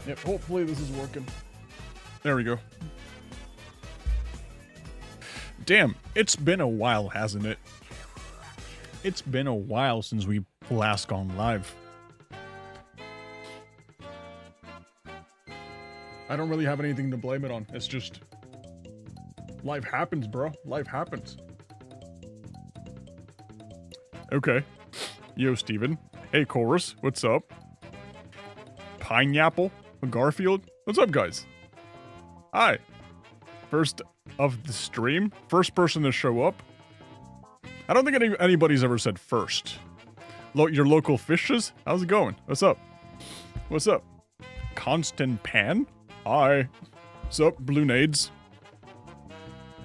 Yep, hopefully this is working. There we go. Damn, it's been a while, hasn't it? It's been a while since we last gone live. I don't really have anything to blame it on. It's just... life happens, bro. Life happens. Okay. Yo, Steven. Hey, Chorus. What's up? Pineapple? Garfield? What's up, guys? Hi. First of the stream? First person to show up? I don't think anybody's ever said first. Your local fishes? How's it going? What's up? What's up? Constant Pan? Hi. What's up, Blue Nades?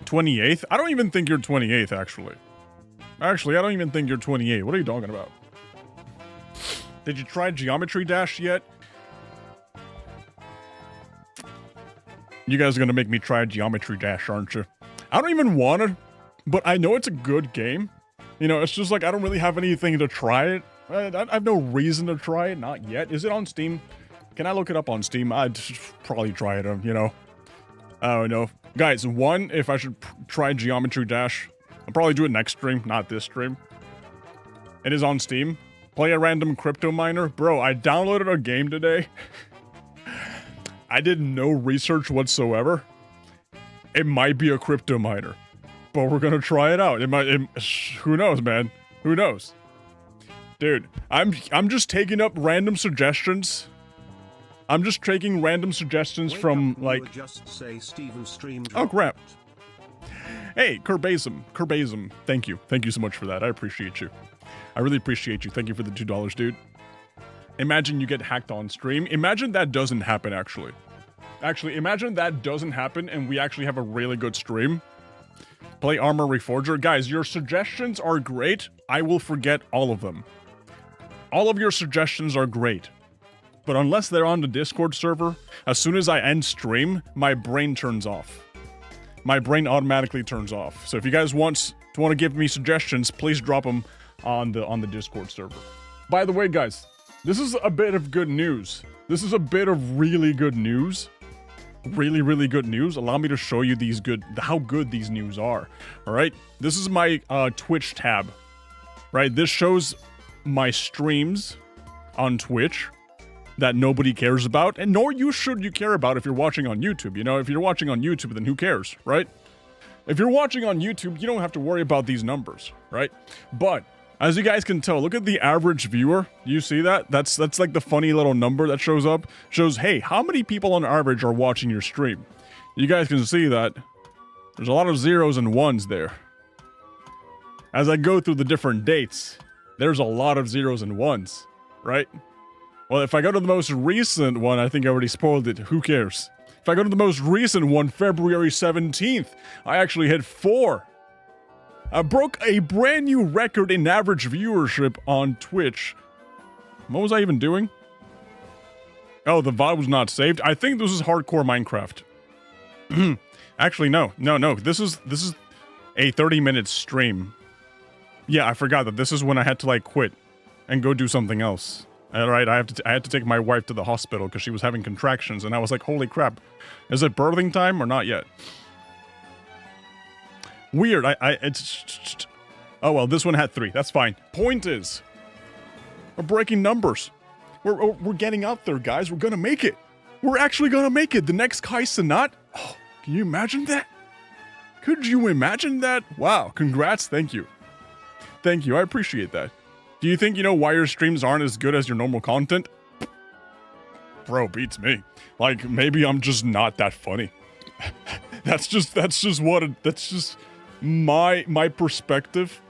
28th? I don't even think you're 28th, actually. Actually, I don't even think you're 28. What are you talking about? Did you try Geometry Dash yet? You guys are gonna make me try Geometry Dash, aren't you? I don't even want to, but I know it's a good game. You know, it's just like I don't really have anything to try it. I have no reason to try it, not yet. Is it on Steam? Can I look it up on Steam? I'd probably try it, you know. I don't know. Guys, one, if I should try Geometry Dash, I'll probably do it next stream, not this stream. It is on Steam. Play a random crypto miner. Bro, I downloaded a game today. I did no research whatsoever. It might be a crypto miner, but we're gonna try it out. Who knows, man? Who knows? Dude, I'm just taking up random suggestions. I'm just taking random suggestions from, like... JustSaySteven stream. Oh, crap. Hey, Kerbasm. Thank you. Thank you so much for that. I appreciate you. I really appreciate you. Thank you for the $2, dude. Imagine you get hacked on stream. Imagine that doesn't happen, actually. Actually, imagine that doesn't happen and we actually have a really good stream. Play Armor Reforger. Guys, your suggestions are great. I will forget all of them. All of your suggestions are great. But unless they're on the Discord server, as soon as I end stream, my brain turns off. My brain automatically turns off. So if you guys want to give me suggestions, please drop them on the Discord server. By the way, guys, this is a bit of good news. This is a bit of really good news. Really, really good news. Allow me to show you how good these news are. All right, this is my Twitch tab. Right, this shows my streams on Twitch that nobody cares about, and nor should you care about if you're watching on YouTube. You know, if you're watching on YouTube, then who cares, right? If you're watching on YouTube, you don't have to worry about these numbers, right? But as you guys can tell, look at the average viewer. You see that? That's like the funny little number that shows up. Shows, hey, how many people on average are watching your stream? You guys can see that there's a lot of zeros and ones there. As I go through the different dates, there's a lot of zeros and ones, right? Well, if I go to the most recent one, I think I already spoiled it. Who cares? If I go to the most recent one, February 17th, I actually hit 4. I broke a brand new record in average viewership on Twitch. What was I even doing? Oh, the VOD was not saved. I think this is hardcore Minecraft. Actually, no. This is a 30-minute stream. Yeah, I forgot that this is when I had to like quit and go do something else. All right, I had to take my wife to the hospital because she was having contractions, and I was like, holy crap, is it birthing time or not yet? Weird. Oh well, this one had 3. That's fine. Point is, we're breaking numbers. We're getting out there, guys. We're gonna make it. We're actually gonna make it. The next Kai Sanat. Oh, can you imagine that? Could you imagine that? Wow. Congrats. Thank you. Thank you. I appreciate that. Do you think you know why your streams aren't as good as your normal content? Bro, beats me. Like, maybe I'm just not that funny. That's just my perspective.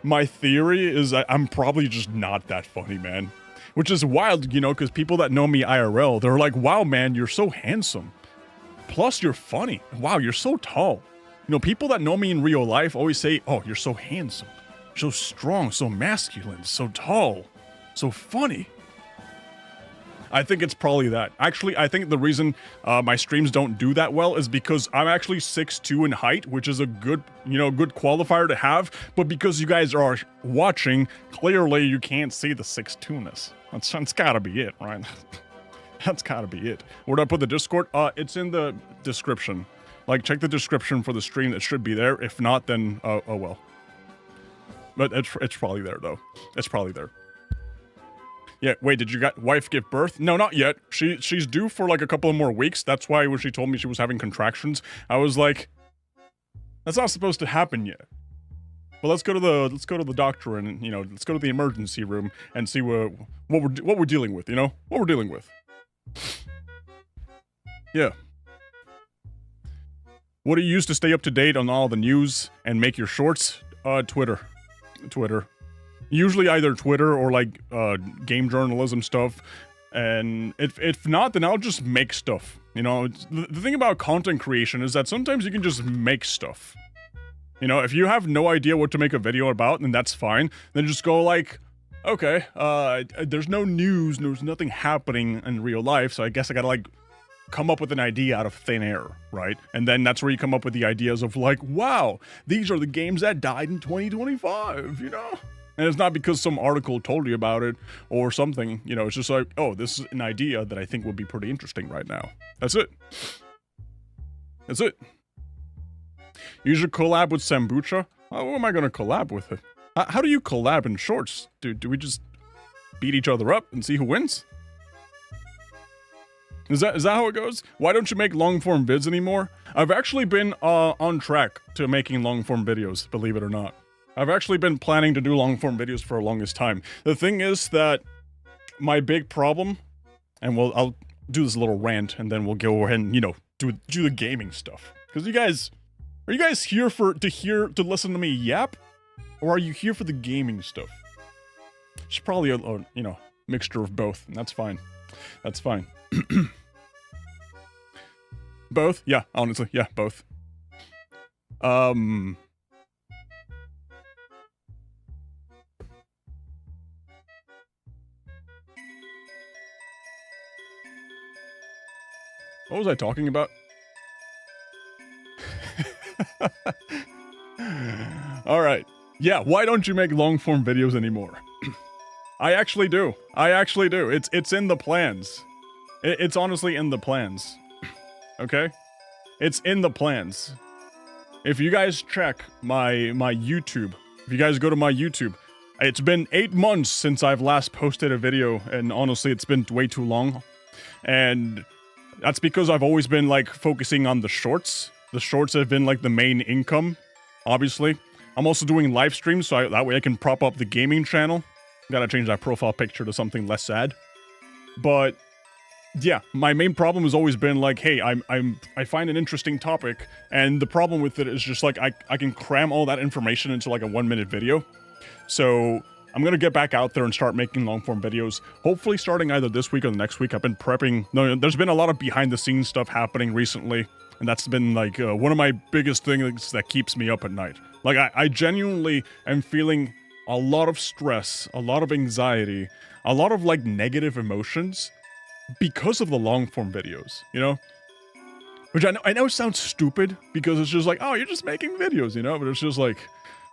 My theory is I'm probably just not that funny, man. Which is wild, you know, because people that know me IRL, they're like, wow, man, you're so handsome. Plus, you're funny. Wow, you're so tall. You know, people that know me in real life always say, oh, you're so handsome. So strong, so masculine, so tall, so funny. I think it's probably that. Actually, I think the reason my streams don't do that well is because I'm actually 6'2" in height, which is a good, good qualifier to have. But because you guys are watching, clearly you can't see the 6'2"ness. That's gotta be it, right? That's gotta be it. Where do I put the Discord? It's in the description. Like, check the description for the stream. It should be there. If not, then, oh well. But it's probably there, though. It's probably there. Yeah, wait, did your wife give birth? No, not yet. She's due for, like, a couple of more weeks. That's why when she told me she was having contractions, I was like, that's not supposed to happen yet. But let's go to the doctor and, you know, let's go to the emergency room and see what we're dealing with, you know? What we're dealing with. Yeah. What do you use to stay up to date on all the news and make your shorts? Twitter. Usually either Twitter or, like, game journalism stuff. And if not, then I'll just make stuff. You know, the thing about content creation is that sometimes you can just make stuff. You know, if you have no idea what to make a video about, then that's fine. Then just go like, okay, there's no news, there's nothing happening in real life, so I guess I gotta, like, come up with an idea out of thin air, right? And then that's where you come up with the ideas of, like, wow, these are the games that died in 2025, you know? And it's not because some article told you about it or something, you know, it's just like, oh, this is an idea that I think would be pretty interesting right now. That's it. That's it. You should collab with Sambucha? Who am I gonna collab with? How do you collab in shorts? Do we just beat each other up and see who wins? Is that how it goes? Why don't you make long-form vids anymore? I've actually been on track to making long-form videos, believe it or not. I've actually been planning to do long-form videos for the longest time. The thing is that my big problem, and I'll do this little rant, and then we'll go ahead and, you know, do the gaming stuff. Because are you guys here to listen to me yap? Or are you here for the gaming stuff? It's probably a you know, mixture of both, and that's fine. That's fine. Both? Yeah, honestly, yeah, both. What was I talking about? Alright. Yeah, why don't you make long-form videos anymore? I actually do. It's in the plans. It's honestly in the plans. Okay? It's in the plans. If you guys check my YouTube, if you guys go to my YouTube, it's been 8 months since I've last posted a video, and honestly, it's been way too long. And that's because I've always been, like, focusing on the shorts. The shorts have been, like, the main income, obviously. I'm also doing live streams, so that way I can prop up the gaming channel. Gotta change that profile picture to something less sad. But yeah, my main problem has always been like, hey, I find an interesting topic, and the problem with it is just like I can cram all that information into like a 1-minute video. So I'm gonna get back out there and start making long-form videos. Hopefully starting either this week or the next week. I've been prepping. No, there's been a lot of behind-the-scenes stuff happening recently, and that's been like one of my biggest things that keeps me up at night. Like I genuinely am feeling a lot of stress, a lot of anxiety, a lot of like negative emotions because of the long-form videos, you know? Which I know sounds stupid because it's just like, oh, you're just making videos, you know? But it's just like,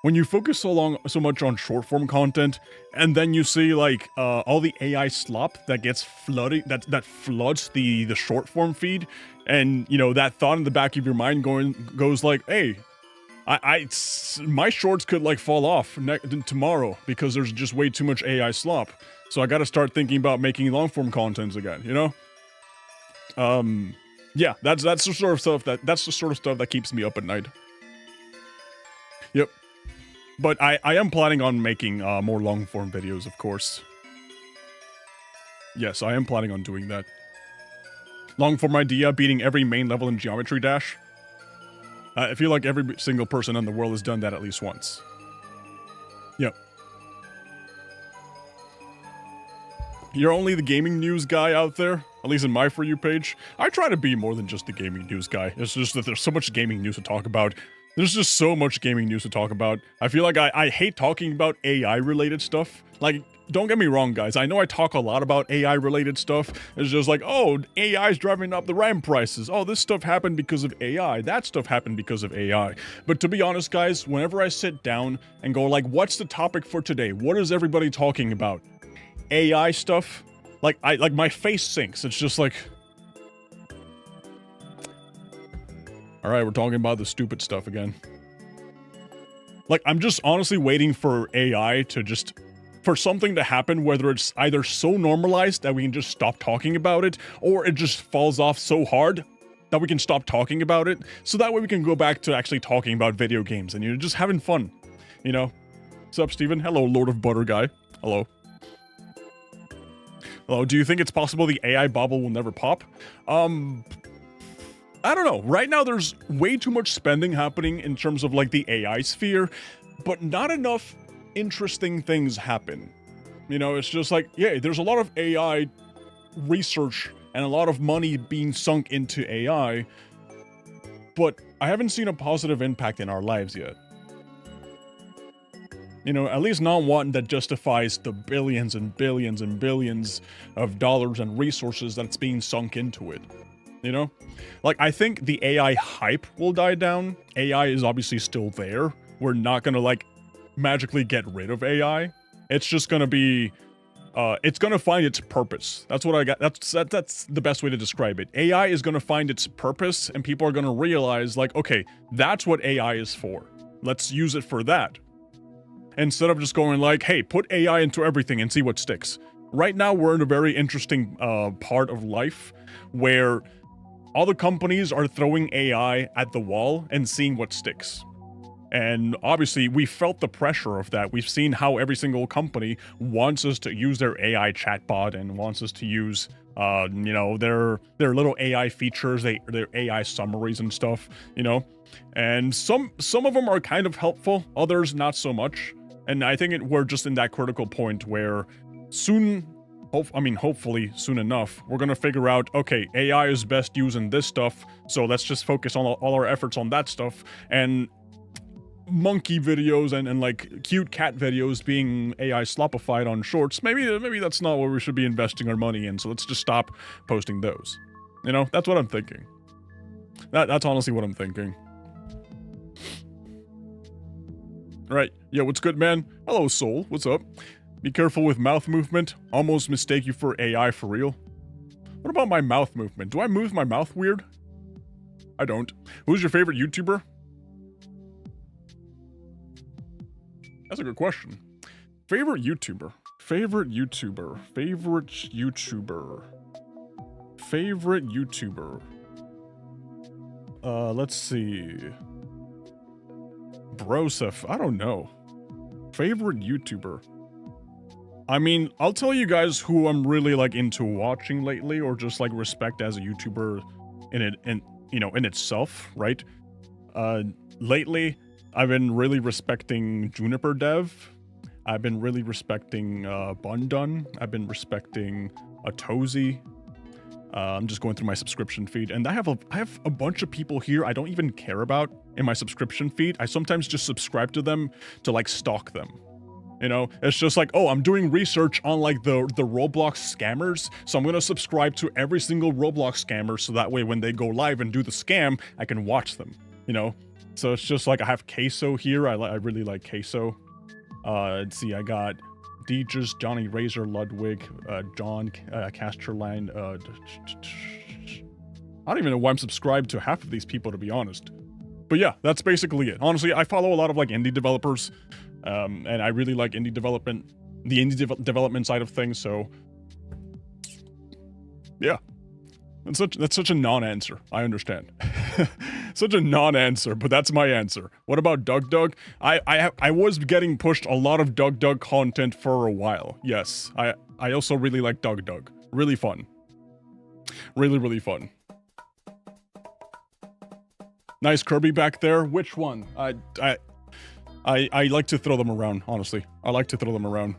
when you focus so much on short-form content, and then you see like all the AI slop that gets flooding, that floods the short-form feed, and you know that thought in the back of your mind goes like, hey, my shorts could like fall off tomorrow because there's just way too much AI slop. So I got to start thinking about making long-form contents again, you know? Yeah, that's the sort of stuff that keeps me up at night. Yep. But I am planning on making more long-form videos, of course. Yes, I am planning on doing that. Long-form idea, beating every main level in Geometry Dash. I feel like every single person in the world has done that at least once. Yep. You're only the gaming news guy out there, at least in my For You page. I try to be more than just the gaming news guy. It's just that there's so much gaming news to talk about. There's just so much gaming news to talk about. I feel like I hate talking about AI-related stuff. Like, don't get me wrong, guys. I know I talk a lot about AI-related stuff. It's just like, oh, AI's driving up the RAM prices. Oh, this stuff happened because of AI. That stuff happened because of AI. But to be honest, guys, whenever I sit down and go like, what's the topic for today? What is everybody talking about? AI stuff? like my face sinks. It's just like, all right, we're talking about the stupid stuff again. Like, I'm just honestly waiting for AI to just, for something to happen, whether it's either so normalized that we can just stop talking about it, or it just falls off so hard that we can stop talking about it, so that way we can go back to actually talking about video games and, just having fun, What's up, Steven? Hello, Lord of Butter guy. Hello. Hello, do you think it's possible the AI bubble will never pop? I don't know. Right now, there's way too much spending happening in terms of, like, the AI sphere, but not enough interesting things happen. It's just like, yeah, there's a lot of AI research and a lot of money being sunk into AI, but I haven't seen a positive impact in our lives yet. At least not one that justifies the billions and billions and billions of dollars and resources that's being sunk into it. Like, I think the AI hype will die down. AI is obviously still there. We're not gonna, like, magically get rid of AI. It's just gonna be, it's gonna find its purpose. That's what I got. That's the best way to describe it. AI is gonna find its purpose, and people are gonna realize, like, okay, that's what AI is for. Let's use it for that. Instead of just going like, hey, put AI into everything and see what sticks. Right now, we're in a very interesting part of life where all the companies are throwing AI at the wall and seeing what sticks. And obviously, we felt the pressure of that. We've seen how every single company wants us to use their AI chatbot and wants us to use, their little AI features, their AI summaries and stuff, And some of them are kind of helpful, others not so much. And I think we're just in that critical point where soon, hopefully soon enough, we're gonna figure out, okay, AI is best used in this stuff, so let's just focus on all our efforts on that stuff, and monkey videos and like cute cat videos being AI slopified on shorts, maybe that's not what we should be investing our money in, so let's just stop posting those. That's what I'm thinking. That's honestly what I'm thinking. Right, yeah, what's good, man? Hello, Soul, what's up? Be careful with mouth movement. Almost mistake you for AI for real. What about my mouth movement? Do I move my mouth weird? I don't. Who's your favorite YouTuber? That's a good question. Favorite YouTuber. Favorite YouTuber. Favorite YouTuber. Favorite YouTuber. Let's see. Broseph. I don't know. Favorite YouTuber. I'll tell you guys who I'm really like into watching lately, or just like respect as a YouTuber in itself, right? Lately, I've been really respecting Juniper Dev. I've been really respecting Bundun. I've been respecting Atozy. I'm just going through my subscription feed, and I have a bunch of people here I don't even care about in my subscription feed. I sometimes just subscribe to them to like stalk them. It's just like, oh, I'm doing research on like the Roblox scammers, so I'm gonna subscribe to every single Roblox scammer, so that way when they go live and do the scam, I can watch them. So it's just like I have Queso here. I really like Queso. Let's see, I got Deeges, Johnny Razor, Ludwig, John Casterline. I don't even know why I'm subscribed to half of these people, to be honest. But yeah, that's basically it. Honestly, I follow a lot of like indie developers, and I really like indie development, the indie development side of things. So yeah, that's such a non-answer. I understand. Such a non-answer, but that's my answer. What about Doug? I was getting pushed a lot of Doug content for a while. Yes, I also really like Doug. Really fun. Really fun. Nice Kirby back there. Which one? I like to throw them around, honestly. I like to throw them around.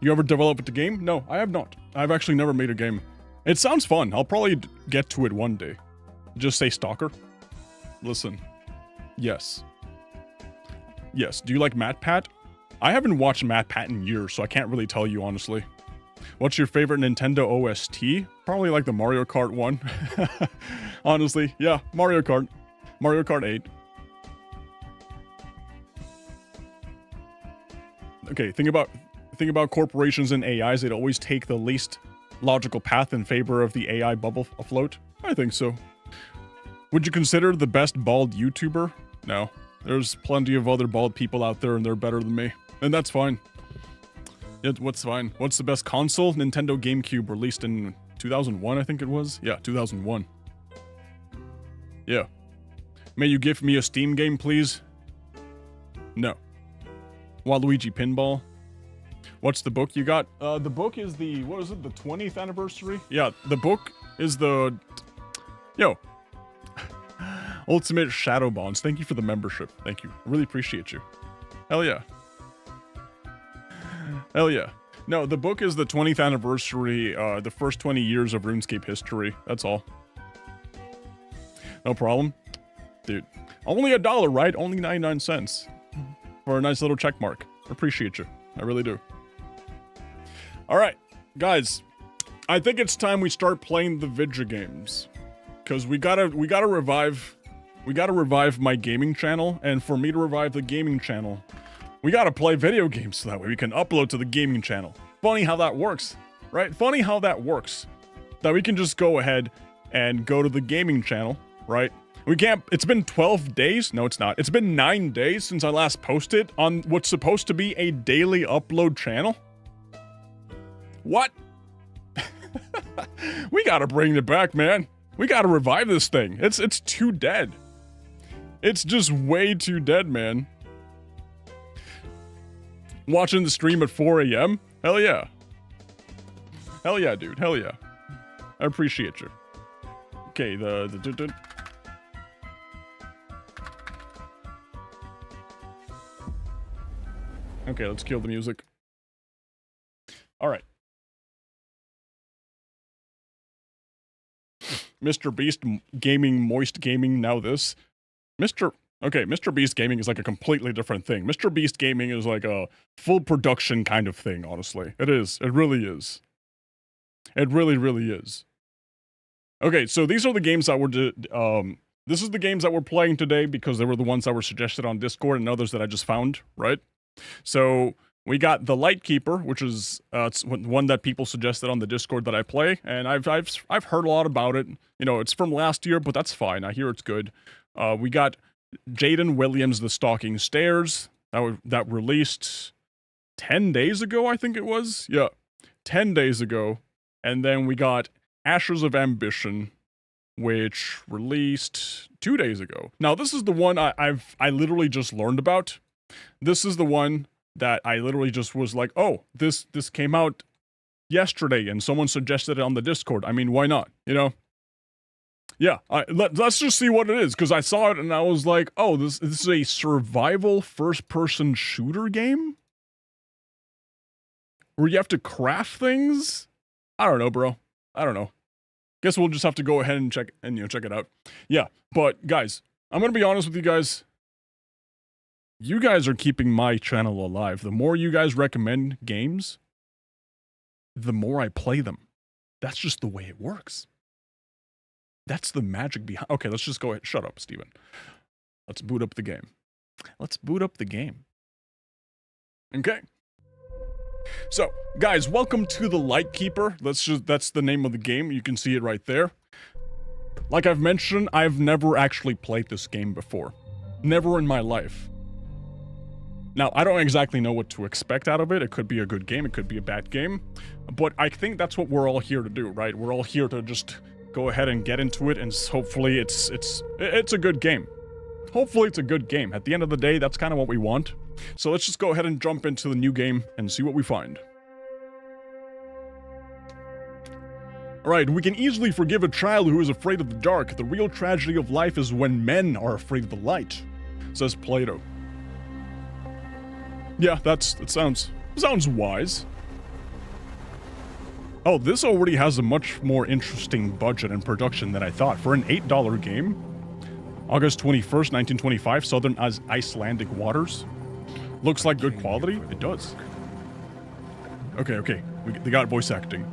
You ever developed a game? No, I have not. I've actually never made a game. It sounds fun. I'll probably get to it one day. Just say Stalker. Listen. Yes. Yes. Do you like MatPat? I haven't watched MatPat in years, so I can't really tell you, honestly. What's your favorite Nintendo OST? Probably like the Mario Kart one. Honestly, yeah, Mario Kart. Mario Kart 8. Okay, think thing about corporations and AIs, they'd always take the least logical path in favor of the AI bubble afloat? I think so. Would you consider the best bald YouTuber? No. There's plenty of other bald people out there and they're better than me. And that's fine. Yeah, what's fine? What's the best console? Nintendo GameCube, released in 2001, I think it was? Yeah, 2001. Yeah. May you give me a Steam game, please? No. Waluigi Pinball. What's the book you got? The book is the, what is it, the 20th anniversary? Yeah, the book is the, yo. Ultimate Shadow Bonds, thank you for the membership. Thank you, I really appreciate you. Hell yeah. Hell yeah. No, the book is the 20th anniversary, the first 20 years of RuneScape history, that's all. No problem. Dude, only $1, right? Only 99 cents. For a nice little check mark. Appreciate you. I really do. Alright, guys. I think it's time we start playing the video games. Because we gotta revive my gaming channel, and for me to revive the gaming channel, we gotta play video games so that way we can upload to the gaming channel. Funny how that works, right? Funny how that works. That we can just go ahead and go to the gaming channel, right? We can't, it's been 12 days. No, it's not. It's been 9 days since I last posted on what's supposed to be a daily upload channel. What? We gotta bring it back, man. We gotta revive this thing. It's too dead. It's just way too dead, man. Watching the stream at 4 a.m.? Hell yeah. Hell yeah, dude. Hell yeah. I appreciate you. Okay, Okay, let's kill the music. Alright. Mr. Beast Gaming, Moist Gaming, now this. Okay, Mr. Beast Gaming is like a completely different thing. Mr. Beast Gaming is like a full production kind of thing, honestly. It is. It really is. It really, really is. Okay, so these are the games that this is the games that we're playing today because they were the ones that were suggested on Discord and others that I just found, right? So we got the Lightkeeper, which is it's one that people suggested on the Discord that I play, and I've heard a lot about it. You know, it's from last year, but that's fine. I hear it's good. We got Jaden Williams' The Stalking Stairs that released 10 days ago, I think it was. Yeah, 10 days ago. And then we got Ashes of Ambition, which released 2 days ago. Now, this is the one I literally just learned about. This is the one that I literally just was like, oh, this came out yesterday, and someone suggested it on the Discord. I mean, why not? You know? Yeah, let's just see what it is, because I saw it and I was like, oh, this is a survival first-person shooter game? Where you have to craft things? I don't know, bro. I don't know. Guess we'll just have to go ahead and check it out. Yeah, but guys, I'm gonna be honest with you guys. You guys are keeping my channel alive. The more you guys recommend games, the more I play them. That's just the way it works. That's the magic behind. Okay, let's just go ahead. Shut up, Steven. Let's boot up the game. Let's boot up the game. Okay. So, guys, welcome to the Lightkeeper. That's the name of the game. You can see it right there. Like I've mentioned, I've never actually played this game before. Never in my life. Now, I don't exactly know what to expect out of it. It could be a good game, it could be a bad game. But I think that's what we're all here to do, right? We're all here to just go ahead and get into it, and hopefully it's a good game. Hopefully it's a good game. At the end of the day, that's kind of what we want. So let's just go ahead and jump into the new game and see what we find. Alright, we can easily forgive a child who is afraid of the dark. The real tragedy of life is when men are afraid of the light, says Plato. Yeah, that sounds wise. Oh, this already has a much more interesting budget and production than I thought. For an $8 game, August 21st, 1925, Southern Icelandic waters. Looks like good quality. It does. Okay. They got voice acting.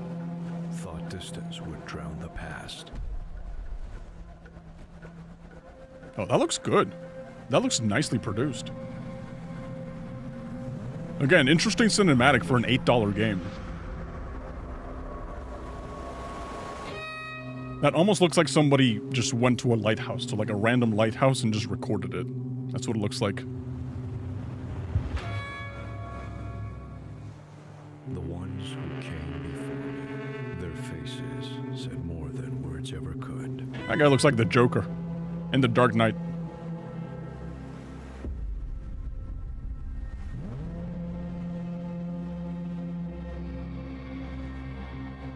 Thought distance would drown the past. Oh, that looks good. That looks nicely produced. Again, interesting cinematic for an $8 game. That almost looks like somebody just went to a lighthouse, to like a random lighthouse and just recorded it. That's what it looks like. The ones who came before me, their faces said more than words ever could. That guy looks like the Joker in The Dark Knight.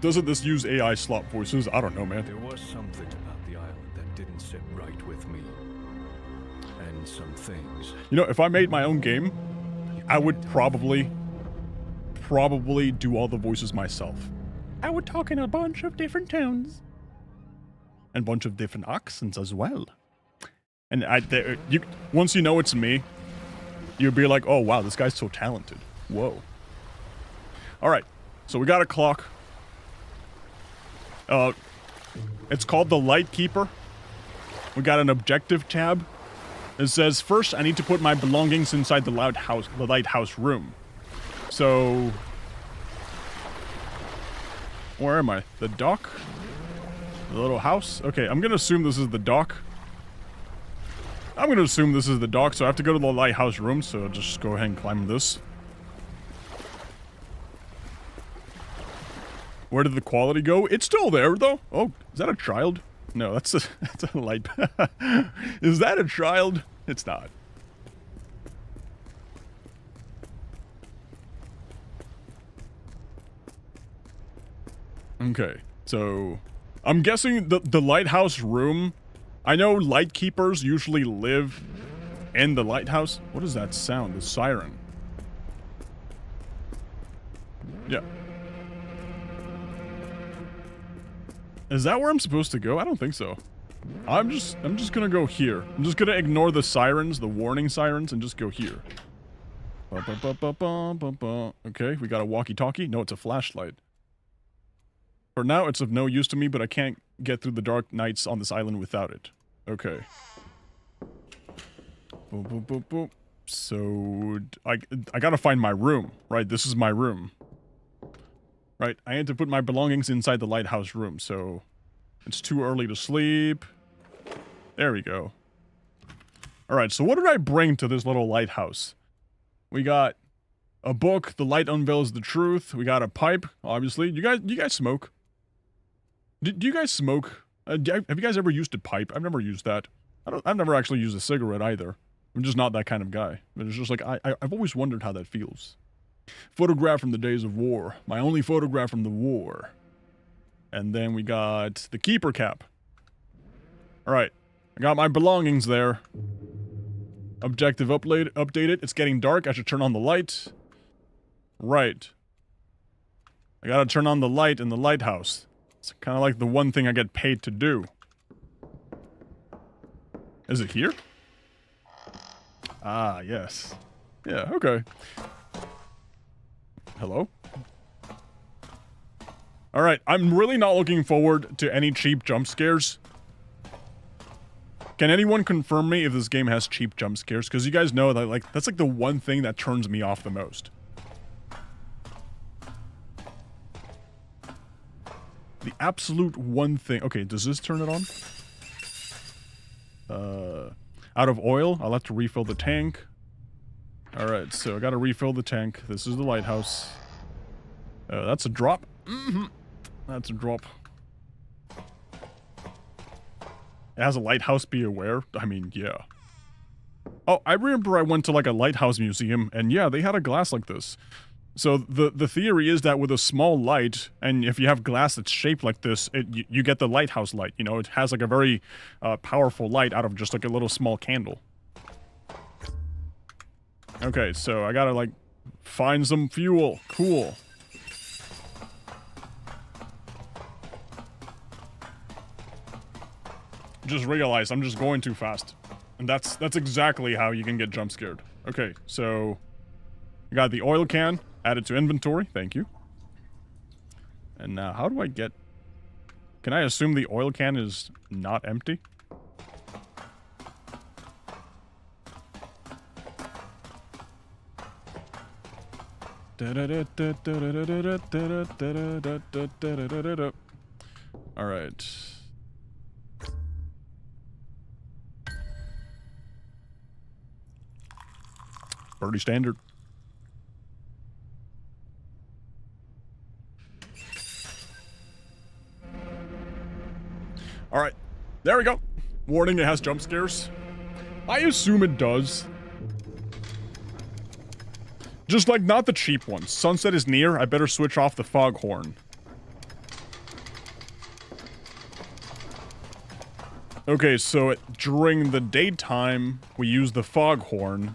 Doesn't this use AI slot voices? I don't know, man. There was something about the island that didn't sit right with me. And some things. You know, if I made my own game, I would probably do all the voices myself. I would talk in a bunch of different tones. And a bunch of different accents as well. And once you know it's me, you'll be like, oh wow, this guy's so talented. Whoa. Alright, so we got a clock. It's called the Lightkeeper. We got an objective tab. It says, first, I need to put my belongings inside the lighthouse room. So, where am I? The dock? The little house? Okay, I'm gonna assume this is the dock. I'm gonna assume this is the dock, so I have to go to the lighthouse room, so just go ahead and climb this. Where did the quality go? It's still there, though. Oh, is that a child? No, that's a light. Is that a child? It's not. Okay, so I'm guessing the lighthouse room. I know lightkeepers usually live in the lighthouse. What is that sound? The siren. Yeah. Is that where I'm supposed to go? I don't think so. I'm just gonna go here. I'm just gonna ignore the sirens, the warning sirens, and just go here. Okay, we got a walkie-talkie. No, it's a flashlight. For now, it's of no use to me, but I can't get through the dark nights on this island without it. Okay. Boop, boop, boop, boop. So, I gotta find my room, right? This is my room. Right, I had to put my belongings inside the lighthouse room, so it's too early to sleep. There we go. Alright, so what did I bring to this little lighthouse? We got a book, The Light Unveils the Truth. We got a pipe, obviously. You guys smoke? Do you guys smoke? Have you guys ever used a pipe? I've never used that. I've never actually used a cigarette either. I'm just not that kind of guy. But it's just like, I've always wondered how that feels. Photograph from the days of war. My only photograph from the war. And then we got the keeper cap. Alright. I got my belongings there. Objective updated. It's getting dark. I should turn on the light. Right. I gotta turn on the light in the lighthouse. It's kind of like the one thing I get paid to do. Is it here? Ah, yes. Yeah, okay. Hello? Alright, I'm really not looking forward to any cheap jump scares. Can anyone confirm me if this game has cheap jump scares? Because you guys know that, that's like the one thing that turns me off the most. The absolute one thing. Okay, does this turn it on? Out of oil. I'll have to refill the tank. Alright, so I gotta refill the tank. This is the lighthouse. That's a drop. That's a drop. It has a lighthouse, be aware. I mean, yeah. Oh, I remember I went to like a lighthouse museum, and yeah, they had a glass like this. So the theory is that with a small light, and if you have glass that's shaped like this, you get the lighthouse light. You know, it has like a very powerful light out of just like a little small candle. Okay, so I gotta like find some fuel. Cool. Just realized I'm just going too fast. And that's exactly how you can get jump scared. Okay, so I got the oil can added to inventory. Thank you. And now how do I get... Can I assume the oil can is not empty? All right. Birdie standard. All right. There we go. Warning, it has jump scares. I assume it does. Just like not the cheap ones. Sunset is near. I better switch off the foghorn. Okay, so during the daytime, we use the foghorn,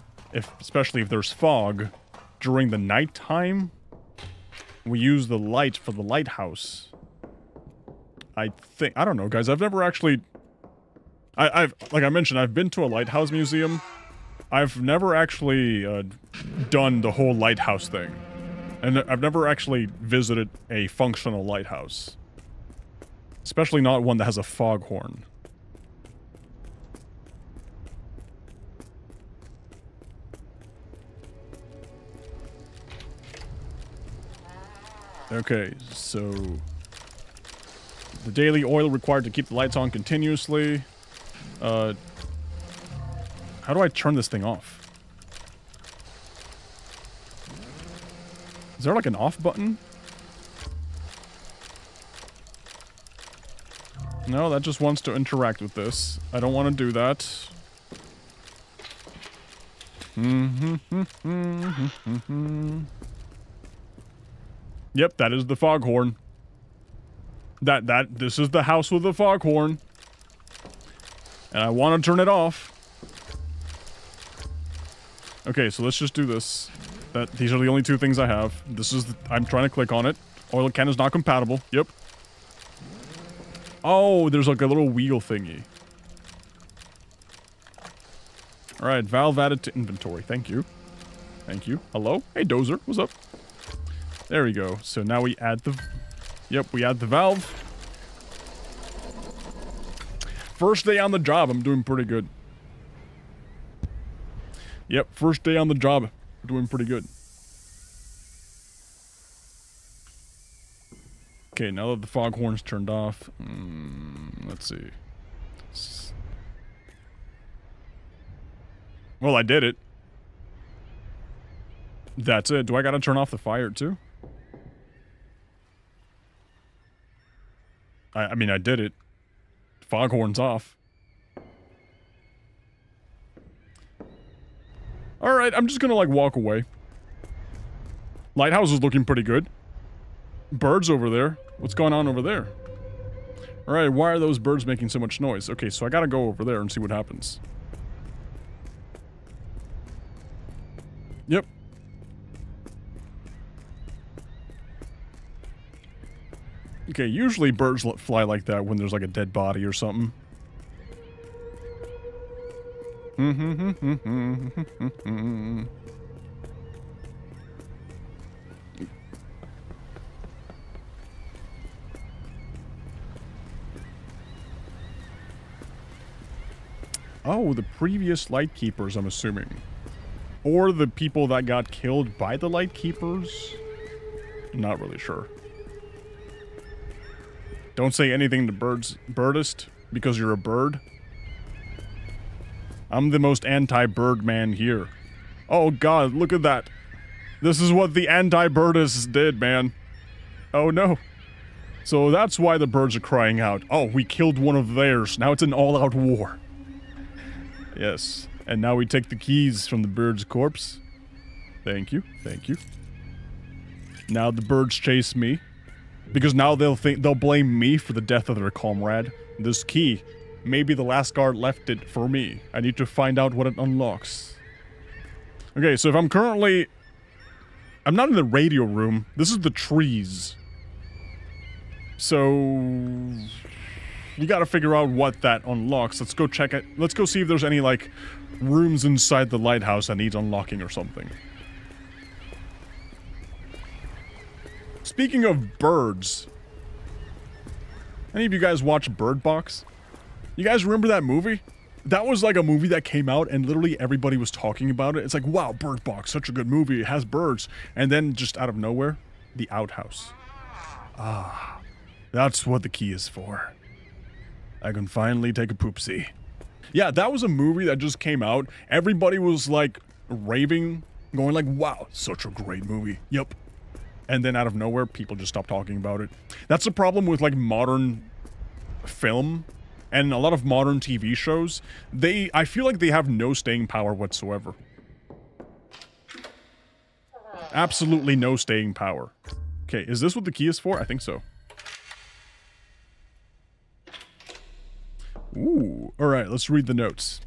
especially if there's fog. During the nighttime, we use the light for the lighthouse. I don't know, guys. I've never actually... like I mentioned, I've been to a lighthouse museum. I've never actually done the whole lighthouse thing. And I've never actually visited a functional lighthouse. Especially not one that has a foghorn. Okay, so... the daily oil required to keep the lights on continuously. How do I turn this thing off? Is there like an off button? No, that just wants to interact with this. I don't want to do that. Yep, that is the foghorn. This is the house with the foghorn. And I want to turn it off. Okay, so let's just do this. These are the only two things I have. I'm trying to click on it. Oil can is not compatible. Yep. Oh, there's like a little wheel thingy. Alright, valve added to inventory. Thank you. Thank you. Hello? Hey, Dozer. What's up? There we go. So now we add the... Yep, we add the valve. First day on the job, I'm doing pretty good. Yep, first day on the job, doing pretty good. Okay, now that the foghorn's turned off, let's see. Well, I did it. That's it. Do I gotta turn off the fire too? I mean, I did it. Foghorn's off. Alright, I'm just gonna, like, walk away. Lighthouse is looking pretty good. Birds over there. What's going on over there? Alright, why are those birds making so much noise? Okay, so I gotta go over there and see what happens. Yep. Okay, usually birds fly like that when there's like a dead body or something. Oh, the previous Lightkeepers, I'm assuming. Or the people that got killed by the Lightkeepers? Not really sure. Don't say anything to birdist, because you're a bird. I'm the most anti-bird man here. Oh god, look at that. This is what the anti-birdists did, man. Oh no. So that's why the birds are crying out. Oh, we killed one of theirs. Now it's an all-out war. Yes. And now we take the keys from the bird's corpse. Thank you. Thank you. Now the birds chase me. Because now they'll blame me for the death of their comrade. This key, maybe the last guard left it for me. I need to find out what it unlocks. Okay, so if I'm currently... I'm not in the radio room. This is the trees. So... you gotta figure out what that unlocks. Let's go check it. Let's go see if there's any, like, rooms inside the lighthouse that needs unlocking or something. Speaking of birds, any of you guys watch Bird Box? You guys remember that movie? that was like a movie that came out and literally everybody was talking about it. It's like, wow, Bird Box, such a good movie. It has birds. And then just out of nowhere, The Outhouse. Ah, that's what the key is for. I can finally take a poopsie. Yeah, that was a movie that just came out. Everybody was like raving, going like, wow, such a great movie. Yep. And then out of nowhere, people just stopped talking about it. That's the problem with like modern film and a lot of modern TV shows. I feel like they have no staying power whatsoever. Absolutely no staying power. Okay, is this what the key is for? I think so. Ooh, alright, let's read the notes.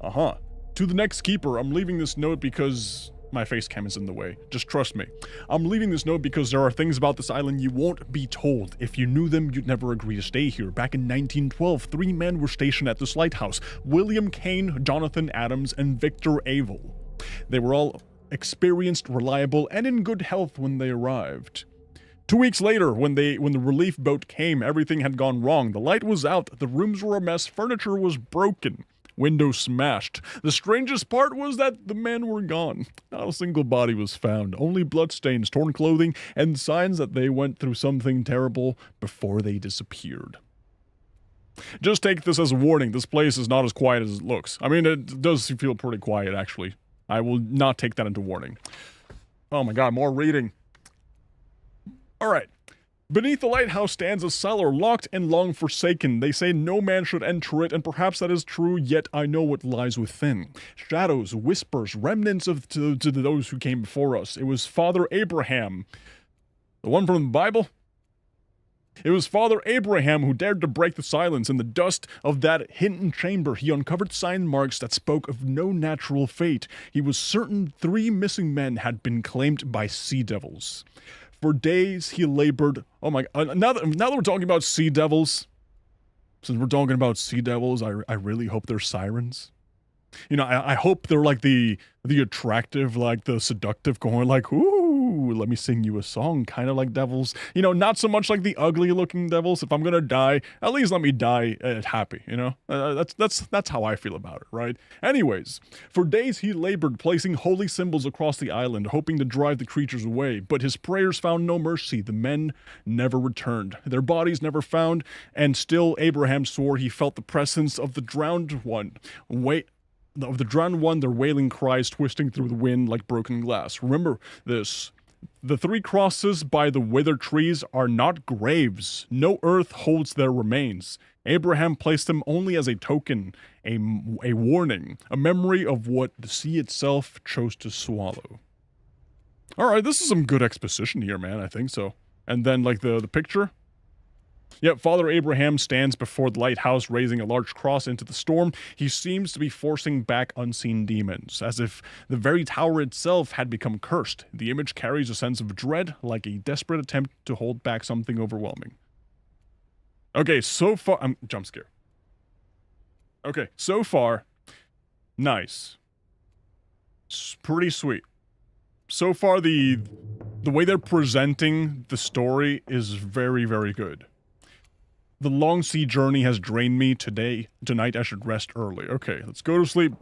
To the next keeper, I'm leaving this note because my face cam is in the way. Just trust me. I'm leaving this note because there are things about this island you won't be told. If you knew them, you'd never agree to stay here. Back in 1912, 3 men were stationed at this lighthouse. William Kane, Jonathan Adams, and Victor Avil. They were all experienced, reliable, and in good health when they arrived. 2 weeks later, when the relief boat came, everything had gone wrong. The light was out, the rooms were a mess, furniture was broken, windows smashed. The strangest part was that the men were gone. Not a single body was found, only bloodstains, torn clothing, and signs that they went through something terrible before they disappeared. Just take this as a warning, this place is not as quiet as it looks. I mean, it does feel pretty quiet, actually. I will not take that into warning. Oh my god, more reading. Alright. Beneath the lighthouse stands a cellar, locked and long forsaken. They say no man should enter it, and perhaps that is true, yet I know what lies within. Shadows, whispers, remnants of to those who came before us. It was Father Abraham. The one from the Bible? It was Father Abraham who dared to break the silence. In the dust of that hidden chamber, he uncovered sign marks that spoke of no natural fate. He was certain 3 missing men had been claimed by sea devils. For days he labored. Oh my god, now that we're talking about sea devils, since we're talking about sea devils, I really hope they're sirens. You know, I hope they're like the attractive, like the seductive, going like, ooh, let me sing you a song, kind of like devils. You know, not so much like the ugly looking devils. If I'm gonna die, at least let me die happy, you know? That's how I feel about it, right? Anyways, for days he labored, placing holy symbols across the island, hoping to drive the creatures away, but his prayers found no mercy. The men never returned, their bodies never found, and still Abraham swore he felt the presence of the drowned one. Of the drowned one, their wailing cries twisting through the wind like broken glass. Remember this. The 3 crosses by the withered trees are not graves. No earth holds their remains. Abraham placed them only as a token, a warning, a memory of what the sea itself chose to swallow. Alright, this is some good exposition here, man, I think so. And then, like, the picture? Yet Father Abraham stands before the lighthouse, raising a large cross into the storm. He seems to be forcing back unseen demons, as if the very tower itself had become cursed. The image carries a sense of dread, like a desperate attempt to hold back something overwhelming. Okay, so far... jump scare. Okay, so far, nice. It's pretty sweet. So far, the way they're presenting the story is very, very good. The long sea journey has drained me today. Tonight I should rest early. Okay, let's go to sleep.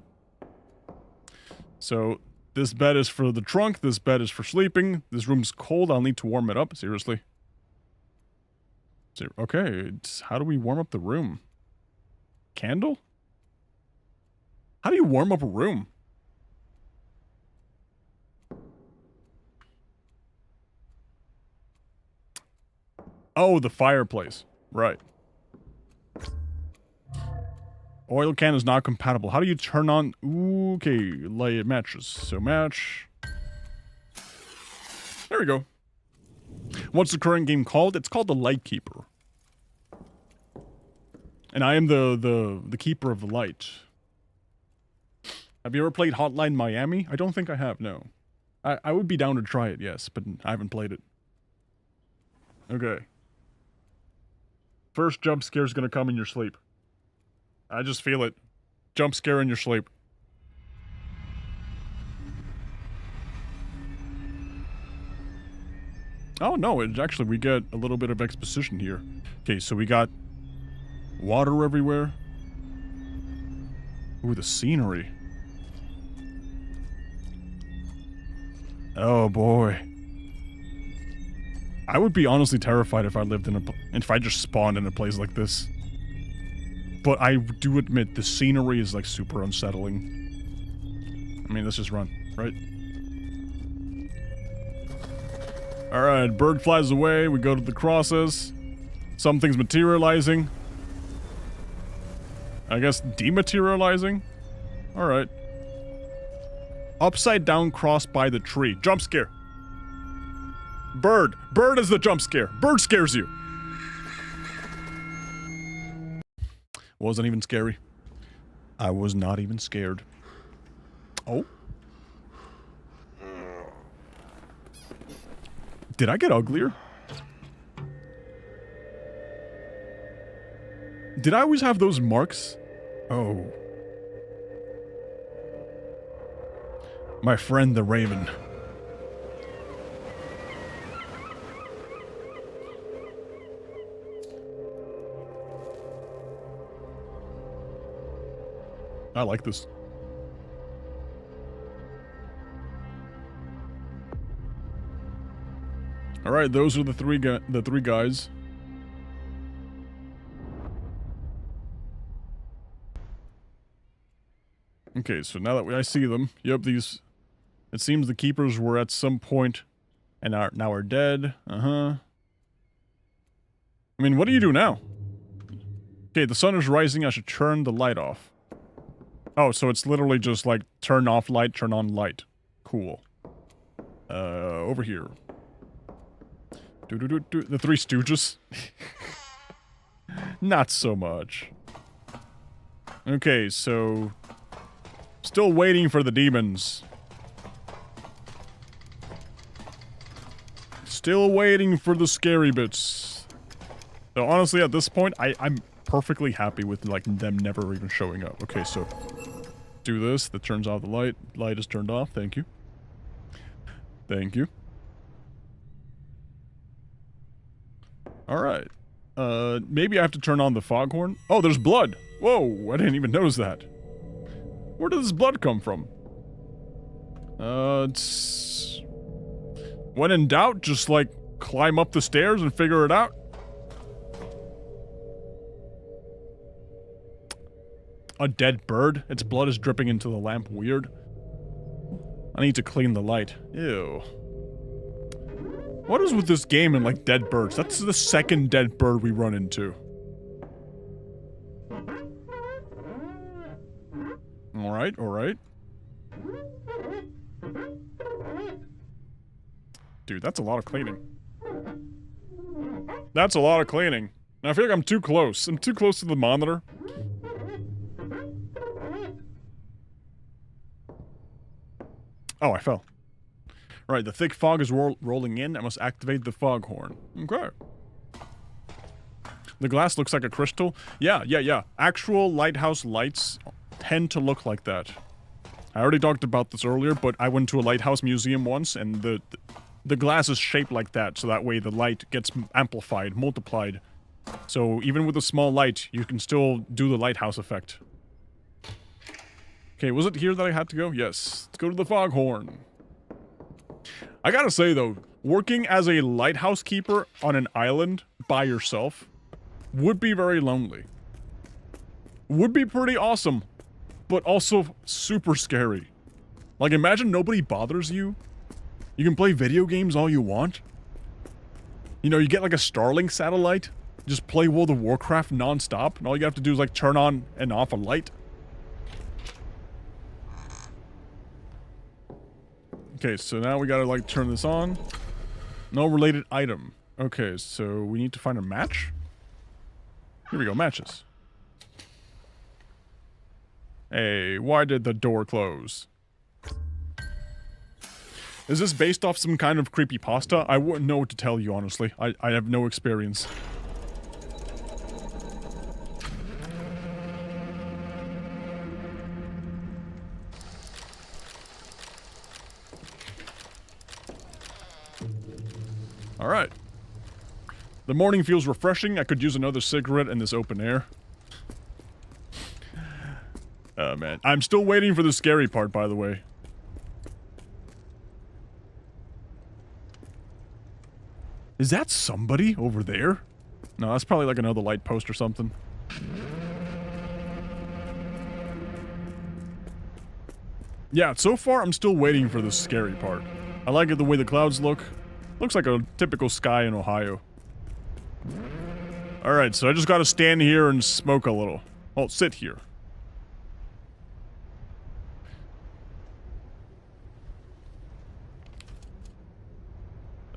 So, this bed is for the trunk, this bed is for sleeping. This room's cold, I'll need to warm it up, seriously. Okay, how do we warm up the room? Candle? How do you warm up a room? Oh, the fireplace. Right. Oil can is not compatible. How do you turn on... Ooh, okay, light matches. So match. There we go. What's the current game called? It's called the Lightkeeper. And I am the keeper of the light. Have you ever played Hotline Miami? I don't think I have, no. I would be down to try it, yes, but I haven't played it. Okay. First jump scare is gonna come in your sleep. I just feel it. Jump scare in your sleep. Oh no, it's actually, we get a little bit of exposition here. Okay, so we got water everywhere. Ooh, the scenery. Oh boy. I would be honestly terrified if I lived in if I just spawned in a place like this. But I do admit the scenery is like super unsettling. I mean, let's just run, right? Alright, bird flies away, we go to the crosses. Something's materializing. I guess dematerializing? Alright. Upside down cross by the tree. Jump scare. Bird. Bird is the jump scare. Bird scares you. Wasn't even scary. I was not even scared. Oh? Did I get uglier? Did I always have those marks? Oh. My friend the Raven. I like this. All right, those are the three guys. Okay, so now that I see them, yep, these. It seems the keepers were at some point, and now are dead. I mean, what do you do now? Okay, the sun is rising. I should turn the light off. Oh, so it's literally just like turn off light, turn on light. Cool. Over here. The Three Stooges. Not so much. Okay, so still waiting for the demons. Still waiting for the scary bits. So honestly, at this point, I'm perfectly happy with like them never even showing up. Okay, so do this. That turns off the light. Light is turned off. Thank you. Thank you. Alright. Maybe I have to turn on the foghorn? Oh, there's blood! Whoa, I didn't even notice that. Where does this blood come from? It's... When in doubt, just like climb up the stairs and figure it out. A dead bird? Its blood is dripping into the lamp. Weird. I need to clean the light. Ew. What is with this game and like dead birds? That's the second dead bird we run into. Alright, alright. Dude, that's a lot of cleaning. That's a lot of cleaning. Now I feel like I'm too close. I'm too close to the monitor. Oh, I fell. Right, the thick fog is rolling in. I must activate the foghorn. Okay. The glass looks like a crystal. Yeah. Actual lighthouse lights tend to look like that. I already talked about this earlier, but I went to a lighthouse museum once, and the glass is shaped like that, so that way the light gets amplified, multiplied. So even with a small light, you can still do the lighthouse effect. Okay, was it here that I had to go? Yes. Let's go to the foghorn. I gotta say though, working as a lighthouse keeper on an island by yourself would be very lonely. Would be pretty awesome, but also super scary. Like imagine nobody bothers you. You can play video games all you want. You know, you get like a Starlink satellite, just play World of Warcraft non-stop, and all you have to do is like turn on and off a light. Okay, so now we gotta like turn this on. No related item. Okay, so we need to find a match. Here we go, matches. Hey, why did the door close? Is this based off some kind of creepypasta? I wouldn't know what to tell you, honestly. I have no experience. Alright. The morning feels refreshing. I could use another cigarette in this open air. Oh, man. I'm still waiting for the scary part, by the way. Is that somebody over there? No, that's probably like another light post or something. Yeah, so far I'm still waiting for the scary part. I like it the way the clouds look. Looks like a typical sky in Ohio. Alright, so I just gotta stand here and smoke a little. Well, sit here.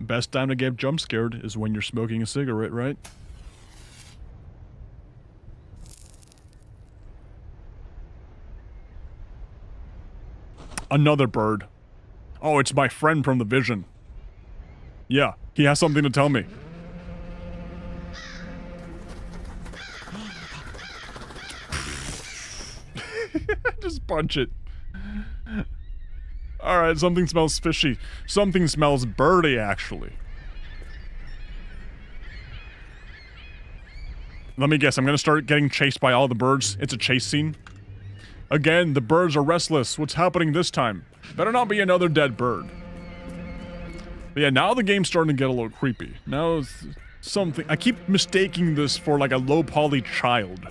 Best time to get jump scared is when you're smoking a cigarette, right? Another bird. Oh, it's my friend from the vision. Yeah, he has something to tell me. Just punch it. Alright, something smells fishy. Something smells birdy, actually. Let me guess, I'm gonna start getting chased by all the birds. It's a chase scene. Again, the birds are restless. What's happening this time? Better not be another dead bird. But yeah, now the game's starting to get a little creepy. Now it's something... I keep mistaking this for like a low-poly child.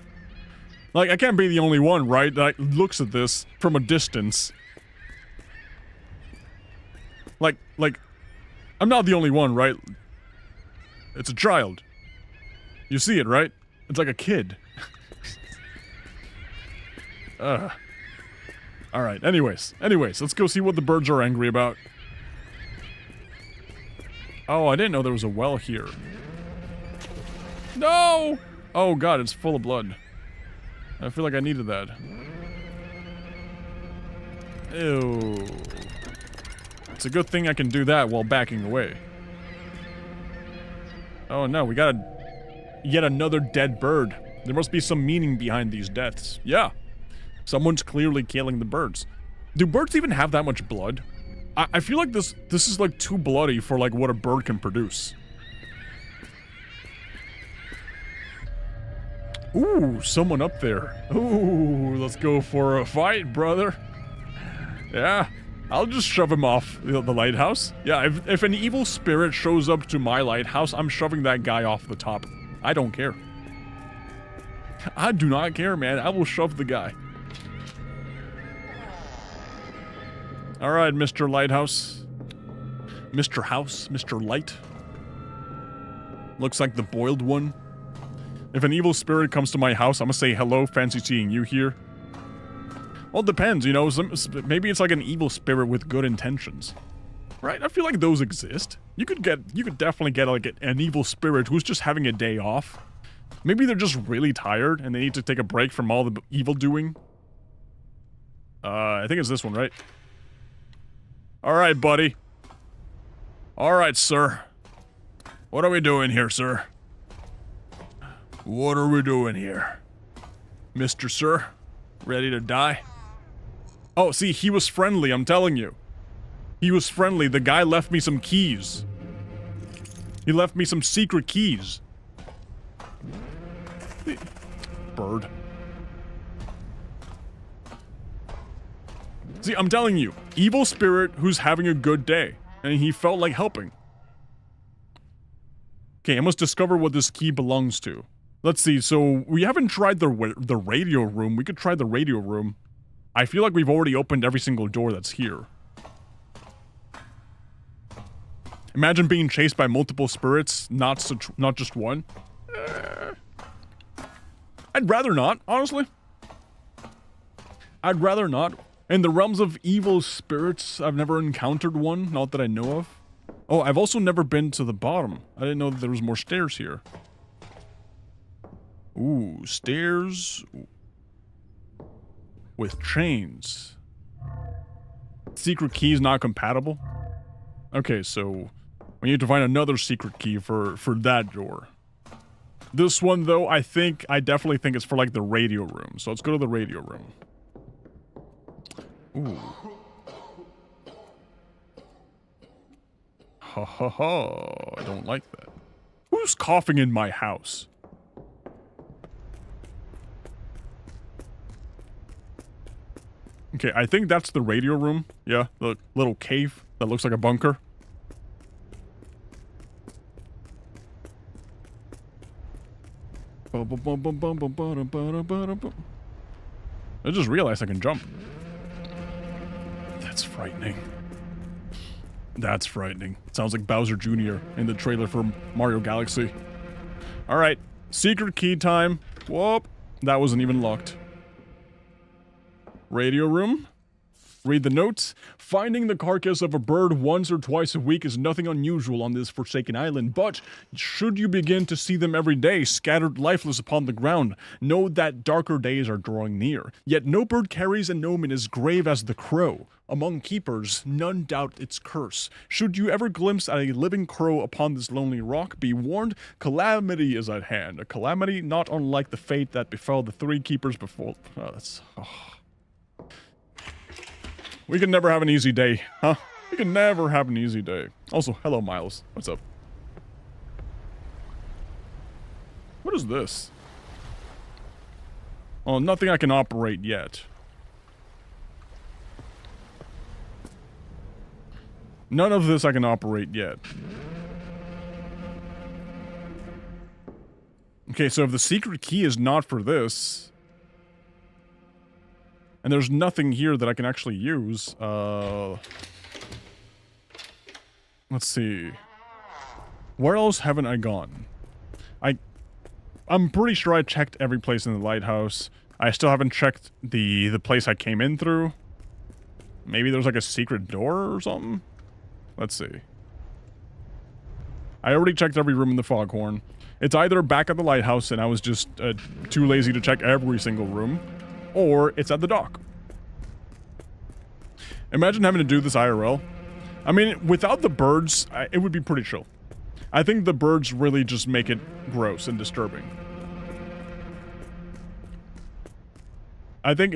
Like, I can't be the only one, right? That looks at this from a distance. Like, I'm not the only one, right? It's a child. You see it, right? It's like a kid. Alright, anyways, let's go see what the birds are angry about. Oh, I didn't know there was a well here. No! Oh god, it's full of blood. I feel like I needed that. Ew. It's a good thing I can do that while backing away. Oh no, we got yet another dead bird. There must be some meaning behind these deaths. Yeah. Someone's clearly killing the birds. Do birds even have that much blood? I feel like this is like too bloody for like what a bird can produce. Ooh, someone up there. Ooh, let's go for a fight, brother. Yeah, I'll just shove him off the lighthouse. Yeah, if an evil spirit shows up to my lighthouse, I'm shoving that guy off the top. I don't care. I do not care, man. I will shove the guy. Alright, Mr. Lighthouse. Mr. House, Mr. Light. Looks like the boiled one. If an evil spirit comes to my house, I'm gonna say, hello, fancy seeing you here. Well, it depends, you know, maybe it's like an evil spirit with good intentions. Right? I feel like those exist. You could definitely get like an evil spirit who's just having a day off. Maybe they're just really tired and they need to take a break from all the evil doing. I think it's this one, right? Alright, buddy. Alright, sir. What are we doing here, sir? What are we doing here? Mr. Sir? Ready to die? Oh, see, he was friendly, I'm telling you. He was friendly. The guy left me some keys. He left me some secret keys. Bird. See, I'm telling you, evil spirit who's having a good day, and he felt like helping. Okay, I must discover what this key belongs to. Let's see, so we haven't tried the radio room. We could try the radio room. I feel like we've already opened every single door that's here. Imagine being chased by multiple spirits, not just one. I'd rather not, honestly. I'd rather not. In the realms of evil spirits, I've never encountered one, not that I know of. Oh, I've also never been to the bottom. I didn't know that there was more stairs here. Ooh, stairs with chains. Secret key is not compatible? Okay, so we need to find another secret key for that door. This one, though, I definitely think it's for, like, the radio room. So let's go to the radio room. Ooh. Ha ha ha. I don't like that. Who's coughing in my house? Okay, I think that's the radio room. Yeah, the little cave that looks like a bunker. I just realized I can jump. That's frightening. That's frightening. Sounds like Bowser Jr. in the trailer for Mario Galaxy. Alright, secret key time. Whoop, that wasn't even locked. Radio room. Read the notes. Finding the carcass of a bird once or twice a week is nothing unusual on this forsaken island, but should you begin to see them every day, scattered lifeless upon the ground, know that darker days are drawing near. Yet no bird carries a gnome in as grave as the crow. Among keepers, none doubt its curse. Should you ever glimpse at a living crow upon this lonely rock, be warned, calamity is at hand. A calamity not unlike the fate that befell the 3 keepers before. We can never have an easy day, huh? We can never have an easy day. Also, hello, Miles. What's up? What is this? Oh, nothing I can operate yet. None of this I can operate yet. Okay, so if the secret key is not for this... and there's nothing here that I can actually use. Let's see. Where else haven't I gone? I'm pretty sure I checked every place in the lighthouse. I still haven't checked the place I came in through. Maybe there's like a secret door or something? Let's see. I already checked every room in the foghorn. It's either back at the lighthouse and I was just too lazy to check every single room, or it's at the dock. Imagine having to do this IRL. I mean, without the birds, it would be pretty chill. I think the birds really just make it gross and disturbing. I think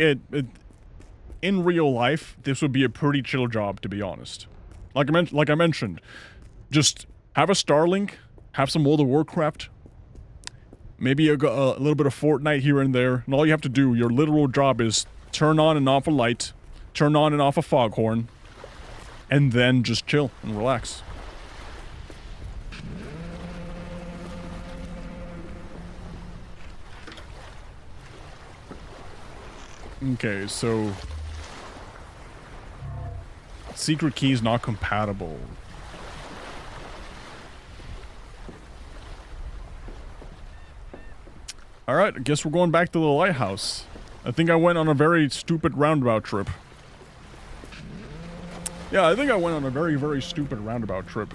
in real life, this would be a pretty chill job, to be honest. Like I mentioned, just have a Starlink, have some World of Warcraft, maybe a little bit of Fortnite here and there, and all you have to do, your literal job is turn on and off a light, turn on and off a foghorn, and then just chill and relax. Okay, so... secret key is not compatible. Alright, I guess we're going back to the lighthouse. I think I went on a very stupid roundabout trip. Yeah, I think I went on a very, very stupid roundabout trip.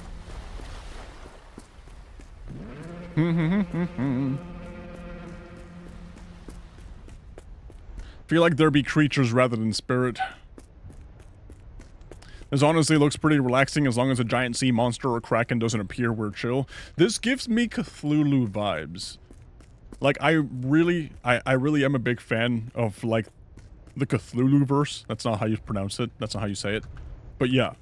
Feel like there be creatures rather than spirit. This honestly looks pretty relaxing as long as a giant sea monster or kraken doesn't appear, we're chill. This gives me Cthulhu vibes. Like, I really am a big fan of, like, the Cthulhu-verse. That's not how you pronounce it. That's not how you say it. But yeah.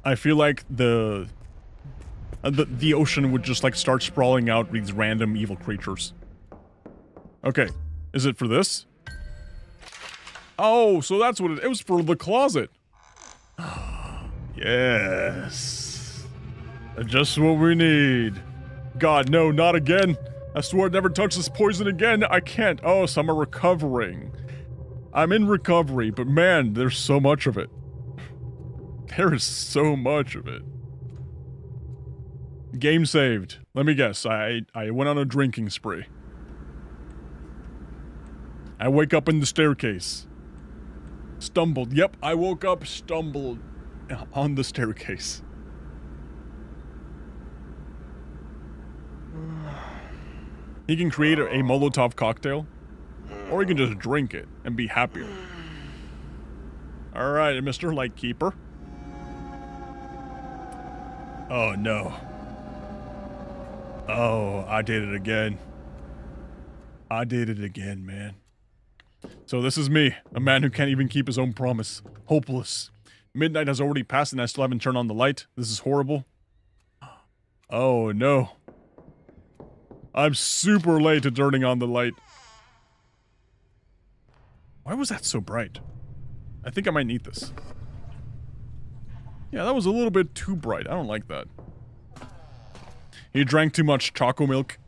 I feel like the ocean would just, like, start sprawling out these random evil creatures. Okay. Is it for this? Oh, so that's what it was for the closet. Yes. Just what we need. God, no, not again. I swear I'd never touch this poison again. I can't. Oh, so I'm recovering. I'm in recovery, but man, there's so much of it. There is so much of it. Game saved. Let me guess. I went on a drinking spree. I wake up in the staircase. Stumbled. Yep, I woke up, stumbled on the staircase. He can create a Molotov cocktail, or he can just drink it and be happier. Alright, Mr. Lightkeeper. Oh no. Oh, I did it again. I did it again, man. So this is me, a man who can't even keep his own promise. Hopeless. Midnight has already passed and I still haven't turned on the light. This is horrible. Oh no. I'm super late to turning on the light. Why was that so bright? I think I might need this. Yeah, that was a little bit too bright. I don't like that. He drank too much choco milk.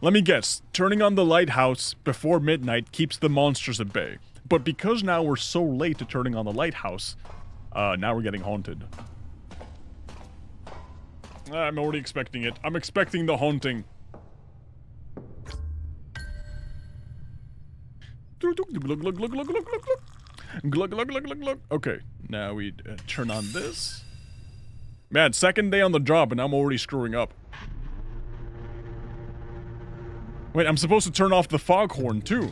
Let me guess. Turning on the lighthouse before midnight keeps the monsters at bay. But because now we're so late to turning on the lighthouse, now we're getting haunted. I'm already expecting it. I'm expecting the haunting. Glug, glug, glug, glug, glug, glug, glug. Glug, glug, glug, glug, glug. Okay, now we turn on this. Man, second day on the job and I'm already screwing up. Wait, I'm supposed to turn off the foghorn too.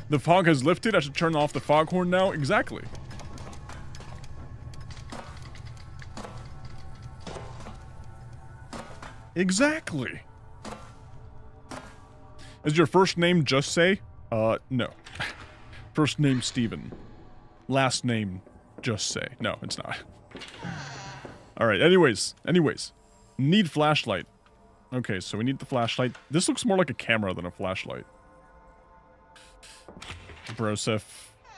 The fog has lifted, I should turn off the foghorn now? Exactly. Exactly. Is your first name Just Say? No. First name Steven. Last name Just Say. No, it's not. Alright, anyways. Need flashlight. Okay, so we need the flashlight. This looks more like a camera than a flashlight. Broseph.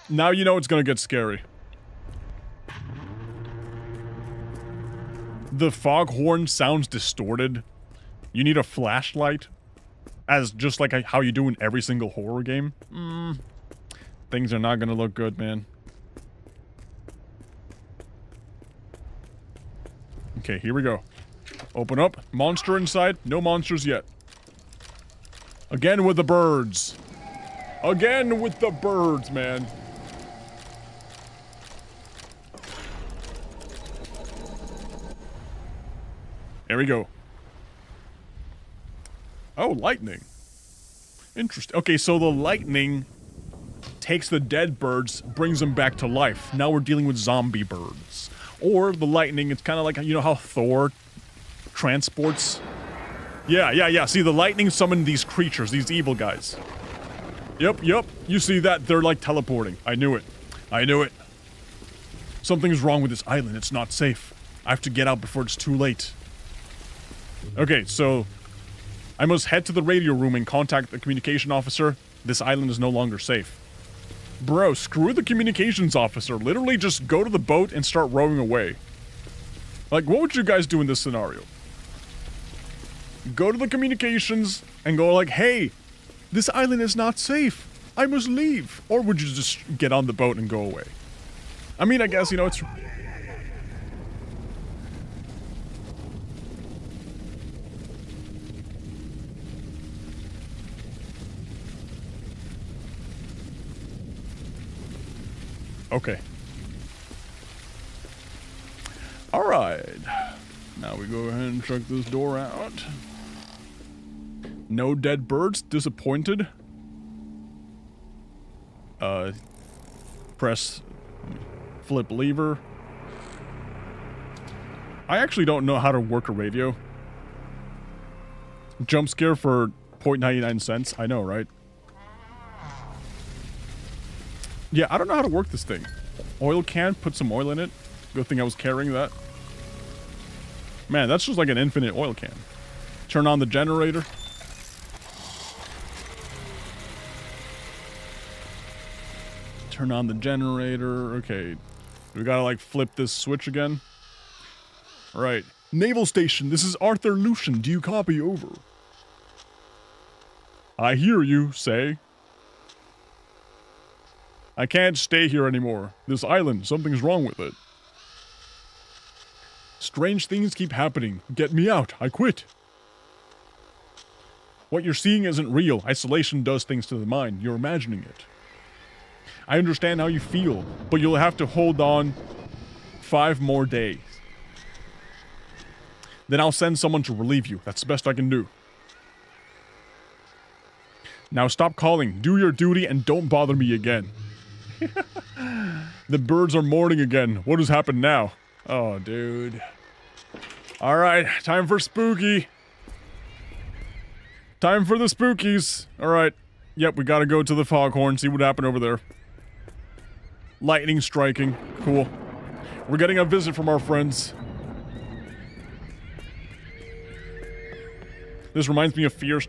Now you know it's gonna get scary. The foghorn sounds distorted. You need a flashlight? As just like how you do in every single horror game? Things are not gonna look good, man. Okay, here we go. Open up. Monster inside. No monsters yet. Again with the birds. Again with the birds, man. There we go. Oh, lightning. Interesting. Okay, so the lightning takes the dead birds, brings them back to life. Now we're dealing with zombie birds. Or the lightning, it's kind of like, you know how Thor transports? Yeah. See, the lightning summoned these creatures, these evil guys. Yep. You see that? They're like teleporting. I knew it. Something's wrong with this island. It's not safe. I have to get out before it's too late. Okay, so I must head to the radio room and contact the communication officer. This island is no longer safe. Bro, screw the communications officer. Literally just go to the boat and start rowing away. Like, what would you guys do in this scenario? Go to the communications and go like, hey, this island is not safe. I must leave. Or would you just get on the boat and go away? I mean, I guess, you know, it's... Okay. Alright. Now we go ahead and check this door out. No dead birds. Disappointed. Press flip lever. I actually don't know how to work a radio. Jump scare for 0.99 cents. I know, right? Yeah, I don't know how to work this thing. Oil can, put some oil in it. Good thing I was carrying that. Man, that's just like an infinite oil can. Turn on the generator. Turn on the generator. Okay. We gotta like flip this switch again. Alright. Naval Station, this is Arthur Lucian. Do you copy? Over. I hear you, say. I can't stay here anymore. This island, something's wrong with it. Strange things keep happening. Get me out. I quit. What you're seeing isn't real. Isolation does things to the mind. You're imagining it. I understand how you feel, but you'll have to hold on 5 more days. Then I'll send someone to relieve you. That's the best I can do. Now stop calling. Do your duty and don't bother me again. The birds are mourning again. What has happened now? Oh, dude. Alright, time for spooky. Time for the spookies. Alright. Yep, we gotta go to the foghorn, see what happened over there. Lightning striking. Cool. We're getting a visit from our friends. This reminds me of Fierce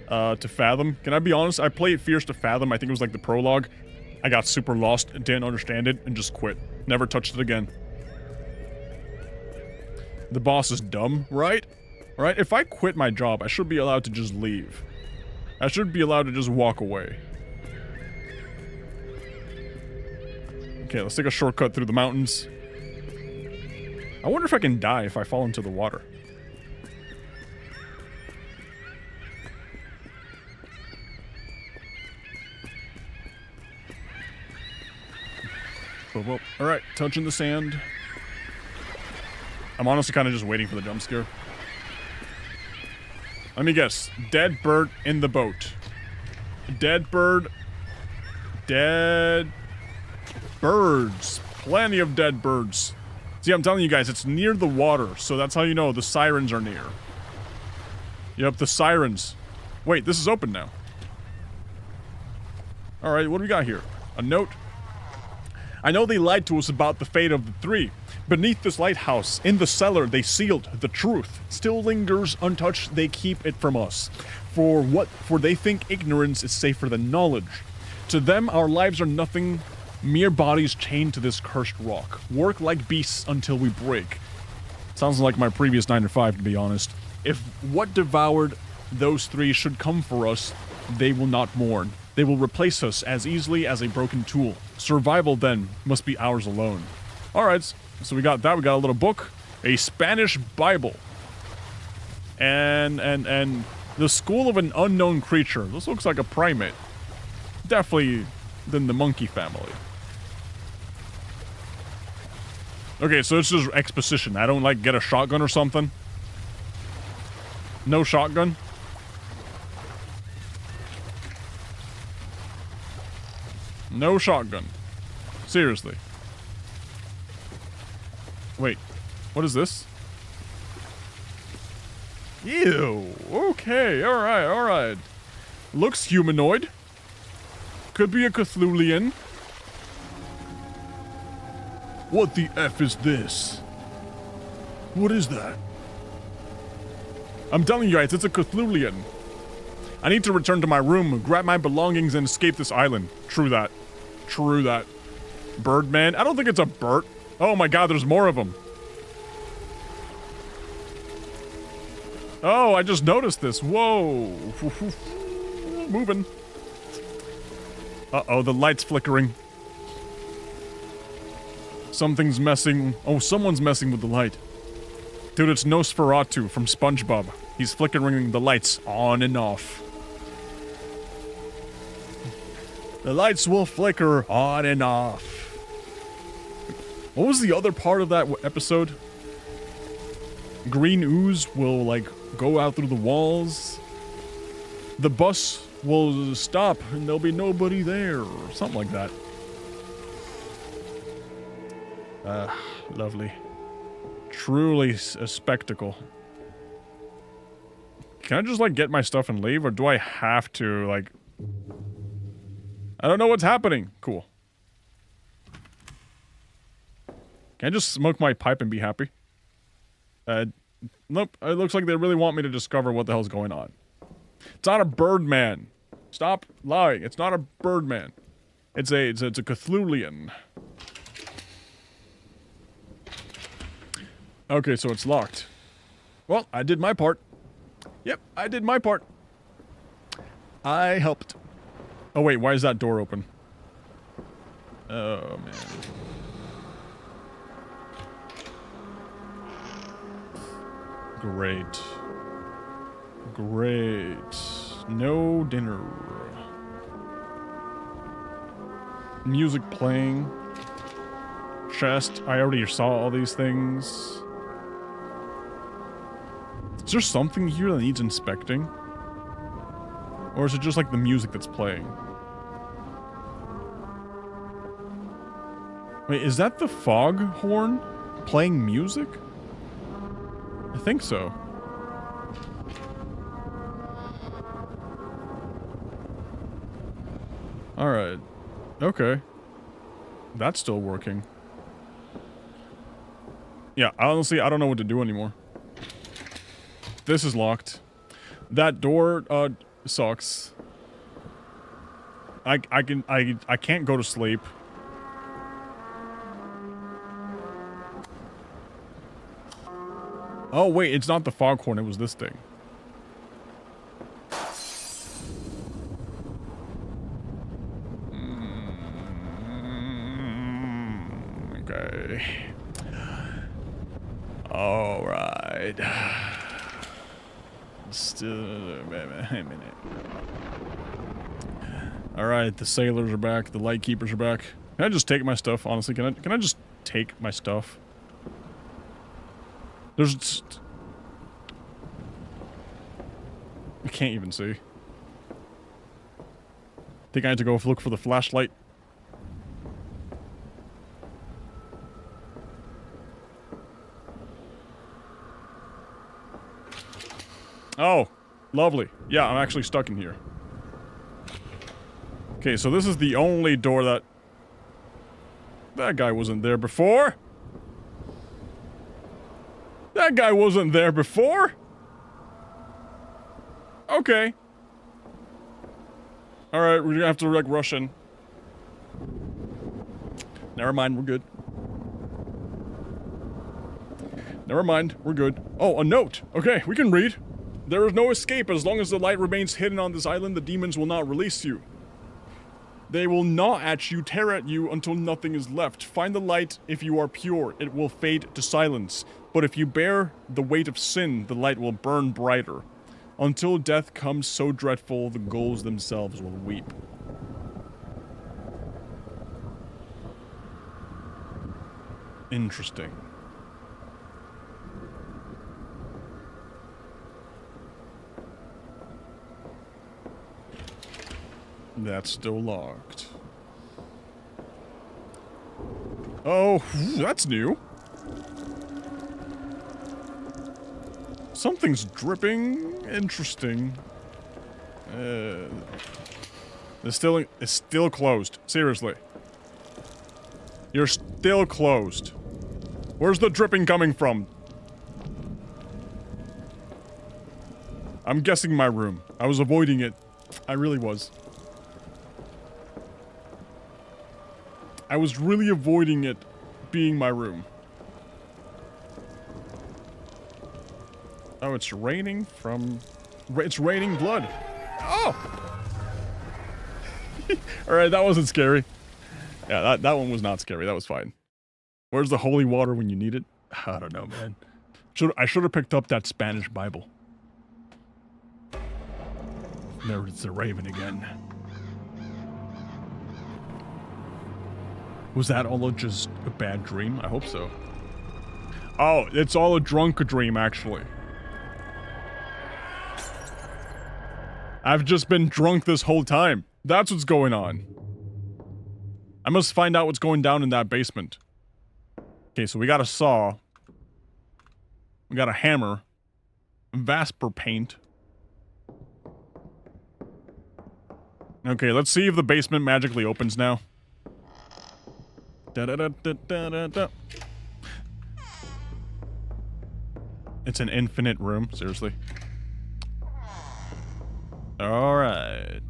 to Fathom. Can I be honest? I played Fierce to Fathom. I think it was like the prologue. I got super lost, didn't understand it, and just quit. Never touched it again. The boss is dumb, right? Right? If I quit my job, I should be allowed to just leave. I should be allowed to just walk away. Okay, let's take a shortcut through the mountains. I wonder if I can die if I fall into the water. Alright, touching the sand. I'm honestly kind of just waiting for the jump scare. Let me guess. Dead bird in the boat. Dead bird. Dead birds. Plenty of dead birds. See, I'm telling you guys, it's near the water, so that's how you know the sirens are near. Yep, the sirens. Wait, this is open now. Alright, what do we got here? A note. I know they lied to us about the fate of the three. Beneath this lighthouse, in the cellar, they sealed the truth. Still lingers untouched, they keep it from us. For they think ignorance is safer than knowledge. To them, our lives are nothing, mere bodies chained to this cursed rock. Work like beasts until we break. Sounds like my previous 9 to 5, to be honest. If what devoured those three should come for us, they will not mourn. They will replace us as easily as a broken tool. Survival, then, must be ours alone. Alright, so we got that. We got a little book. A Spanish Bible. And the School of an Unknown Creature. This looks like a primate. Definitely than the monkey family. Okay, so it's just exposition. I don't, like, get a shotgun or something? No shotgun? No shotgun. Seriously. Wait. What is this? Ew. Okay. Alright, alright. Looks humanoid. Could be a Cthulhian. What the F is this? What is that? I'm telling you guys, it's a Cthulhian. I need to return to my room, grab my belongings, and escape this island. True that. True that. Birdman? I don't think it's a bird. Oh my god, there's more of them. Oh, I just noticed this. Whoa. Moving. Uh-oh, the light's flickering. Something's messing... Oh, someone's messing with the light. Dude, it's Nosferatu from SpongeBob. He's flickering the lights on and off. The lights will flicker on and off. What was the other part of that episode? Green ooze will, like, go out through the walls. The bus will stop and there'll be nobody there. Or something like that. Lovely. Truly a spectacle. Can I just, like, get my stuff and leave? Or do I have to, like... I don't know what's happening. Cool. Can I just smoke my pipe and be happy? Nope. It looks like they really want me to discover what the hell's going on. It's not a Birdman. Stop lying. It's not a Birdman. It's a Cthulhian. Okay, so it's locked. Well, I did my part. Yep, I did my part. I helped. Oh wait, why is that door open? Oh man. Great. Great. No dinner. Music playing. Chest. I already saw all these things. Is there something here that needs inspecting? Or is it just like the music that's playing? Wait, is that the foghorn playing music? I think so. Alright. Okay. That's still working. Yeah, honestly, I don't know what to do anymore. This is locked. That door, sucks. I can't go to sleep. Oh wait, it's not the foghorn, it was this thing. Okay. All right. Still a minute. All right, the sailors are back. The Lightkeepers are back. Can I just take my stuff? Honestly, can I just take my stuff? There's. I can't even see. Think I had to go look for the flashlight. Oh, lovely. Yeah, I'm actually stuck in here. Okay, so this is the only door that... That guy wasn't there before. That guy wasn't there before. Okay. Alright, we're gonna have to, like, rush in. Never mind, we're good. Never mind, we're good. Oh, a note! Okay, we can read. There is no escape. As long as the light remains hidden on this island, the demons will not release you. They will gnaw at you, tear at you, until nothing is left. Find the light if you are pure. It will fade to silence. But if you bear the weight of sin, the light will burn brighter. Until death comes so dreadful, the ghouls themselves will weep. Interesting. That's still locked. Oh, that's new. Something's dripping. Interesting. It's still closed. Seriously. You're still closed. Where's the dripping coming from? I'm guessing my room. I was avoiding it. I really was. I was really avoiding it being my room. Oh, it's raining from... It's raining blood. Oh! Alright, that wasn't scary. Yeah, that one was not scary. That was fine. Where's the holy water when you need it? I don't know, man. I should have picked up that Spanish Bible. There's the raven again. Was that all just a bad dream? I hope so. Oh, it's all a drunk dream, actually. I've just been drunk this whole time. That's what's going on. I must find out what's going down in that basement. Okay, so we got a saw. We got a hammer. Vasper paint. Okay, let's see if the basement magically opens now. Da-da-da-da-da-da-da. It's an infinite room, seriously. Alright.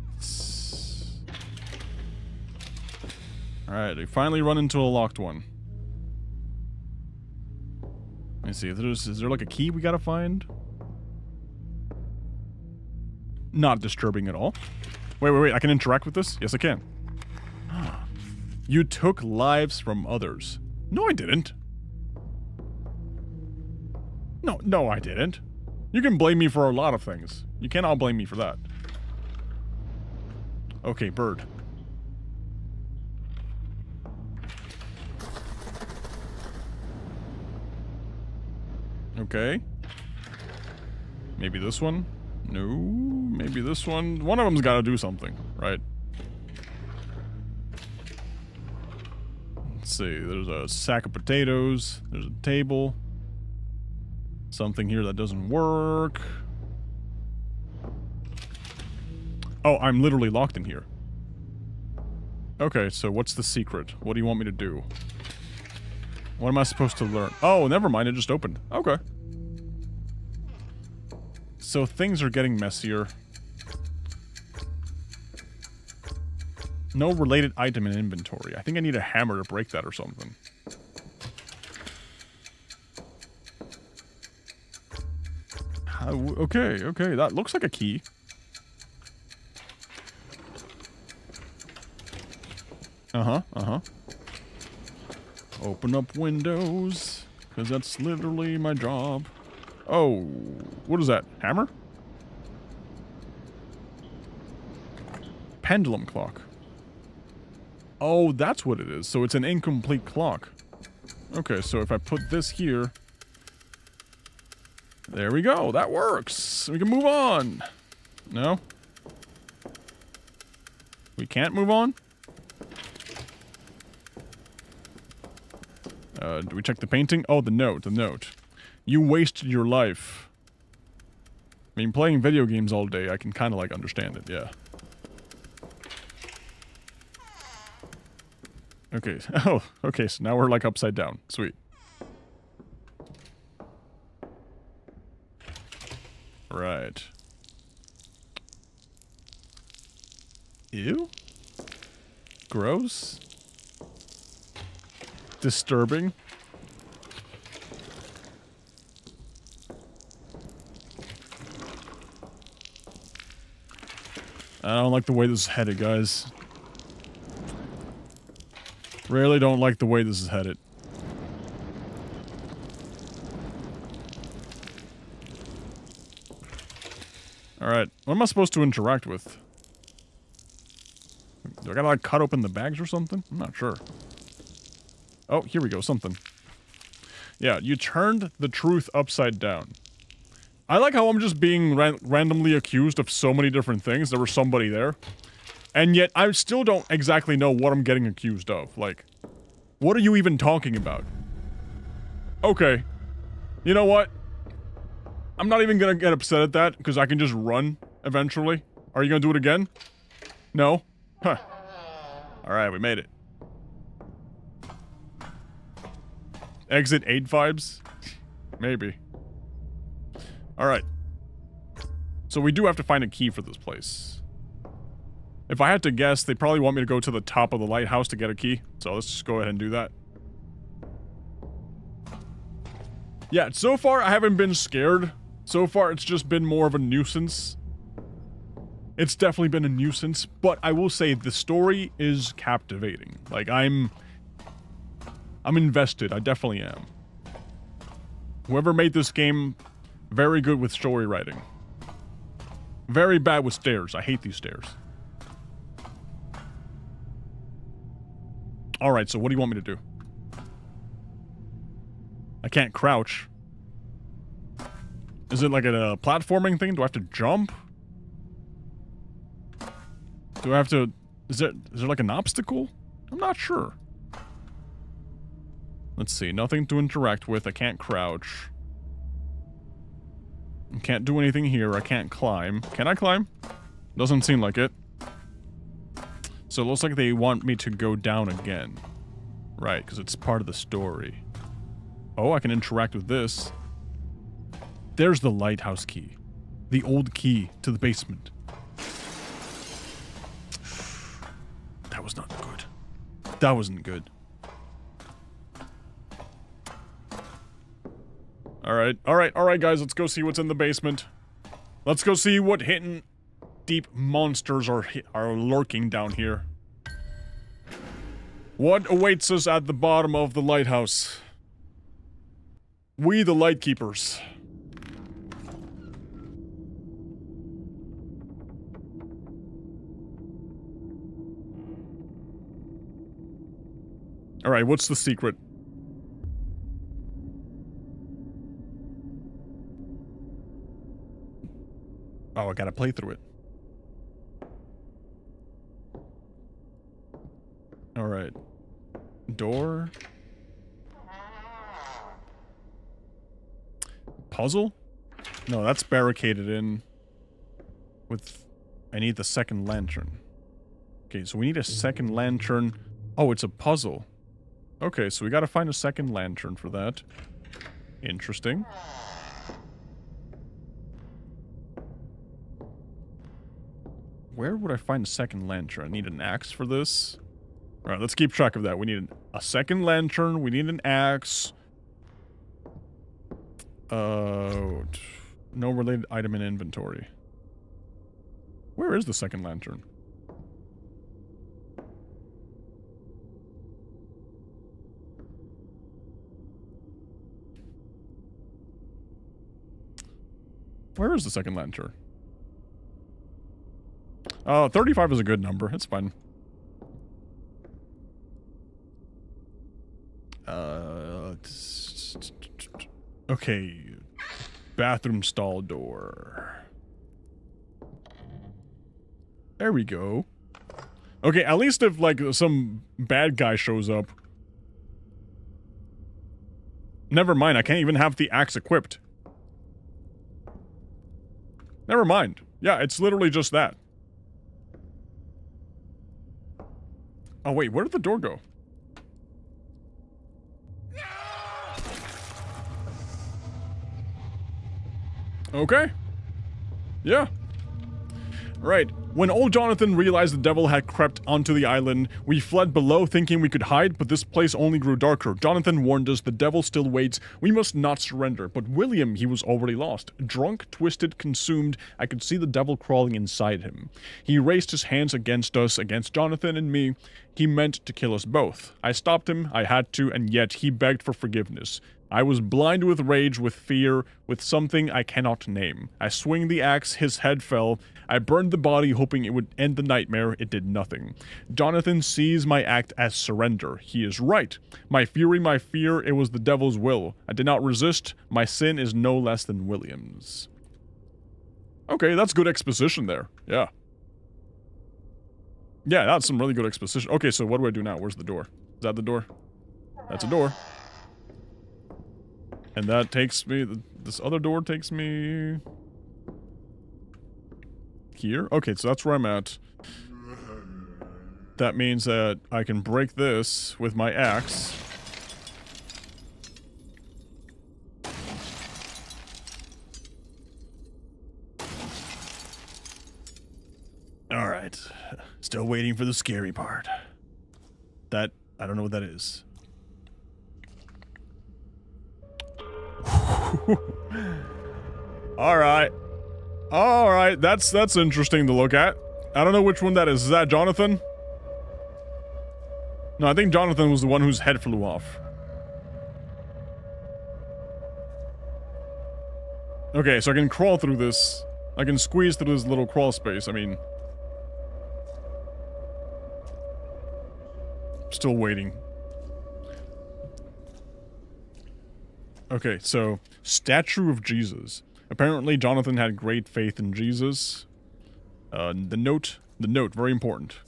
Alright, we finally run into a locked one. Let me see, is there like a key we gotta find? Not disturbing at all. Wait, I can interact with this? Yes, I can. You took lives from others. No, I didn't. No, I didn't. You can blame me for a lot of things. You cannot blame me for that. Okay, bird. Okay. Maybe this one? No, maybe this one. One of them's gotta do something, right? Let's see, there's a sack of potatoes, there's a table. Something here that doesn't work. Oh, I'm literally locked in here. Okay, so what's the secret? What do you want me to do? What am I supposed to learn? Oh, never mind, it just opened. Okay. So things are getting messier. No related item in inventory. I think I need a hammer to break that or something. Okay, okay, that looks like a key. Uh-huh, uh-huh. Open up windows, because that's literally my job. Oh, what is that? Hammer? Pendulum clock. Oh, that's what it is. So it's an incomplete clock. Okay, so if I put this here... There we go. That works. We can move on. No? We can't move on? Do we check the painting? Oh, the note, the note. You wasted your life. I mean, playing video games all day, I can kind of, like, understand it, yeah. Okay, oh, okay, so now we're, like, upside down. Sweet. Right. Ew? Gross? Disturbing? I don't like the way this is headed, guys. Really don't like the way this is headed. Alright, what am I supposed to interact with? Do I gotta, like, cut open the bags or something? I'm not sure. Oh, here we go, something. Yeah, you turned the truth upside down. I like how I'm just being randomly accused of so many different things. There was somebody there. And yet, I still don't exactly know what I'm getting accused of. Like, what are you even talking about? Okay. You know what? I'm not even gonna get upset at that, because I can just run, eventually. Are you gonna do it again? No? Huh. Alright, we made it. Exit 8 vibes? Maybe. Alright. So we do have to find a key for this place. If I had to guess, they probably want me to go to the top of the lighthouse to get a key. So let's just go ahead and do that. Yeah, so far I haven't been scared. So far it's just been more of a nuisance. It's definitely been a nuisance, but I will say the story is captivating. Like, I'm invested. I definitely am. Whoever made this game, very good with story writing. Very bad with stairs. I hate these stairs. Alright, so what do you want me to do? I can't crouch. Is it like a platforming thing? Do I have to jump? Do I have to... Is there like an obstacle? I'm not sure. Let's see. Nothing to interact with. I can't crouch. I can't do anything here. I can't climb. Can I climb? Doesn't seem like it. So it looks like they want me to go down again. Right, because it's part of the story. Oh, I can interact with this. There's the lighthouse key. The old key to the basement. That was not good. That wasn't good. Alright, guys, let's go see what's in the basement. Let's go see what hidden deep monsters are lurking down here. What awaits us at the bottom of the lighthouse? We, the Lightkeepers. Alright, what's the secret? Oh, I gotta play through it. Alright. Door. Puzzle? No, that's barricaded in with... I need the second lantern. Okay, so we need a second lantern. Oh, it's a puzzle. Okay, so we gotta find a second lantern for that. Interesting. Where would I find a second lantern? I need an axe for this. Alright, let's keep track of that. We need a second lantern. We need an axe. No related item in inventory. Where is the second lantern? Where is the second lantern? 35 is a good number. It's fine. Okay. Bathroom stall door. There we go. Okay, at least if, like, some bad guy shows up. Never mind, I can't even have the axe equipped. Never mind. Yeah, it's literally just that. Oh, wait, where did the door go? Okay. Yeah. Right. When old Jonathan realized the devil had crept onto the island, we fled below thinking we could hide, but this place only grew darker. Jonathan warned us the devil still waits. We must not surrender. But William, he was already lost. Drunk, twisted, consumed, I could see the devil crawling inside him. He raised his hands against us, against Jonathan and me. He meant to kill us both. I stopped him, I had to, and yet he begged for forgiveness. I was blind with rage, with fear, with something I cannot name. I swung the axe, his head fell. I burned the body, hoping it would end the nightmare. It did nothing. Jonathan sees my act as surrender. He is right. My fury, my fear, it was the devil's will. I did not resist. My sin is no less than William's. Okay, that's good exposition there. Yeah. Yeah, that's some really good exposition. Okay, so what do I do now? Where's the door? Is that the door? That's a door. And that takes me... This other door takes me... Here? Okay, so that's where I'm at. That means that I can break this with my axe. Alright. Still waiting for the scary part. That... I don't know what that is. Alright. Alright, that's interesting to look at. I don't know which one that is. Is that Jonathan? No, I think Jonathan was the one whose head flew off. Okay, so I can crawl through this. I can squeeze through this little crawl space. I mean... Still waiting. Okay, so, statue of Jesus. Apparently, Jonathan had great faith in Jesus. The note, very important.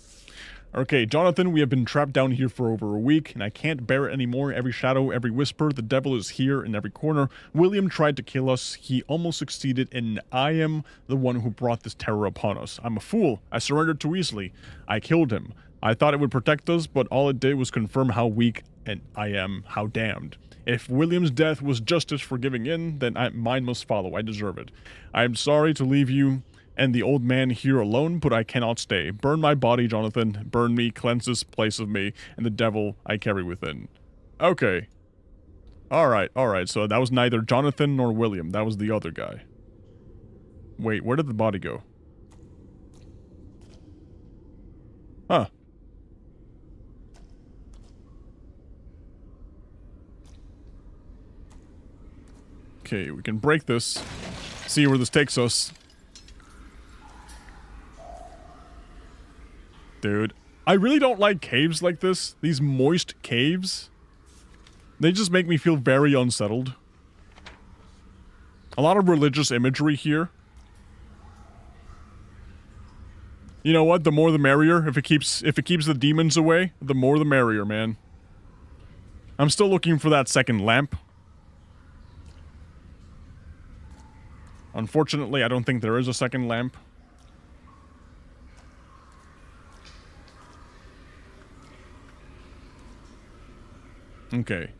Okay, Jonathan, we have been trapped down here for over a week, and I can't bear it anymore. Every shadow, every whisper, the devil is here in every corner. William tried to kill us. He almost succeeded, and I am the one who brought this terror upon us. I'm a fool. I surrendered too easily. I killed him. I thought it would protect us, but all it did was confirm how weak and I am, how damned. If William's death was justice for giving in, then mine must follow. I deserve it. I am sorry to leave you and the old man here alone, but I cannot stay. Burn my body, Jonathan. Burn me, cleanse this place of me, and the devil I carry within. Okay. Alright. So that was neither Jonathan nor William. That was the other guy. Wait, where did the body go? Huh. Okay, we can break this. See where this takes us. Dude, I really don't like caves like this. These moist caves. They just make me feel very unsettled. A lot of religious imagery here. You know what? The more the merrier. If it keeps the demons away, the more the merrier, man. I'm still looking for that second lamp. Unfortunately, I don't think there is a second lamp. Okay.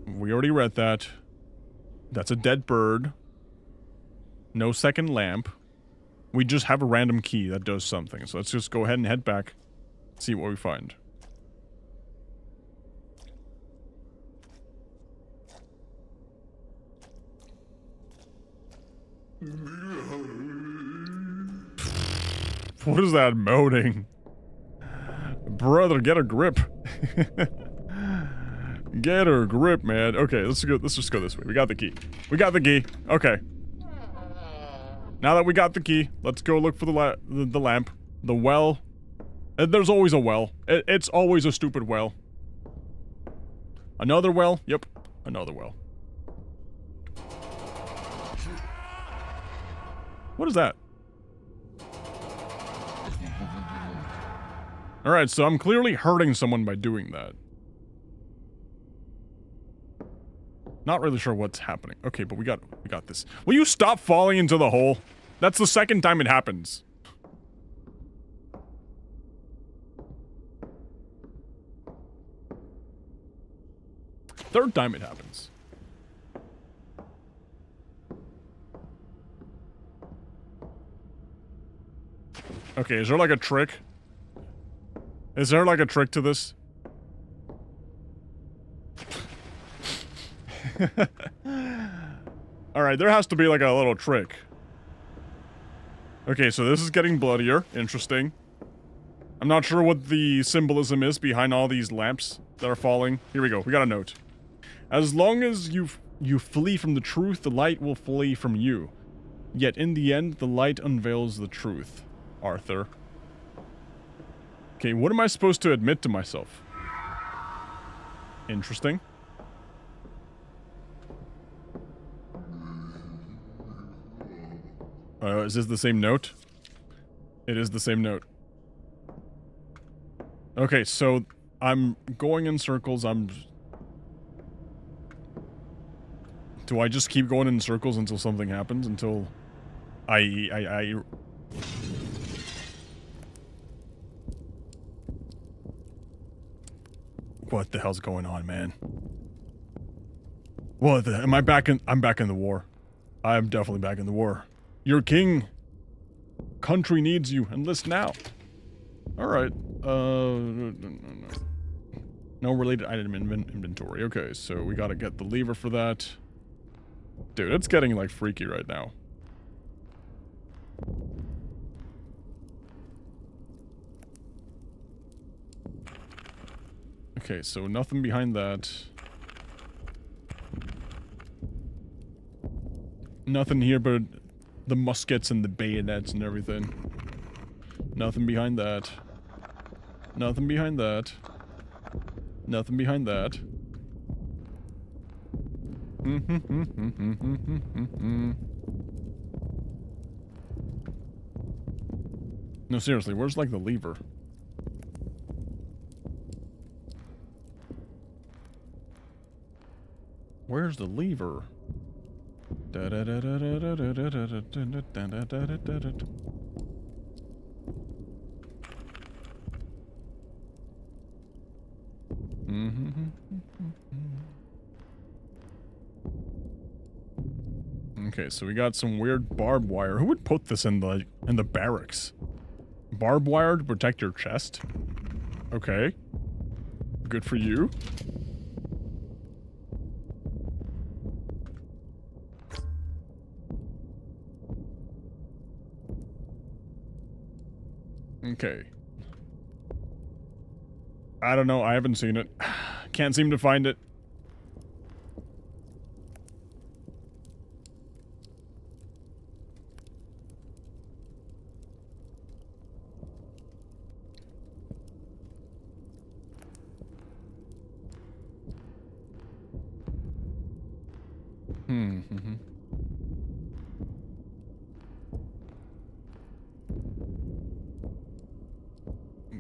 We already read that. That's a dead bird. No second lamp. We just have a random key that does something. So let's just go ahead and head back. See what we find. What is that moaning? Brother, get a grip. Get a grip, man. Okay, let's just go this way. We got the key. We got the key. Okay. Now that we got the key, let's go look for the lamp. The well. There's always a well. It's always a stupid well. Another well? Yep. Another well. What is that? Alright, so I'm clearly hurting someone by doing that. Not really sure what's happening. Okay, but we got this. Will you stop falling into the hole? That's the second time it happens. Third time it happens. Okay, is there like a trick? Is there like a trick to this? Alright, there has to be like a little trick. Okay, so this is getting bloodier. Interesting. I'm not sure what the symbolism is behind all these lamps that are falling. Here we go. We got a note. As long as you flee from the truth, the light will flee from you. Yet in the end, the light unveils the truth. Arthur. Okay, what am I supposed to admit to myself? Interesting. Is this the same note? It is the same note. Okay, so I'm going in circles. Do I just keep going in circles until something happens? Until I What the hell's going on, man? What the... I'm back in the war. I'm definitely back in the war. Your king. Country needs you. Enlist now. Alright. No related item inventory. Okay, so we gotta get the lever for that. Dude, it's getting, like, freaky right now. Okay, so nothing behind that. Nothing here but the muskets and the bayonets and everything. Nothing behind that. Nothing behind that. Nothing behind that. No, seriously, where's, like, the lever? Where's the lever? Okay, so we got some weird barbed wire. Who would put this in the barracks? Barbed wire to protect your chest? Okay. Good for you. Okay. I don't know. I haven't seen it. Can't seem to find it.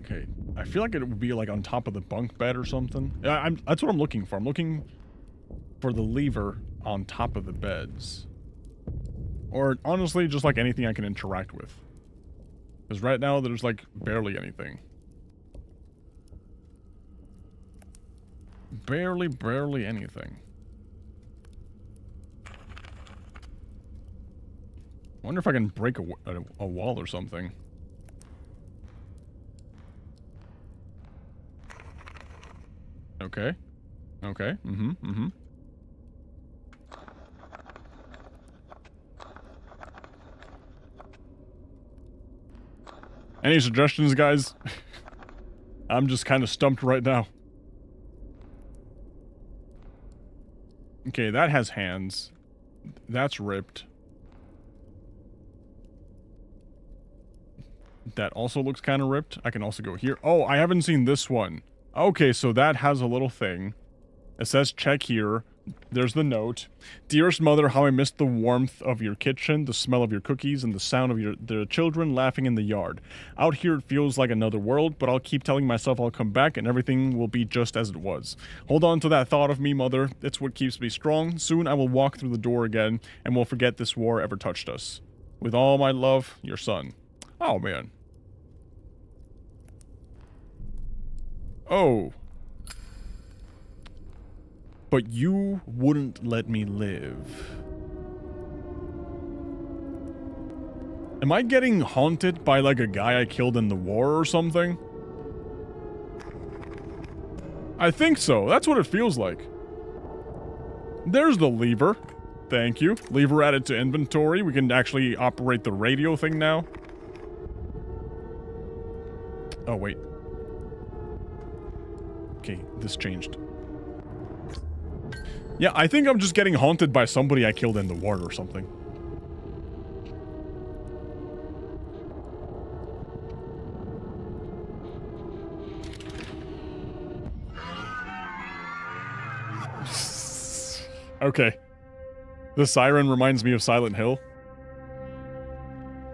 Okay, I feel like it would be like on top of the bunk bed or something. That's what I'm looking for. I'm looking for the lever on top of the beds. Or honestly, just like anything I can interact with. Because right now there's like barely anything. Barely anything. I wonder if I can break a wall or something. Okay. Okay. Mm-hmm. Mm-hmm. Any suggestions, guys? I'm just kind of stumped right now. Okay, that has hands. That's ripped. That also looks kind of ripped. I can also go here. Oh, I haven't seen this one. Okay, so that has a little thing. It says check here. There's the note. Dearest mother, how I missed the warmth of your kitchen, the smell of your cookies, and the sound of the children laughing in the yard. Out here it feels like another world, but I'll keep telling myself I'll come back and everything will be just as it was. Hold on to that thought of me, mother. It's what keeps me strong. Soon I will walk through the door again, and we'll forget this war ever touched us. With all my love, your son. Oh, man. Oh. But you wouldn't let me live. Am I getting haunted by like a guy I killed in the war or something? I think so. That's what it feels like. There's the lever. Thank you. Lever added to inventory. We can actually operate the radio thing now. Oh, wait. Okay, this changed. Yeah, I think I'm just getting haunted by somebody I killed in the war or something. Okay. The siren reminds me of Silent Hill.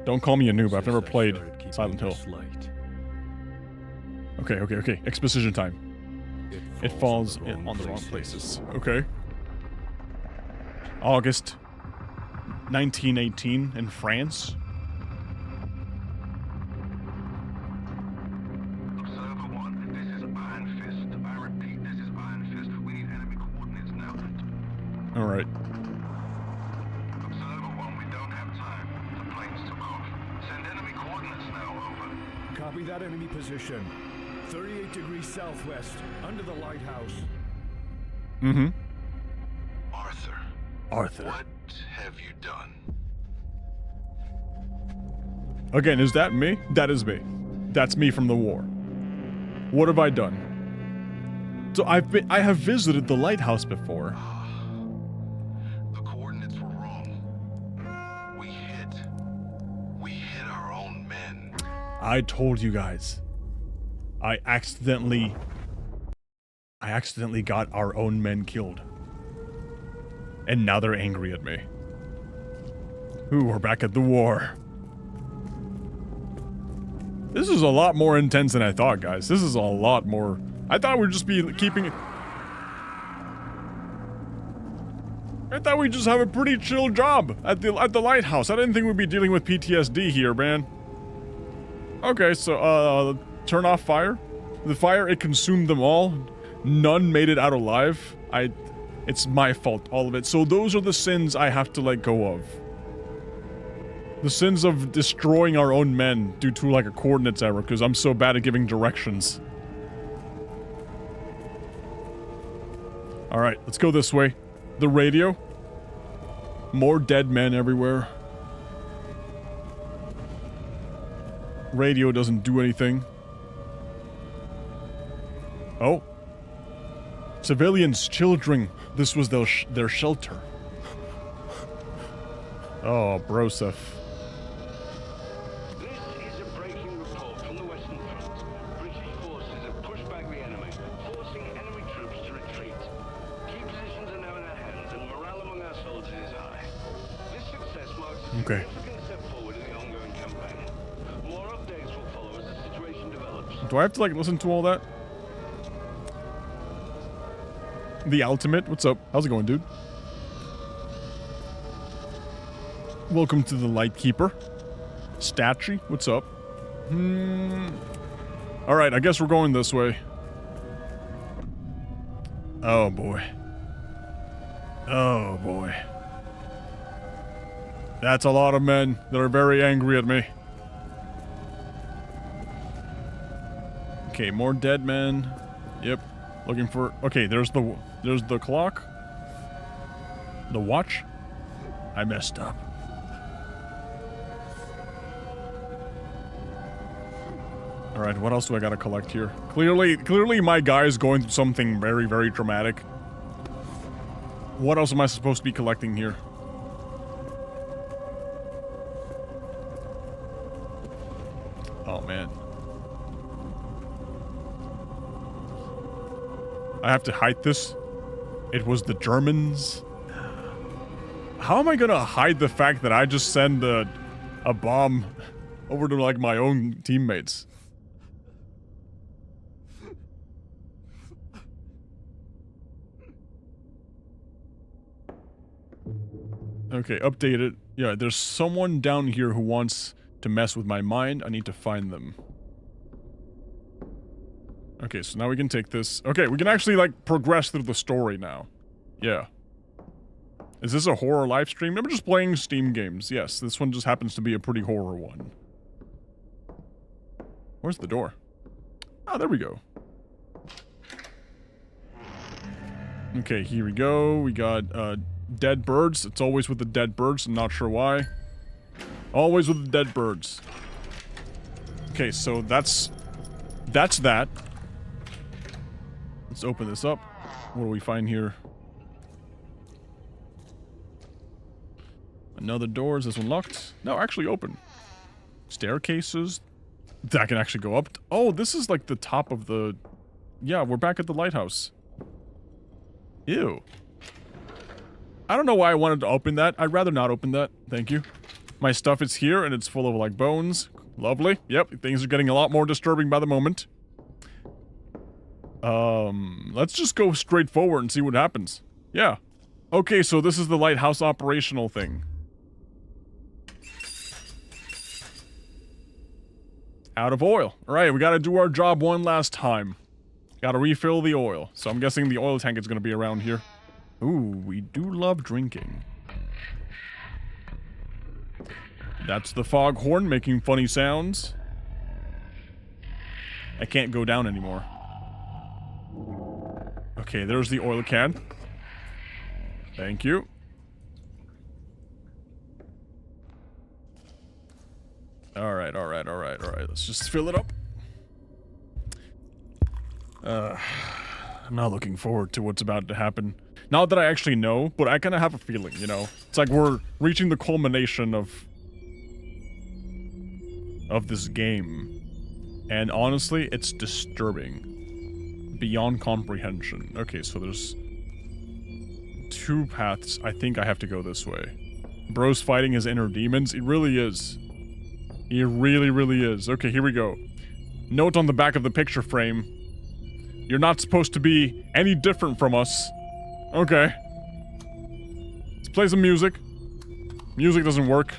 Don't call me a noob, I've never played Silent Hill. Okay, okay, okay. Exposition time. It falls on the wrong places. Okay. August 1918 in France. Observer 1, this is Iron Fist. I repeat, this is Iron Fist. We need enemy coordinates now. Alright. Observer 1, we don't have time. The planes took off. Send enemy coordinates now, over. Copy that enemy position. 38 degrees southwest, under the lighthouse. Mm-hmm. Arthur, what have you done? Again, is that me? That is me. That's me from the war. What have I done? So I have visited the lighthouse before. The coordinates were wrong. We hit our own men. I told you guys. I accidentally got our own men killed. And now they're angry at me. Ooh, we're back at the war. This is a lot more intense than I thought, guys. This is a lot more... I thought we'd just be keeping... I thought we'd just have a pretty chill job at the lighthouse. I didn't think we'd be dealing with PTSD here, man. Okay, so, turn off fire. The fire, it consumed them all. None made it out alive. It's my fault, all of it. So those are the sins I have to let go of. The sins of destroying our own men due to like a coordinates error because I'm so bad at giving directions. Alright, let's go this way. The radio. More dead men everywhere. Radio doesn't do anything. Oh. Civilians, children. This was their shelter. Oh, Broseph. This is a breaking report from the Western Front. British forces have pushed back the enemy, forcing enemy troops to retreat. Key positions are now in our hands, and morale among our soldiers is high. This success marks a significant step forward in the ongoing campaign. More updates will follow as the situation develops. Do I have to, like, listen to all that? The Ultimate, what's up? How's it going, dude? Welcome to the Lightkeeper. Statue, what's up? Alright, I guess we're going this way. Oh boy. Oh boy. That's a lot of men that are very angry at me. Okay, more dead men. Yep. Looking for... Okay, there's the clock. The watch. I messed up. Alright, what else do I gotta collect here? Clearly my guy's going through something very, very traumatic. What else am I supposed to be collecting here? Oh, man. I have to hide this? It was the Germans? How am I gonna hide the fact that I just send a bomb over to, like, my own teammates? Okay, update it. Yeah, there's someone down here who wants to mess with my mind. I need to find them. Okay, so now we can take this. Okay, we can actually, like, progress through the story now. Yeah. Is this a horror live stream? I'm just playing Steam games. Yes, this one just happens to be a pretty horror one. Where's the door? Oh, there we go. Okay, here we go. We got, dead birds. It's always with the dead birds. I'm not sure why. Always with the dead birds. Okay, so that's that. Let's open this up. What do we find here? Another door. Is this one locked? No, actually open. Staircases. That can actually go up. Oh, this is like the top of the... Yeah, we're back at the lighthouse. Ew. I don't know why I wanted to open that. I'd rather not open that. Thank you. My stuff is here, and it's full of, like, bones. Lovely. Yep, things are getting a lot more disturbing by the moment. Let's just go straight forward and see what happens. Yeah. Okay, so this is the lighthouse operational thing. Out of oil. Alright, we gotta do our job one last time. Gotta refill the oil. So I'm guessing the oil tank is gonna be around here. Ooh, we do love drinking. That's the foghorn making funny sounds. I can't go down anymore. Okay, there's the oil can. Thank you. Alright. Let's just fill it up. I'm not looking forward to what's about to happen. Not that I actually know, but I kind of have a feeling, you know? It's like we're reaching the culmination of this game. And honestly, it's disturbing. Beyond comprehension. Okay, so there's 2 paths. I think I have to go this way. Bro's fighting his inner demons. It really is. It really, really is. Okay, here we go. Note on the back of the picture frame. You're not supposed to be any different from us. Okay. Let's play some music. Music doesn't work.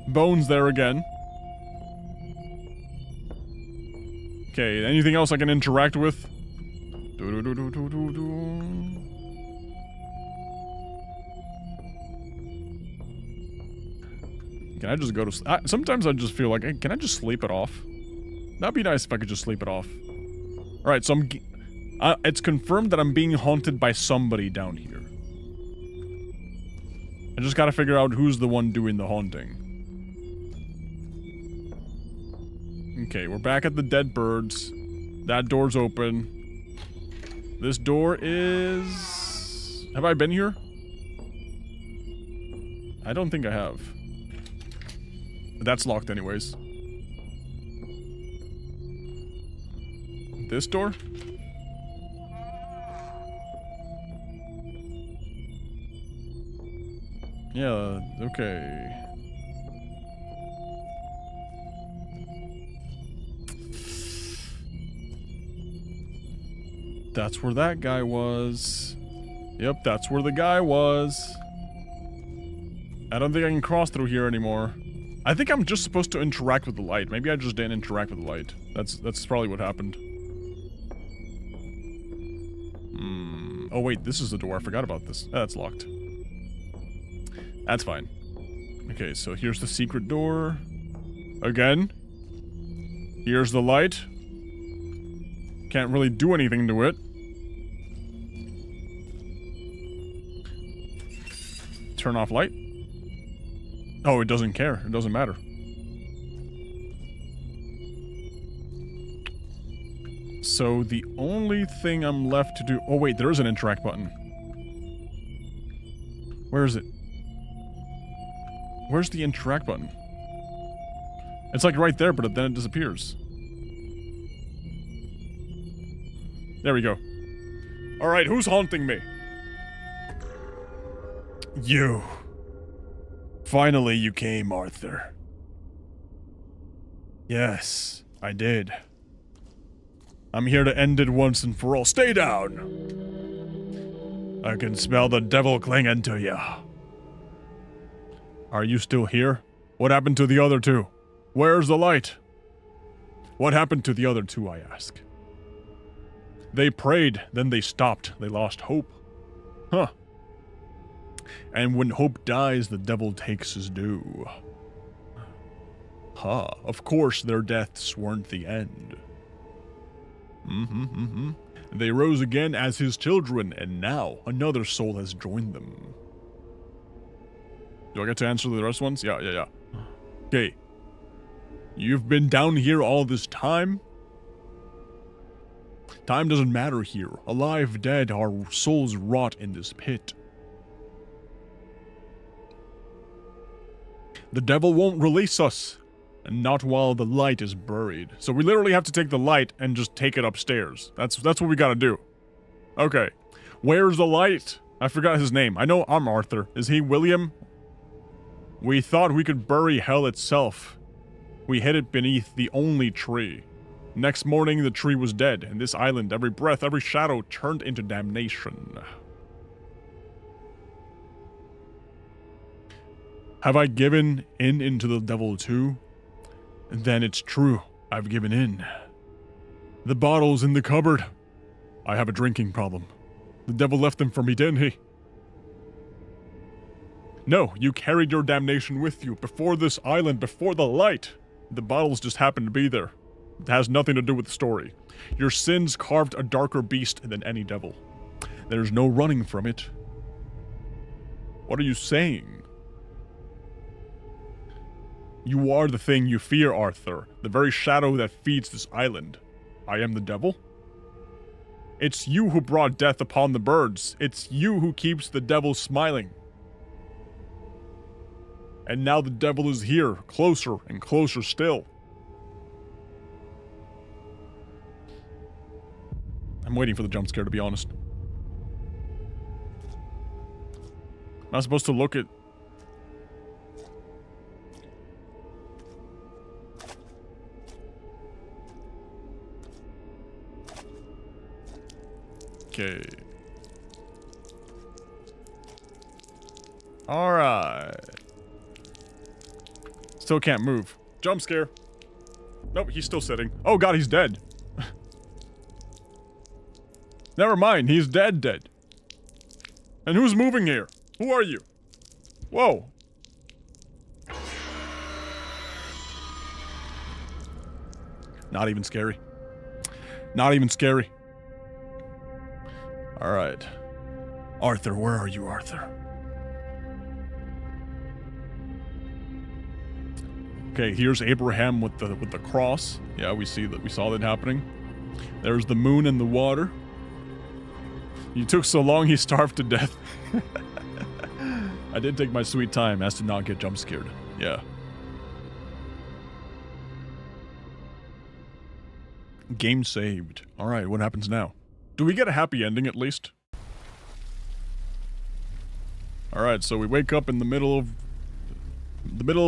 Bones there again. Okay, anything else I can interact with? Can I just go to... sometimes I just feel like, hey, can I just sleep it off? That'd be nice if I could just sleep it off. Alright, so it's confirmed that I'm being haunted by somebody down here. I just gotta figure out who's the one doing the haunting. Okay, we're back at the dead birds. That door's open. This door is... Have I been here? I don't think I have. That's locked anyways. This door? Yeah, okay. That's where that guy was. Yep, that's where the guy was. I don't think I can cross through here anymore. I think I'm just supposed to interact with the light. Maybe I just didn't interact with the light. That's probably what happened. Oh wait, this is the door. I forgot about this. That's locked. That's fine. Okay, so here's the secret door. Again. Here's the light. Can't really do anything to it. Turn off light. Oh, it doesn't care. It doesn't matter. So the only thing I'm left to do... Oh wait, there is an interact button. Where is it? Where's the interact button? It's like right there, but then it disappears. There we go. Alright, who's haunting me? You. Finally you came, Arthur. Yes, I did. I'm here to end it once and for all. Stay down! I can smell the devil clinging to you. Are you still here? What happened to the other two? Where's the light? What happened to the other two, I ask? They prayed, then they stopped. They lost hope. Huh. And when hope dies, the devil takes his due. Ha. Of course, their deaths weren't the end. They rose again as his children, and now another soul has joined them. Do I get to answer the rest ones? Yeah. Okay. You've been down here all this time? Time doesn't matter here. Alive, dead, our souls rot in this pit. The devil won't release us. And not while the light is buried. So we literally have to take the light and just take it upstairs. That's what we gotta do. Okay. Where's the light? I forgot his name. I know I'm Arthur. Is he William? We thought we could bury hell itself. We hid it beneath the only tree. Next morning, the tree was dead, and this island, every breath, every shadow, turned into damnation. Have I given into the devil too? Then it's true. I've given in. The bottle's in the cupboard. I have a drinking problem. The devil left them for me, didn't he? No, you carried your damnation with you, before this island, before the light. The bottles just happened to be there. It has nothing to do with the story. Your sins carved a darker beast than any devil. There's no running from it. What are you saying? You are the thing you fear, Arthur. The very shadow that feeds this island. I am the devil? It's you who brought death upon the birds. It's you who keeps the devil smiling. And now the devil is here, closer and closer still. I'm waiting for the jump scare, to be honest. Am I supposed to look at... Okay. Alright. Still can't move. Jump scare. Nope, he's still sitting. Oh god, he's dead. Never mind, he's dead. And who's moving here? Who are you? Whoa. Not even scary. Not even scary. Alright. Arthur, where are you, Arthur? Okay, here's Abraham with the cross. Yeah, we saw that happening. There's the moon and the water. You took so long he starved to death. I did take my sweet time as to not get jump scared. Yeah. Game saved. Alright, what happens now? Do we get a happy ending at least? Alright, so we wake up in the middle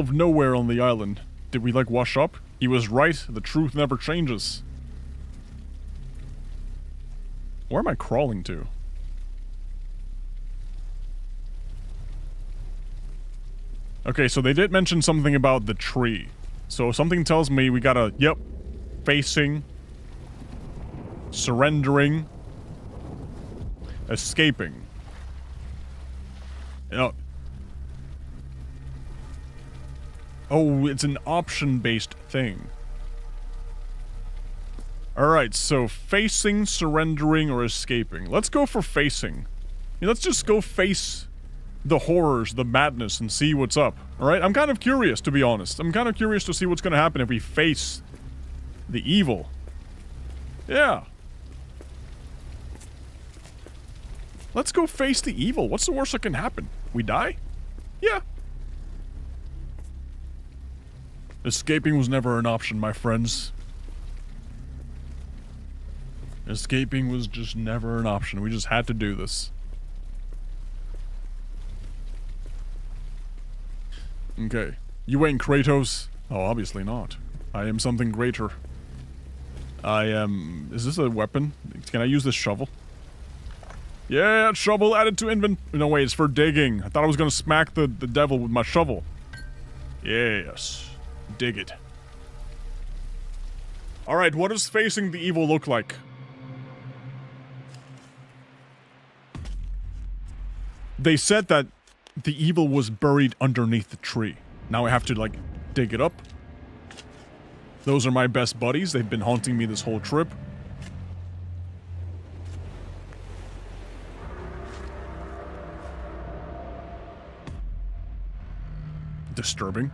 of nowhere on the island. Did we like wash up? He was right, the truth never changes. Where am I crawling to? Okay, so they did mention something about the tree. So something tells me we gotta, yep, facing, surrendering, escaping. You know, Oh, it's an option-based thing. Alright, so facing, surrendering, or escaping. Let's go for facing. Yeah, let's just go face the horrors, the madness, and see what's up. Alright, I'm kind of curious, to be honest. I'm kind of curious to see what's gonna happen if we face the evil. Yeah. Let's go face the evil. What's the worst that can happen? We die? Yeah. Escaping was never an option, my friends. Escaping was just never an option. We just had to do this. Okay. You ain't Kratos? Oh, obviously not. I am something greater. I am... Is this a weapon? Can I use this shovel? Yeah, shovel added to inventory. No, wait, it's for digging. I thought I was gonna smack the devil with my shovel. Yes. Dig it. Alright, what does facing the evil look like? They said that the evil was buried underneath the tree. Now I have to, like, dig it up. Those are my best buddies. They've been haunting me this whole trip. Disturbing.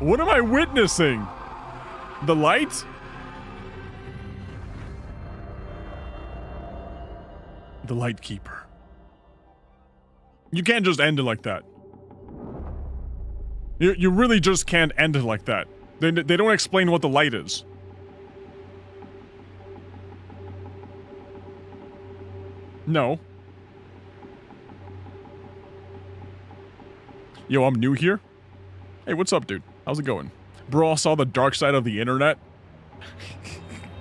What am I witnessing? The light? The Lightkeeper. You can't just end it like that. You really just can't end it like that. They don't explain what the light is. No. Yo, I'm new here. Hey, what's up, dude? How's it going? Bro, I saw the dark side of the internet.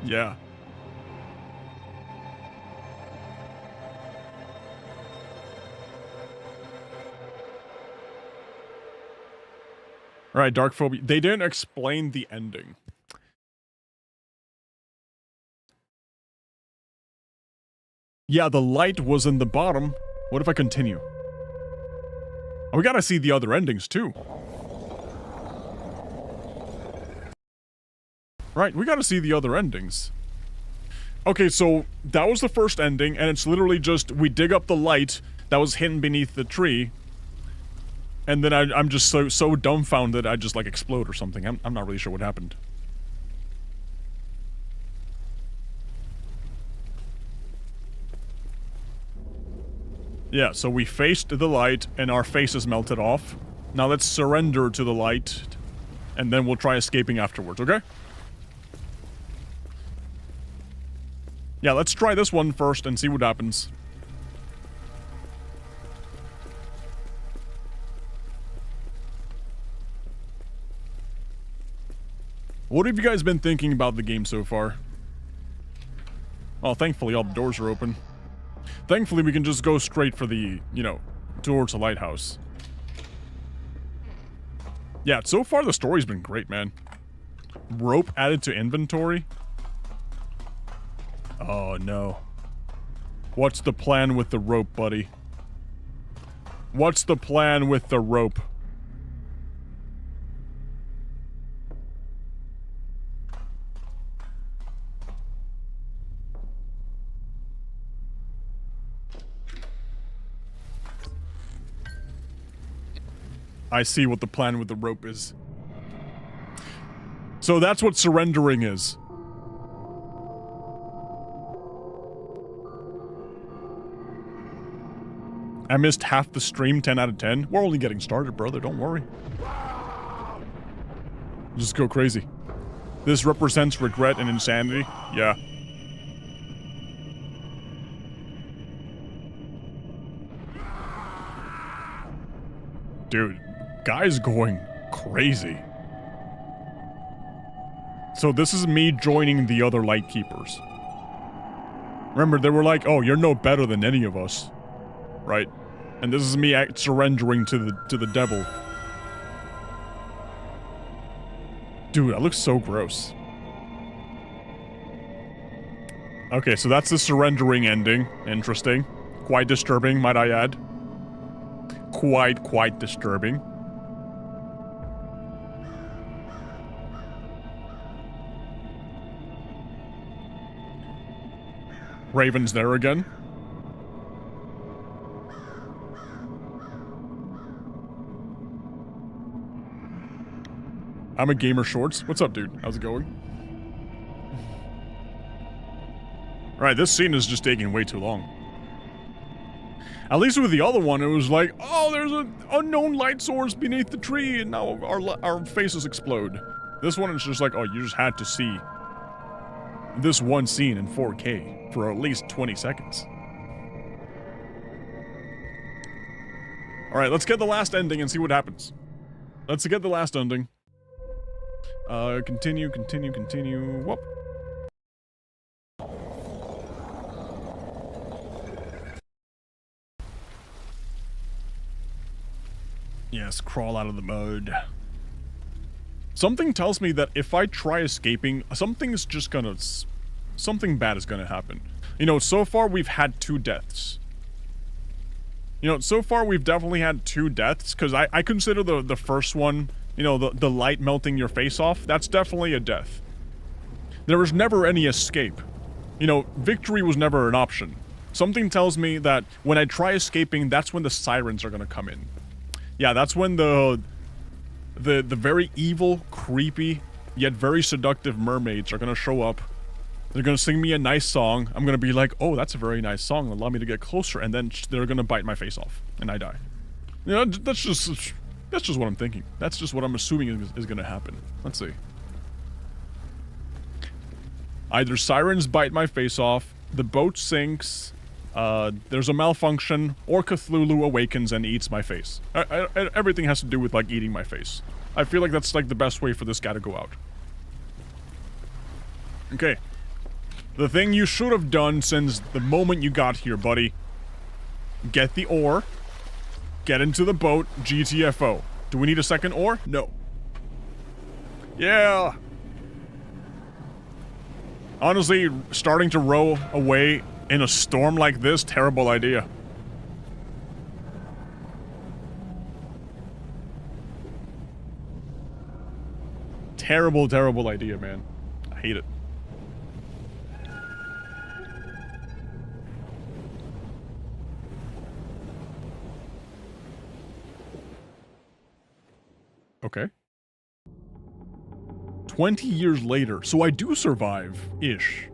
Yeah. Alright, Dark Phobia. They didn't explain the ending. Yeah, the light was in the bottom. What if I continue? Oh, we gotta see the other endings, too. Right, we gotta see the other endings. Okay, so that was the first ending, and it's literally just, we dig up the light that was hidden beneath the tree, and then I'm just so dumbfounded I just, like, explode or something. I'm not really sure what happened. Yeah, so we faced the light, and our faces melted off. Now let's surrender to the light, and then we'll try escaping afterwards, okay? Yeah, let's try this one first and see what happens. What have you guys been thinking about the game so far? Oh, thankfully all the doors are open. Thankfully we can just go straight for the, you know, towards the lighthouse. Yeah, so far the story's been great, man. Rope added to inventory? Oh, no. What's the plan with the rope, buddy? What's the plan with the rope? I see what the plan with the rope is. So that's what surrendering is. I missed half the stream, 10 out of 10. We're only getting started, brother, don't worry. Just go crazy. This represents regret and insanity. Yeah. Dude, guy's going crazy. So this is me joining the other Lightkeepers. Remember, they were like, oh, you're no better than any of us. Right? And this is me surrendering to the devil. Dude, that looks so gross. Okay, so that's the surrendering ending. Interesting. Quite disturbing, might I add. Quite disturbing. Raven's there again. I'm a gamer shorts. What's up, dude? How's it going? Alright, this scene is just taking way too long. At least with the other one, it was like, oh, there's an unknown light source beneath the tree, and now our faces explode. This one is just like, oh, you just had to see this one scene in 4K for at least 20 seconds. Alright, let's get the last ending and see what happens. Let's get the last ending. Continue. Whoop. Yes, crawl out of the mud. Something tells me that if I try escaping, something bad is gonna happen. You know, so far we've had 2 deaths. You know, so far we've definitely had 2 deaths, because I consider the first one, you know, the light melting your face off, that's definitely a death. There was never any escape. You know, victory was never an option. Something tells me that when I try escaping, that's when the sirens are gonna come in. Yeah, that's when the very evil, creepy, yet very seductive mermaids are gonna show up. They're gonna sing me a nice song. I'm gonna be like, oh, that's a very nice song. Allow me to get closer, and then they're gonna bite my face off, and I die. You know, that's just what I'm thinking. That's just what I'm assuming is gonna happen. Let's see. Either sirens bite my face off, the boat sinks, there's a malfunction, or Cthulhu awakens and eats my face. Everything has to do with, like, eating my face. I feel like that's, like, the best way for this guy to go out. Okay. The thing you should have done since the moment you got here, buddy. Get the ore. Get into the boat. GTFO. Do we need a second ore? No. Yeah! Honestly, starting to row away in a storm like this, terrible idea. Terrible idea, man. I hate it. Okay. 20 years later, so I do survive-ish.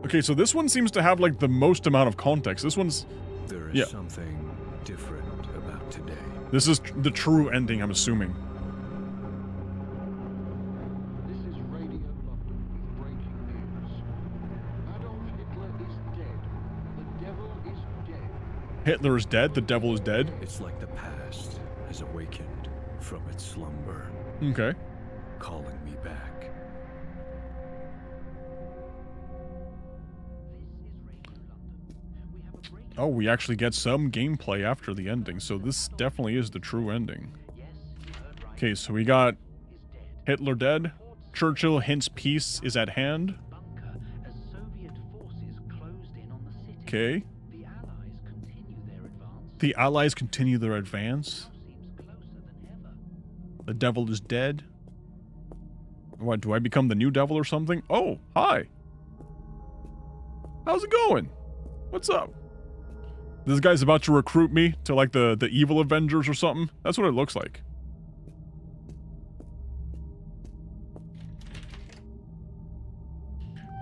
Okay, so this one seems to have, like, the most amount of context. This one's... There is something different about today. This is the true ending, I'm assuming. This is Radio London with breaking news. Adolf Hitler is dead. The devil is dead. Hitler is dead? The devil is dead? It's like the past has awakened from its slumber. Okay. Calling me back. Oh, we actually get some gameplay after the ending, so this definitely is the true ending. Okay, so we got Hitler dead. Churchill hints peace is at hand. Okay. The Allies continue their advance. The devil is dead. What, do I become the new devil or something? Oh, hi. How's it going? What's up? This guy's about to recruit me to, like, the evil Avengers or something. That's what it looks like.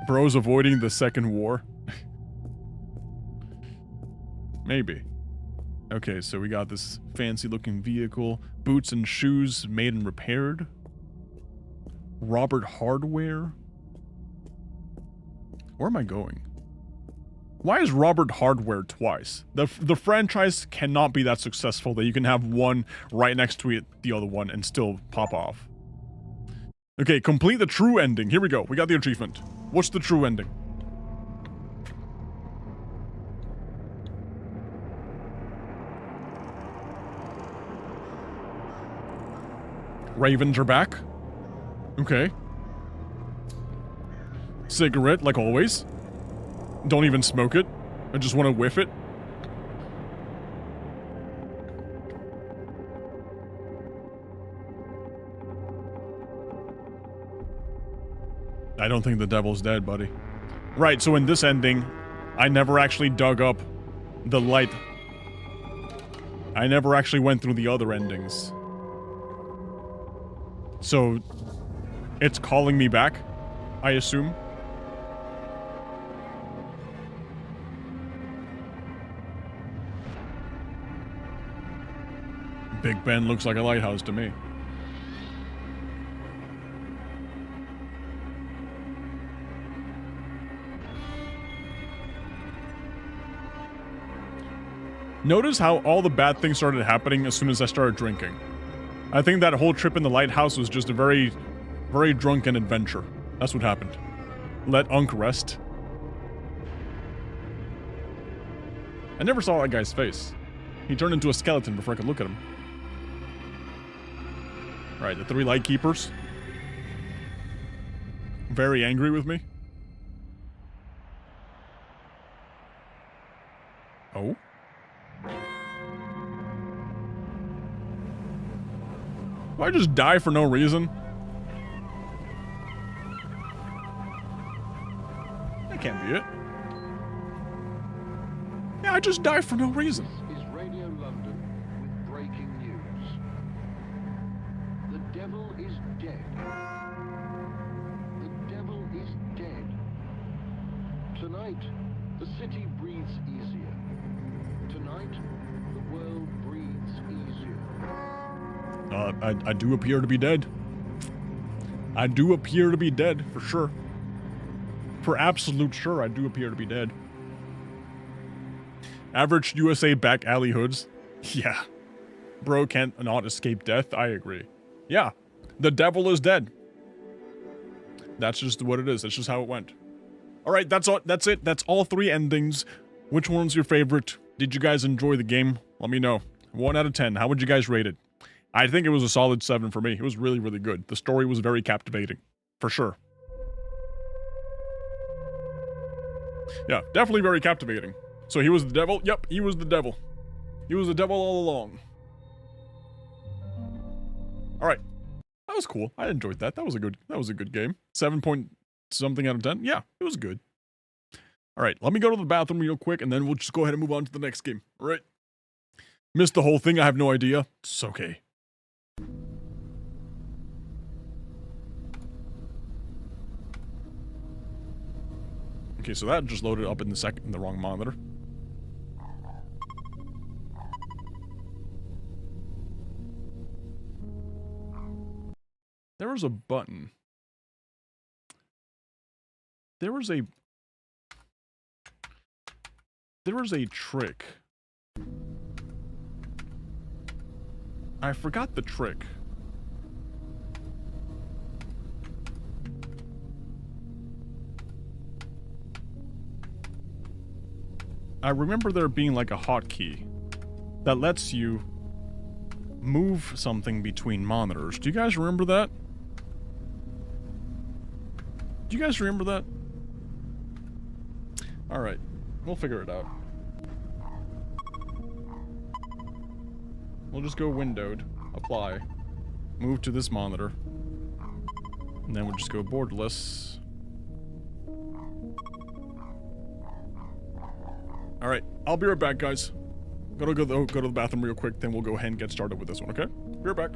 Bro's avoiding the second war. Maybe. Okay, so we got this fancy-looking vehicle. Boots and shoes made and repaired. Robert Hardware? Where am I going? Why is Robert Hardware twice? The franchise cannot be that successful that you can have one right next to it, the other one and still pop off. Okay, complete the true ending. Here we go. We got the achievement. What's the true ending? Ravens are back. Okay. Cigarette, like always. Don't even smoke it. I just want to whiff it. I don't think the devil's dead, buddy. Right, so in this ending, I never actually dug up the light. I never actually went through the other endings. So, it's calling me back, I assume. Big Ben looks like a lighthouse to me. Notice how all the bad things started happening as soon as I started drinking. I think that whole trip in the lighthouse was just a very, very drunken adventure. That's what happened. Let Unk rest. I never saw that guy's face. He turned into a skeleton before I could look at him. Right, the 3 Lightkeepers. Very angry with me. Oh? Do I just die for no reason? That can't be it. Yeah, I just die for no reason. This is Radio London with breaking news. The devil is dead. The devil is dead. Tonight, the city breathes easier. Tonight, the world breathes easier. I do appear to be dead. I do appear to be dead, for sure. For absolute sure, I do appear to be dead. Average USA back alley hoods. Yeah. Bro can't not escape death, I agree. Yeah. The devil is dead. That's just what it is. That's just how it went. Alright, that's all. That's it. That's all 3 endings. Which one's your favorite? Did you guys enjoy the game? Let me know. 1 out of 10. How would you guys rate it? I think it was a solid 7 for me. It was really, really good. The story was very captivating. For sure. Yeah, definitely very captivating. So he was the devil? Yep, he was the devil. He was the devil all along. Alright. That was cool. I enjoyed that. That was a good game. 7 point something out of 10. Yeah, it was good. Alright, let me go to the bathroom real quick and then we'll just go ahead and move on to the next game. Alright. Missed the whole thing, I have no idea. It's okay. Okay, so that just loaded up in the wrong monitor. There was a button. There was a trick. I forgot the trick. I remember there being like a hotkey that lets you move something between monitors. Do you guys remember that? Do you guys remember that? Alright, we'll figure it out. We'll just go windowed, apply, move to this monitor, and then we'll just go borderless. Alright, I'll be right back, guys. Gotta go to the bathroom real quick, then we'll go ahead and get started with this one, okay? Be right back.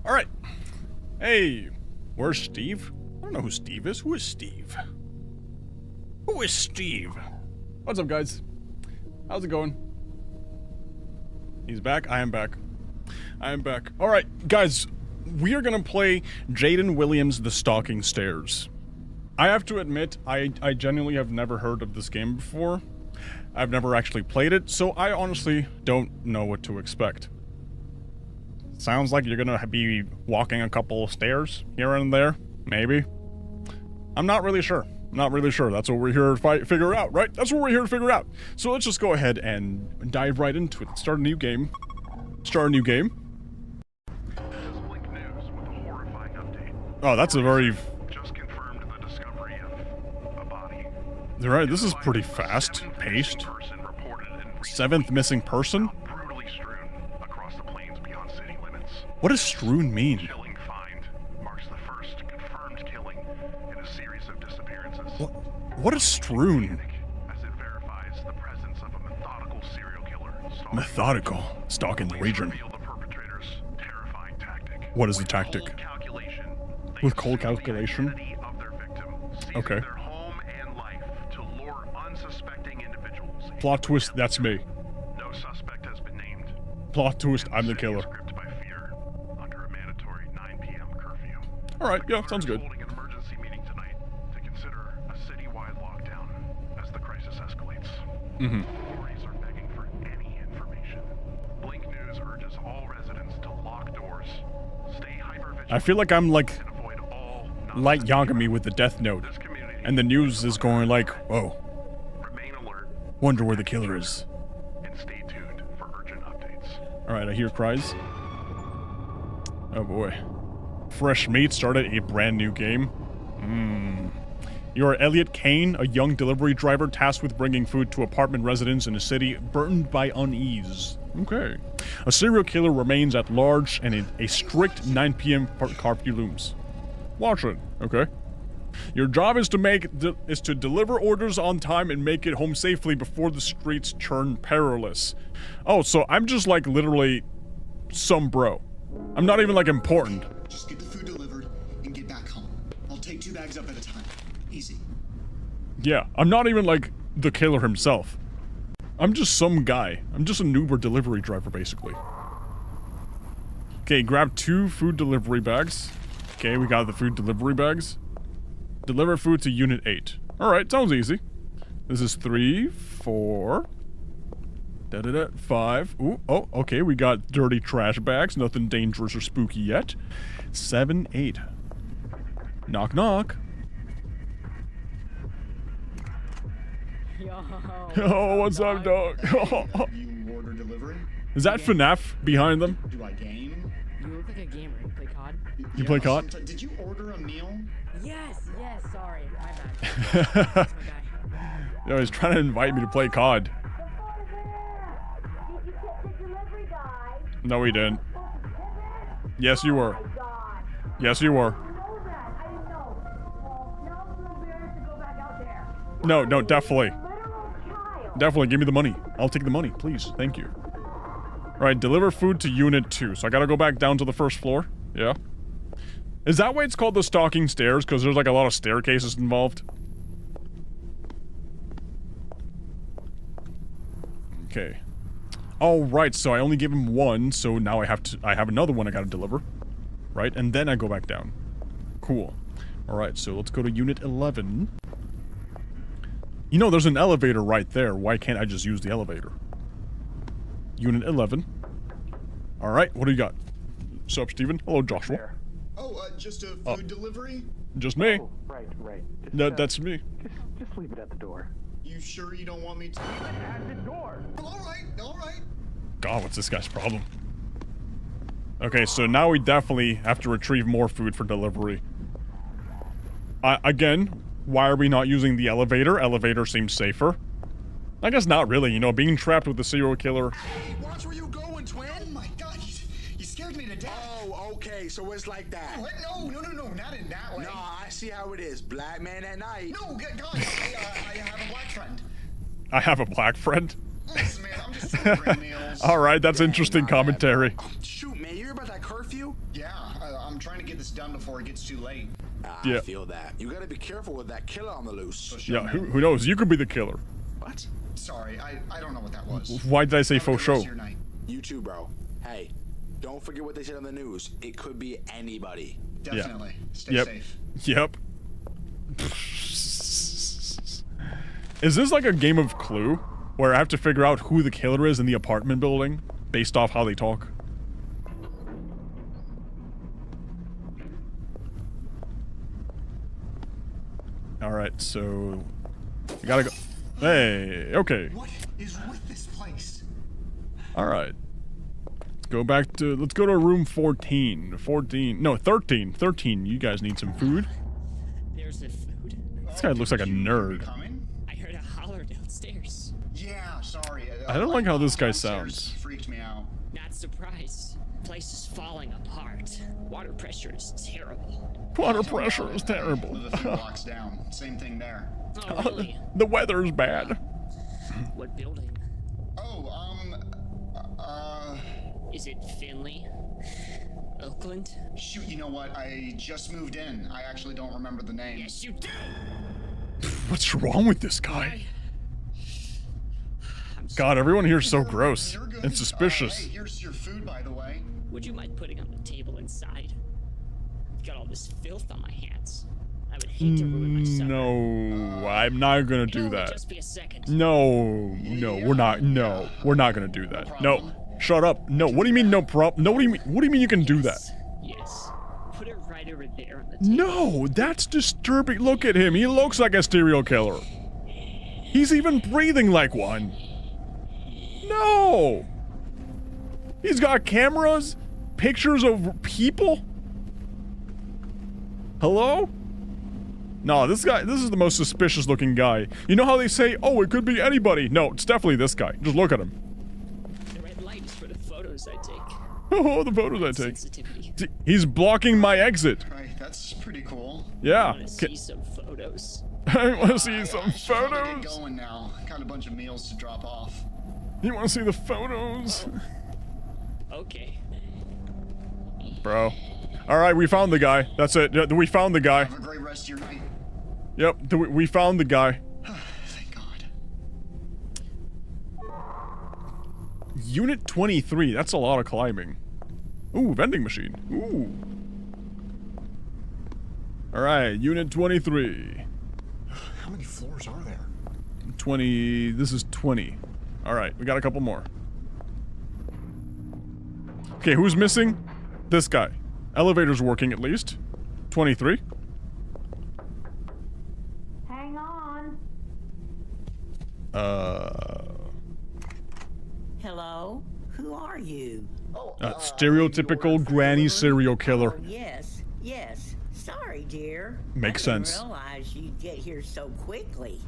Alright. Hey, where's Steve? I don't know who Steve is. Who is Steve? Who is Steve? What's up, guys? How's it going? He's back. I am back. I am back. Alright, guys. We are gonna play Jaden Williams' The Stalking Stairs. I have to admit, I genuinely have never heard of this game before. I've never actually played it, so I honestly don't know what to expect. Sounds like you're gonna be walking a couple of stairs here and there, maybe. I'm not really sure. Not really sure. That's what we're here to figure out, right? That's what we're here to figure out. So let's just go ahead and dive right into it. Start a new game. Start a new game. Oh, that's a very... Just confirmed the discovery of a body. Right, this is pretty fast paced. Seventh missing person? Brutally strewn across the plains beyond city limits. What does strewn mean? Chilling find marks the first confirmed killing in a series of disappearances. What is strewn? As it verifies the presence of a methodical serial killer. Methodical. Stalking the region. Reveal the perpetrator's terrifying tactic. What is the tactic? With cold calculation? Okay. Their home and life to lure unsuspecting individuals. Plot twist, that's me. No suspect has been named. Plot twist, I'm the killer. Gripped by fear under a mandatory 9 p.m. curfew. Alright, yeah, sounds good. Holding an emergency meeting tonight to consider a citywide lockdown as the crisis escalates. Authorities are begging for any information. Blink News urges all residents to lock doors, stay hypervigilant. I feel like I'm like Light Yagami with the Death Note, and the news is going like, whoa. Remain alert. Wonder where the killer is. And stay tuned for urgent updates. Alright, I hear cries. Oh boy. Fresh meat started a brand new game. You are Elliot Kane, a young delivery driver tasked with bringing food to apartment residents in a city burdened by unease. Okay. A serial killer remains at large and a strict 9 p.m. curfew looms. Watch it, okay? Your job is to deliver orders on time and make it home safely before the streets turn perilous. Oh, so I'm just like literally some bro. I'm not even like important. Just get the food delivered and get back home. I'll take 2 bags up at a time. Easy. Yeah, I'm not even like the killer himself. I'm just some guy. I'm just an Uber delivery driver, basically. Okay, grab 2 food delivery bags. Okay, we got the food delivery bags. Deliver food to Unit 8. Alright, sounds easy. This is 3, 4... 5. Ooh, oh, okay, we got dirty trash bags. Nothing dangerous or spooky yet. 7, 8. Knock, knock. Yo, what's up, dog? You order delivery? Is that FNAF behind them? Do I game? You look like a gamer. You play COD? You play COD? Did you order a meal? Yes, sorry. I'm bad. That's my guy. Yo, he's trying to invite me to play COD. No, he didn't. Yes, you were. Yes, you were. No, definitely. Definitely, give me the money. I'll take the money, please. Thank you. Alright, deliver food to Unit 2. So I gotta go back down to the first floor? Yeah. Is that why it's called the Stalking Stairs? Because there's like a lot of staircases involved? Okay. Alright, so I only gave him 1, so now I have another one I gotta deliver. Right, and then I go back down. Cool. Alright, so let's go to Unit 11. You know, there's an elevator right there. Why can't I just use the elevator? Unit 11. Alright, what do you got? Sup, Steven? Hello, Joshua. There. Oh, just a food delivery? Just me. Oh, right. No, that's me. Just leave it at the door. You sure you don't want me to? Leave it at the door! Alright. God, what's this guy's problem? Okay, so now we definitely have to retrieve more food for delivery. Again, why are we not using the elevator? Elevator seems safer. I guess not really, you know, being trapped with a serial killer. Hey, watch where you going, twin! Oh my god, you scared me to death! Oh, okay, so it's like that. What? No, not in that way. No, I see how it is. Black man at night. No, guys, I have a black friend. I have a black friend? Listen, man, I'm just delivering meals. Alright, that's interesting commentary. Oh, shoot, man, you hear about that curfew? Yeah, I'm trying to get this done before it gets too late. I feel that. You gotta be careful with that killer on the loose. Yeah, who knows? You could be the killer. What? Sorry, I don't know what that was. Why did I say faux show? You too, bro. Hey, don't forget what they said on the news. It could be anybody. Definitely. Stay Yep. safe. Yep. Is this like a game of Clue? Where I have to figure out who the killer is in the apartment building based off how they talk? Alright, so... We gotta go... Hey, okay. What is with this place? Alright. Let's go back to... Let's go to room 14. 14... No, 13. 13. You guys need some food. There's the food. This guy looks like a nerd. I heard a holler downstairs. Yeah, sorry. I don't like how this guy sounds. Freaked me out. Not surprised. Place is falling apart. Water pressure is terrible. Water pressure is terrible. Live a few blocks down. Same thing there. Oh, really? The weather's bad. What building? Oh, Is it Finley? Oakland? Shoot, you know what? I just moved in. I actually don't remember the name. Yes, you do! What's wrong with this guy? God, everyone here is so gross and suspicious. Hey, here's your food, by the way. Would you mind putting on the table inside? I've got all this filth on my hands. I would hate to ruin my supper. No, I'm not gonna do It'll that. just be a second. No, we're not. No, we're not gonna do that. No, shut up. No, what do you mean no problem? No, what do you mean you can do that? Yes. Put it right over there on the table. No, that's disturbing. Look at him. He looks like a serial killer. He's even breathing like one. No. He's got cameras, pictures of people. Hello? No, this is the most suspicious looking guy. You know how they say, oh, it could be anybody. No, it's definitely this guy. Just look at him. The red light is for the photos I take. Oh, the photos I take. Sensitivity. He's blocking my exit. Right, that's pretty cool. Yeah. I want to see some photos. I want to see some Get photos. going now. Got a bunch of meals to drop off. You want to see the photos? Okay. Bro. Alright, we found the guy. That's it. We found the guy. Have a great rest of your night. Yep, we found the guy. Thank God. Unit 23. That's a lot of climbing. Ooh, vending machine. Ooh. Alright, Unit 23. How many floors are there? 20. This is 20. Alright, we got a couple more. Okay, who's missing? This guy. Elevator's working at least. 23. Hang on. Hello? Who are you? Stereotypical granny serial killer. Oh, yes. Sorry, dear. Makes I didn't sense. realize you'd get here so quickly.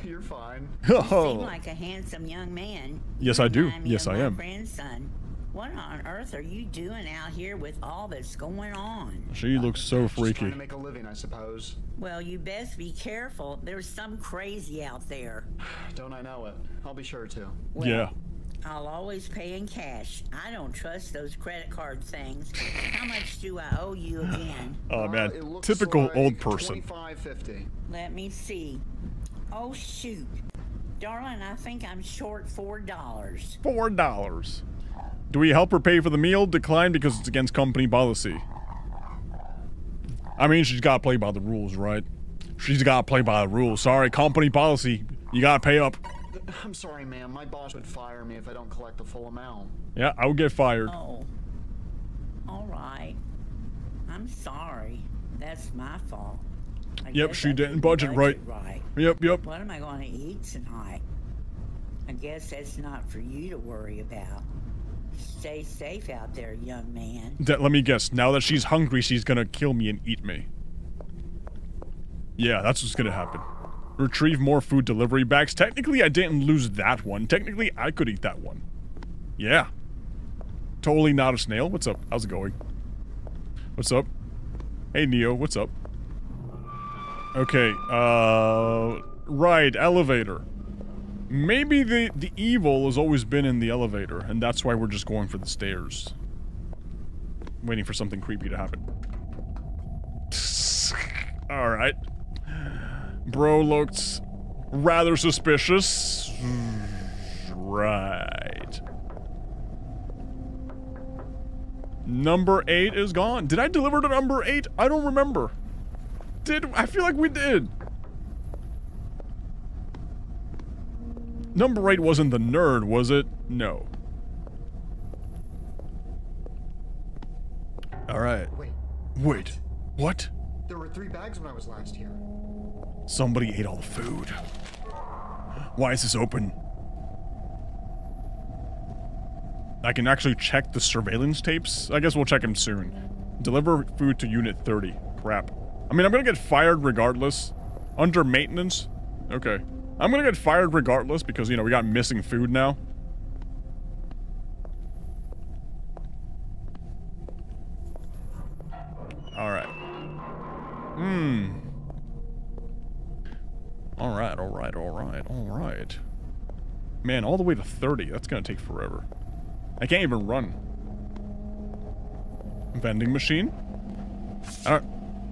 You're fine. You seem like a handsome young man. Yes, You I do. remind me Yes, of I my am. grandson. What on earth are you doing out here with all that's going on? She looks so Just trying freaky. to make a living, I suppose. Well, you best be careful. There's some crazy out there. Don't I know it? I'll be sure to. Well, Yeah. I'll always pay in cash. I don't trust those credit card things. How much do I owe you again? Oh It man, looks typical like old person. $25.50. Let me see. Oh, shoot. Darling, I think I'm short $4. $4. Do we help her pay for the meal? Decline because it's against company policy. I mean, she's got to play by the rules, right? She's got to play by the rules. Sorry, company policy. You got to pay up. I'm sorry, ma'am. My boss would fire me if I don't collect the full amount. Yeah, I would get fired. Oh. All right. I'm sorry. That's my fault. I Yep, guess she I didn't budget right. right. Yep. What am I going to eat tonight? I guess that's not for you to worry about. Stay safe out there, young man. Let me guess. Now that she's hungry, she's gonna kill me and eat me. Yeah, that's what's gonna happen. Retrieve more food delivery bags. Technically, I didn't lose that one. Technically, I could eat that one. Yeah. Totally not a snail. What's up? How's it going? What's up? Hey, Neo. What's up? Okay, right, elevator. Maybe the evil has always been in the elevator, and that's why we're just going for the stairs. Waiting for something creepy to happen. Alright. Bro looked rather suspicious. Right. Number 8 is gone. Did I deliver to number 8? I don't remember. I feel like we did. Number 8 wasn't the nerd, was it? No. Alright. Wait. What? There were 3 bags when I was last here. Somebody ate all the food. Why is this open? I can actually check the surveillance tapes. I guess we'll check them soon. Deliver food to Unit 30. Crap. I mean, I'm gonna get fired regardless. Under maintenance? Okay. I'm gonna get fired regardless because, you know, we got missing food now. Alright. Alright. Man, all the way to 30. That's gonna take forever. I can't even run. Vending machine?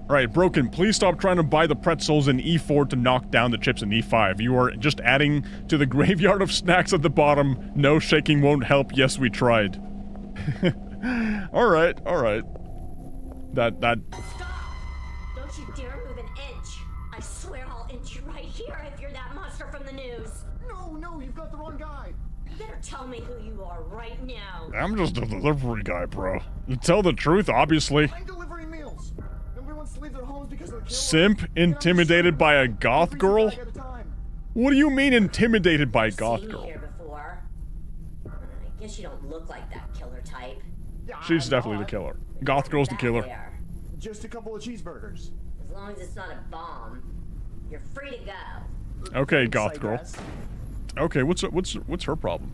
Alright, Broken, please stop trying to buy the pretzels in E4 to knock down the chips in E5. You are just adding to the graveyard of snacks at the bottom. No shaking won't help. Yes, we tried. Alright. That... Stop! Don't you dare move an inch. I swear I'll inch you right here if you're that monster from the news. No, you've got the wrong guy. You better tell me who you are right now. I'm just a delivery guy, bro. You tell the truth, obviously. I'm delivering meals. Nobody wants to leave their homes because of the killer. Simp intimidated by a goth girl? What do you mean intimidated by a goth girl? Here before. I guess you don't look like that killer type. She's definitely the killer. Goth girl's the killer. Just a couple of cheeseburgers. As long as it's not a bomb, you're free to go. Okay, goth girl. Okay, what's her problem?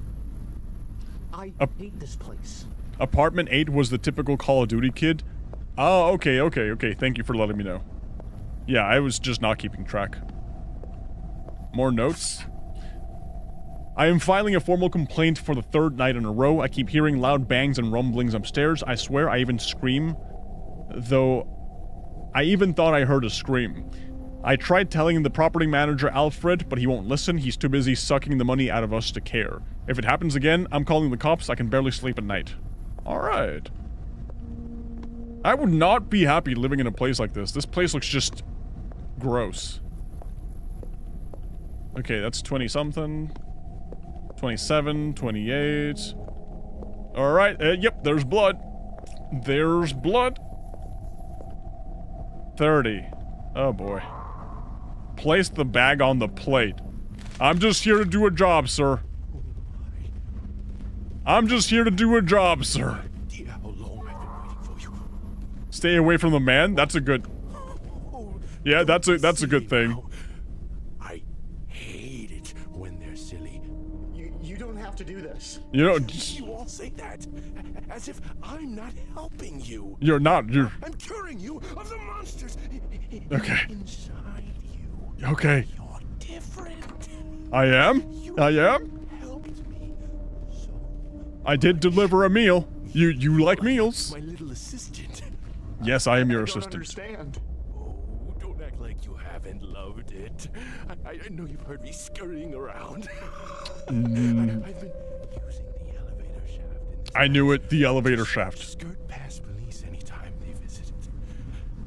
I hate this place. Apartment 8 was the typical Call of Duty kid. Oh, okay. Thank you for letting me know. Yeah, I was just not keeping track. More notes. I am filing a formal complaint for the 3rd night in a row. I keep hearing loud bangs and rumblings upstairs. I swear I even scream, though I even thought I heard a scream. I tried telling the property manager Alfred, but he won't listen. He's too busy sucking the money out of us to care. If it happens again, I'm calling the cops. I can barely sleep at night. Alright. I would not be happy living in a place like this. This place looks just gross. Okay, that's 20-something. 27, 28. Alright, yep, there's blood. There's blood. 30. Oh boy. Place the bag on the plate. I'm just here to do a job, sir. I'm just here to do a job, sir. Stay away from the man? That's a good... Yeah, that's a good thing. I hate it when they're silly. You don't have to do this. You know... You all say that as if I'm not helping you. You're not, I'm curing you of the monsters okay. inside you. Okay. You're different. I am? Helped me so I did deliver a meal. You like meals? My little assistant. Yes, I am your I assistant. don't understand. Oh, don't act like you haven't loved it. I know you've heard me scurrying around. I've been using the elevator shaft. I knew it. The elevator shaft. Skirt past police anytime they visited.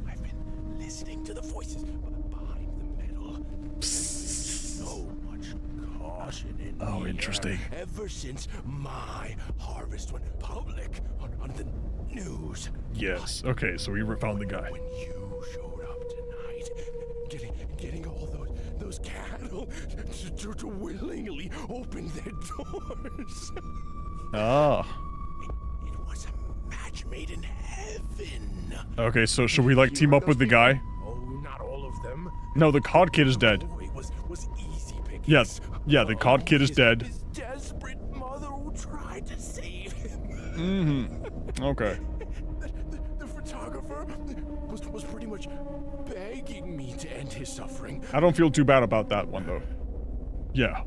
I've been listening to the voices behind the metal. So much caution in the air interesting. ever since my harvest went public on the news. Yes. Okay, so we found the guy. When you showed up tonight, getting all those cattle to willingly open their doors. Ah. It was a match made in heaven. Okay, so should we like team up with the guy? Oh, not all of them. No, the COD kid is dead. It was easy pickings. Yes. Yeah, the COD kid is dead. His desperate mother who tried to save him. Mm-hmm. Okay. The photographer was pretty much begging me to end his suffering. I don't feel too bad about that one, though. Yeah.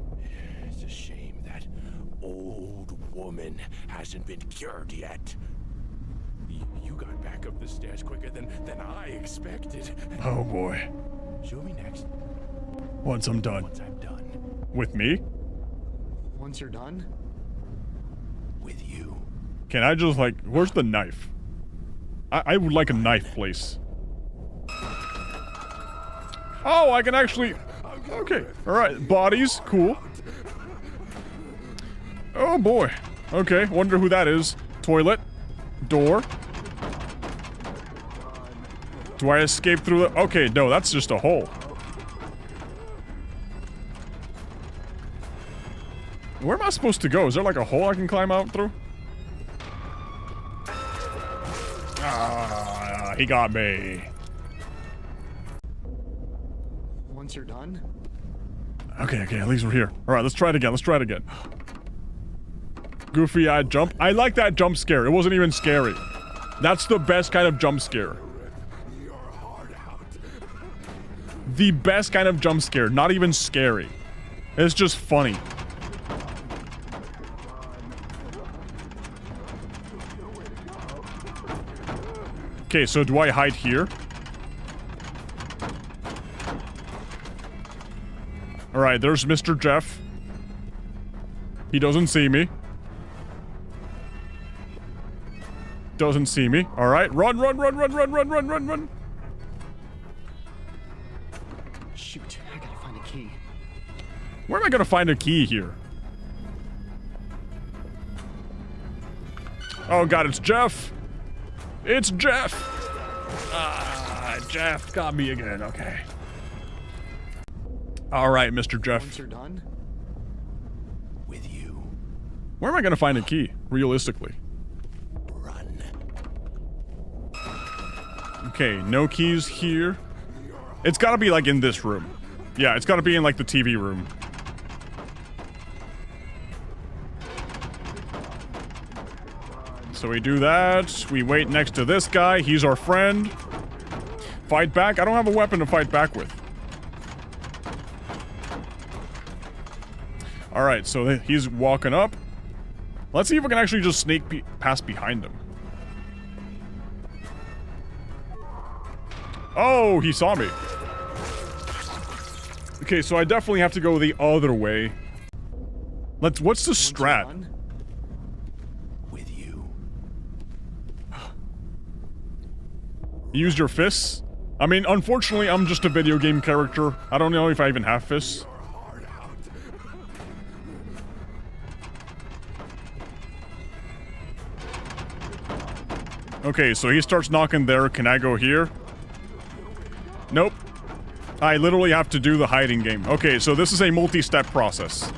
It's a shame that old woman hasn't been cured yet. You back up the stairs quicker than I expected. Oh boy. Show me next. Once I'm done. Once I'm done. With me? Once you're done? With you. Can I just like, where's the knife? I would like a knife, please. Oh, I can actually, okay. All right, bodies, cool. Oh boy. Okay, wonder who that is. Toilet. Door. Do I escape through the... Okay, no, that's just a hole. Where am I supposed to go? Is there like a hole I can climb out through? Ah, he got me. Once you're done? Okay, at least we're here. Alright, let's try it again, Goofy-eyed jump. I like that jump scare. It wasn't even scary. That's the best kind of jump scare. The best kind of jump scare. Not even scary. It's just funny. Okay, so do I hide here? Alright, there's Mr. Jeff. He doesn't see me. Doesn't see me. Alright, run. Shoot, I gotta find a key. Where am I gonna find a key here? Oh god, it's Jeff! It's Jeff! Ah, Jeff got me again, okay. Alright, Mr. Jeff. Once you're done? With you. Where am I gonna find a key, realistically? Run. Okay, no keys here. It's gotta be like in this room. Yeah, it's gotta be in like the TV room. So we do that. We wait next to this guy. He's our friend. Fight back? I don't have a weapon to fight back with. Alright, so he's walking up. Let's see if we can actually just sneak past behind him. Oh, he saw me. Okay, so I definitely have to go the other way. What's the strat? With you. Use your fists? I mean, unfortunately, I'm just a video game character. I don't know if I even have fists. Okay, so he starts knocking there. Can I go here? Nope. I literally have to do the hiding game. Okay, so this is a multi-step process.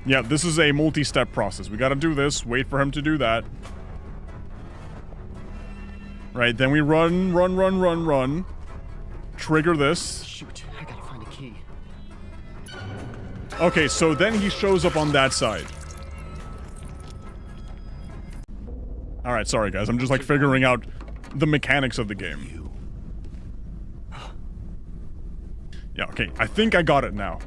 Yeah, this is a multi-step process. We gotta do this, wait for him to do that. Right, then we run. Trigger this. Shoot, I gotta find a key. Okay, so then he shows up on that side. Alright, sorry guys, I'm just like figuring out the mechanics of the game. Yeah, okay, I think I got it now.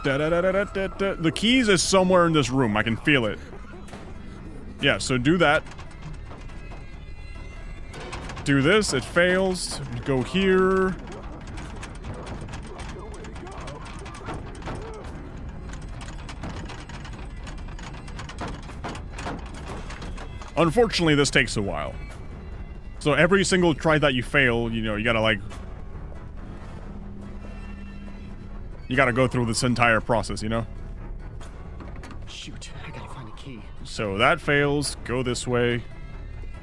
The keys is somewhere in this room, I can feel it. Yeah, so do that. Do this, it fails. Go here. Unfortunately, this takes a while. So every single try that you fail, you know, you gotta like... You gotta go through this entire process, you know? Shoot, I gotta find a key. So that fails. Go this way.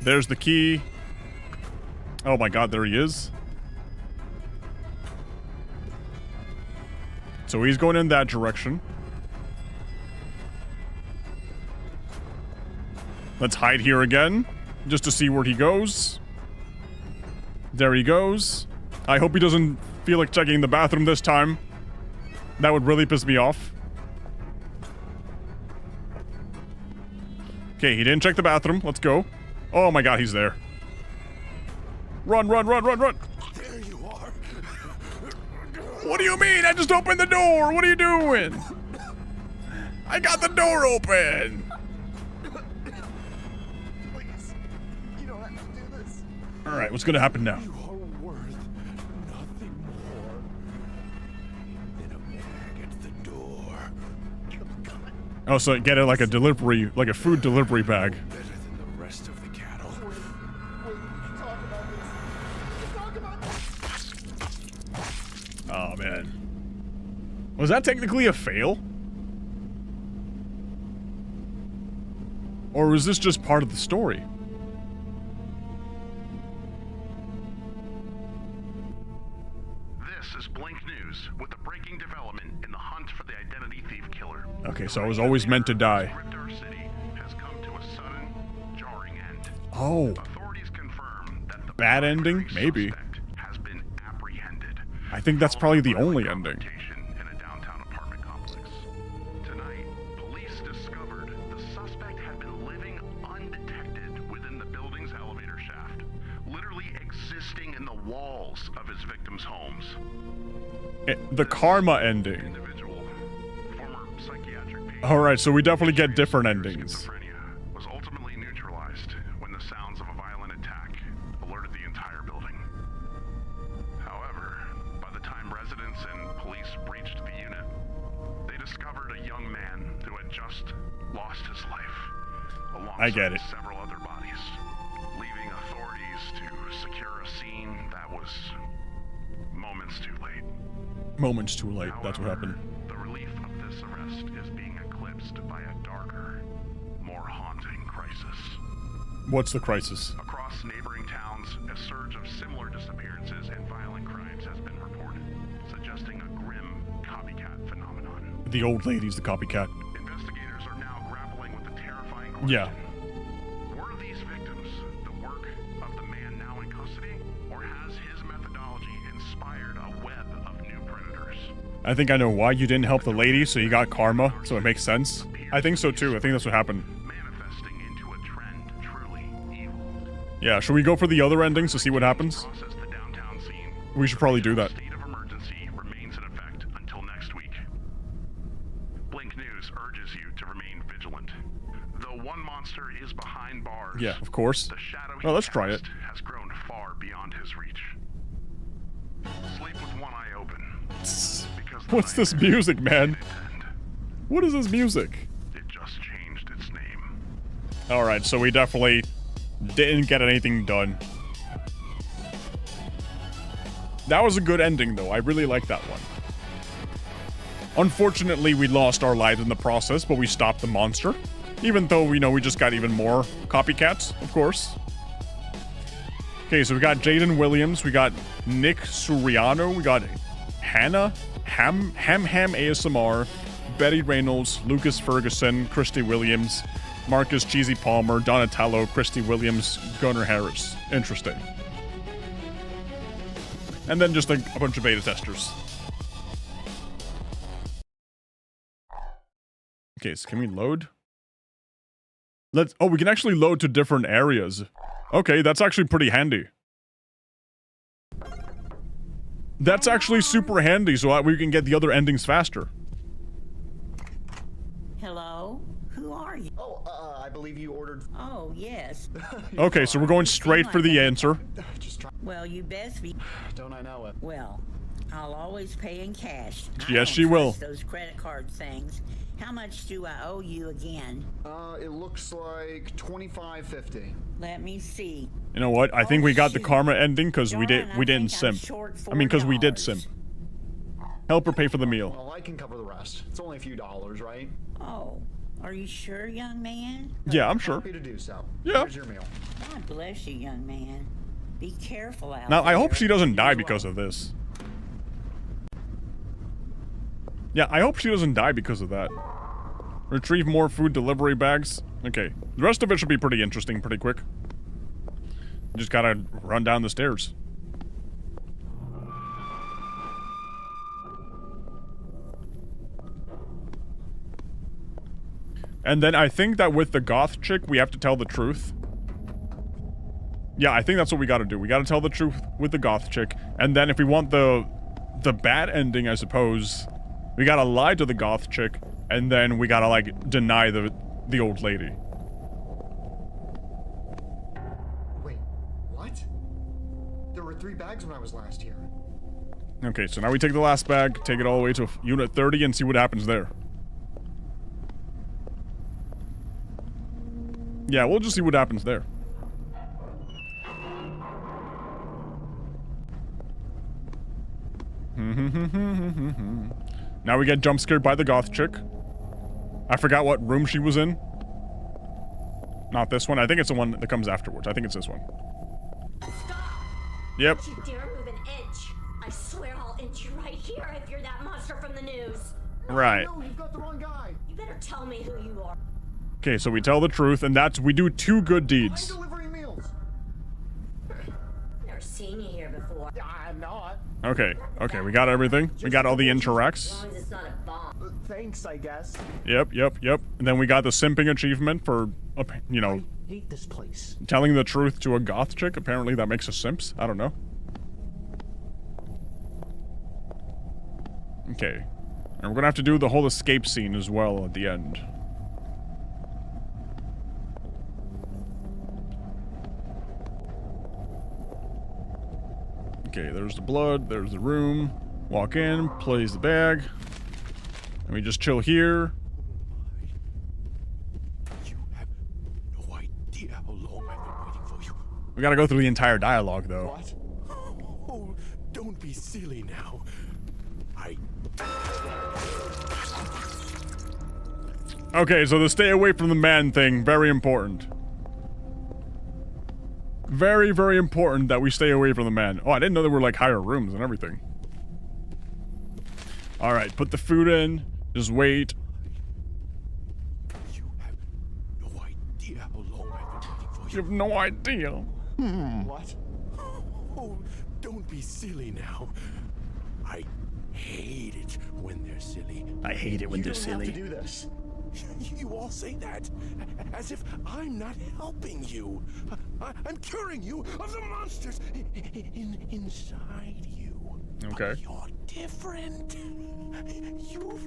There's the key. Oh my god, there he is. So he's going in that direction. Let's hide here again, just to see where he goes. There he goes. I hope he doesn't feel like checking the bathroom this time. That would really piss me off. Okay, he didn't check the bathroom. Let's go. Oh my god, he's there. Run. There you are. What do you mean? I just opened the door. What are you doing? I got the door open. Alright, what's gonna happen now? You are worth nothing more than a bag at the door. Oh, so get it like a delivery, like a food delivery bag. Better than the rest of the cattle. Wait, we can talk about this. We can talk about this. Oh, man. Was that technically a fail? Or was this just part of the story? This is Blink News with a breaking development in the hunt for the identity thief killer. Okay, so I was always meant to die. Cryptar City has come to a sudden, jarring end. Oh. Authorities confirm that the Bad ending? Maybe. suspect has been apprehended. I think that's probably the only ending. In a downtown apartment complex. Tonight, police discovered the suspect had been living undetected within the building's elevator shaft, literally existing in the walls of his victims' homes. The karma ending. Individual, former psychiatric patient, Alright, so we definitely get different endings. schizophrenia, was ultimately neutralized when the sounds of a violent attack alerted the entire building. However, by the time residents and police reached the unit, they discovered a young man who had just lost his life, I get alongside it. several other bodies, leaving authorities to secure a scene that was moments too late. Moments too late, that's what However, happened. the relief of this arrest is being eclipsed by a darker, more haunting crisis. What's the crisis? Across neighboring towns, a surge of similar disappearances and violent crimes has been reported, suggesting a grim copycat phenomenon. The old lady's the copycat. Investigators are now grappling with the terrifying question. Yeah. Were these victims the work of the man now in custody, or has his methodology inspired a web of new predators? I think I know why you didn't help the lady, so you got karma, so it makes sense. I think so too, I think that's what happened. Manifesting into a trend truly evil. Yeah, should we go for the other endings to see what happens? Process the downtown scene. We should probably do that. State of emergency remains in effect until next week. Blink News urges you to remain vigilant. Though one monster is behind bars, Yeah, of course. the shadow Well, he let's try it. cast has grown far beyond his reach. Sleep with one eye open. Because the What's this nightmare music, man? didn't end. What is this music? It just changed its name. Alright, so we definitely didn't get anything done. That was a good ending, though. I really like that one. Unfortunately, we lost our lives in the process, but we stopped the monster. Even though, we just got even more copycats, of course. Okay, so we got Jaden Williams, we got Nick Suriano, we got Hannah, Ham ASMR, Betty Reynolds, Lucas Ferguson, Christy Williams, Marcus Cheesy Palmer, Donatello, Christy Williams, Gunnar Harris. Interesting. And then just a bunch of beta testers. Okay, so can we load? Oh, we can actually load to different areas. Okay, that's actually pretty handy. That's actually super handy, so we can get the other endings faster. Hello? Who are you? Oh, I believe you ordered. Oh, yes. Okay, so we're going straight for the answer. Well, you best be. Don't I know it? Well, I'll always pay in cash. I Yes, don't she will. trust those credit card things. How much do I owe you again? It looks like $25.50. Let me see. You know what? I think we got the karma ending because we didn't simp. I mean, because we did simp. Help her pay for the meal. Well, I can cover the rest. It's only a few dollars, right? Oh, are you sure, young man? Yeah, I'm sure. Happy to do so. Yeah. Here's your meal. God bless you, young man. Be careful out Now, I hope there. she doesn't die because of this. Yeah, I hope she doesn't die because of that. Retrieve more food delivery bags. Okay, the rest of it should be pretty interesting pretty quick. Just gotta run down the stairs. And then I think that with the goth chick, we have to tell the truth. Yeah, I think that's what we gotta do. We gotta tell the truth with the goth chick. And then if we want the bad ending, I suppose, we gotta lie to the goth chick. And then we gotta, like, deny the old lady. Wait, what? 3 bags when I was last here. Okay, so now we take the last bag, take it all the way to Unit 30 and see what happens there. Yeah, we'll just see what happens there. Now we get jump scared by the goth chick. I forgot what room she was in. Not this one. I think it's the one that comes afterwards. I think it's this one. Yep. Don't you dare move an inch. I swear I'll inch you right here if you're that monster from the news. Right. No, you've got the wrong guy. You better tell me who you are. Okay, so we tell the truth, and we do 2 good deeds. I'm delivering meals. Never seen you here before. I'm not. Okay, we got everything. We got all the interacts. As long as it's not a bomb. Thanks, I guess. Yep. And then we got the simping achievement for, you know, I hate this place. telling the truth to a goth chick. Apparently that makes us simps. I don't know. Okay. And we're gonna have to do the whole escape scene as well at the end. Okay, there's the blood, there's the room. Walk in, plays the bag. And we just chill here. You have no idea how long I've been waiting for you. We gotta go through the entire dialogue, though. What? Oh, don't be silly now. Okay, so the stay away from the man thing, very important. Very, very important that we stay away from the man. Oh, I didn't know there were, like, higher rooms and everything. Alright, put the food in. Just wait. You have no idea how long I've been waiting for you. You have no idea. What? Oh, don't be silly now. I hate it when they're silly. I hate it when they're silly. You don't have to do this. You all say that as if I'm not helping you. I'm curing you of the monsters inside you. Okay. But you're different. You've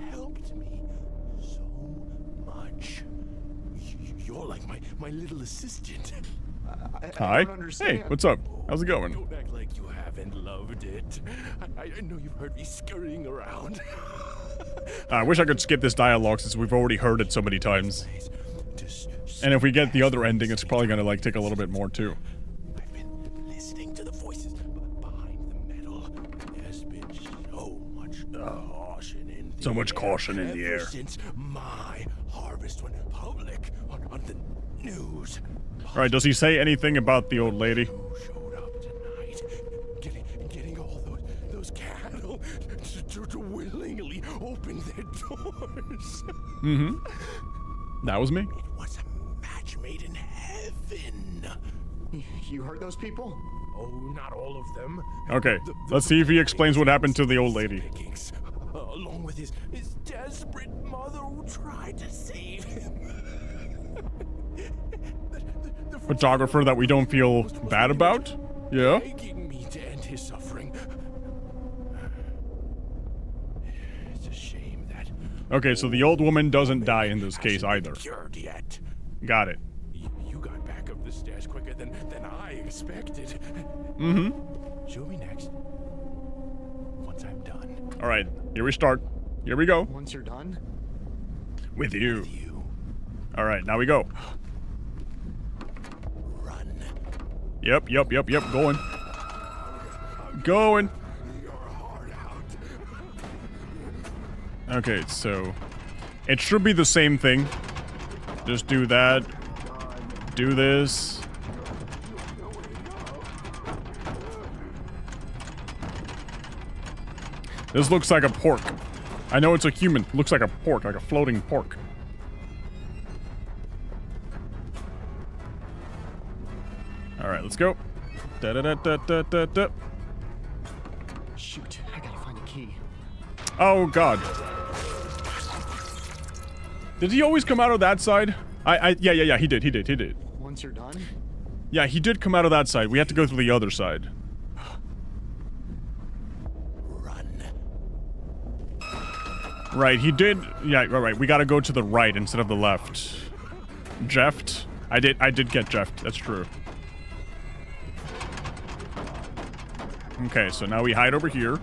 helped me so much. You're like my little assistant. Hi. don't understand. Hey, what's up? How's it going? Don't act like you haven't loved it. I know you've heard me scurrying around. I wish I could skip this dialogue since we've already heard it so many times. And if we get the other ending, it's probably gonna, like, take a little bit more, too. I've been listening to the voices behind the metal. There's been so much caution in the So much air caution in the air. ever since my harvest went public on the news. Alright, does he say anything about the old lady? Who showed up tonight, getting all those cattle to willingly open their doors. Mm-hmm. That was me. It was a match made in heaven. You heard those people? Oh, not all of them. Okay, let's see if he explains what happened to the old lady. Pickings, along with his desperate mother who tried to save him. The Photographer that we don't feel bad about? Yeah? begging me to end his suffering. It's a shame that. Okay, so the old woman doesn't die in this case either. Cured yet. Got it. You got back up the stairs quicker than I expected. Mm-hmm. Show me next. Once I'm done. Alright, here we start. Here we go. Once you're done? With you. Alright, now we go. Run. Yep, going. Going. Okay, so it should be the same thing. Just do that. Do this. This looks like a pork. I know it's a human. Looks like a pork, like a floating pork. Alright, let's go. Da-da-da-da-da-da-da. Shoot, I gotta find a key. Oh, God. Did he always come out of that side? Yeah, he did. Once you're done? Yeah, he did come out of that side. We have to go through the other side. Run. Right, he did. Yeah, right. We gotta go to the right instead of the left. Jeffed? I did get Jeffed. That's true. Okay, so now we hide over here.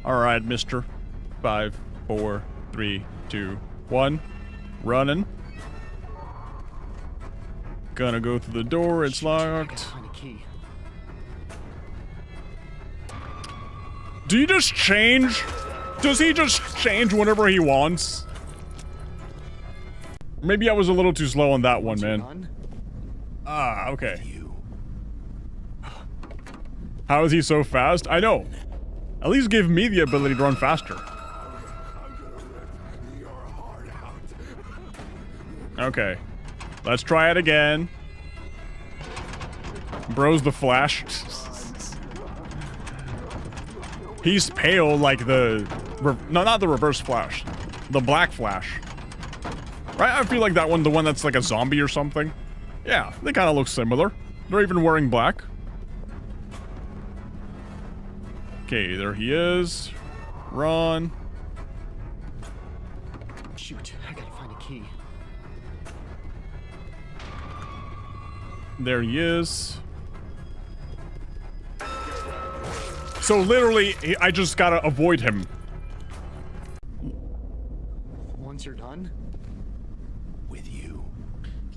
All right, mister. 5, 4, 3, 2, 1. Running. Gonna go through the door. It's locked. Do you just change? Does he just change whenever he wants? Maybe I was a little too slow on that one, man. Ah, okay. How is he so fast? I know. At least give me the ability to run faster. Okay. Let's try it again. Bro's the Flash. He's pale like the... No, not the Reverse Flash. The Black Flash. Right? I feel like that one, the one that's like a zombie or something. Yeah, they kind of look similar. They're even wearing black. Okay, there he is. Run. Shoot, I gotta find a key. There he is. So literally, I just gotta avoid him. Once you're done, with you.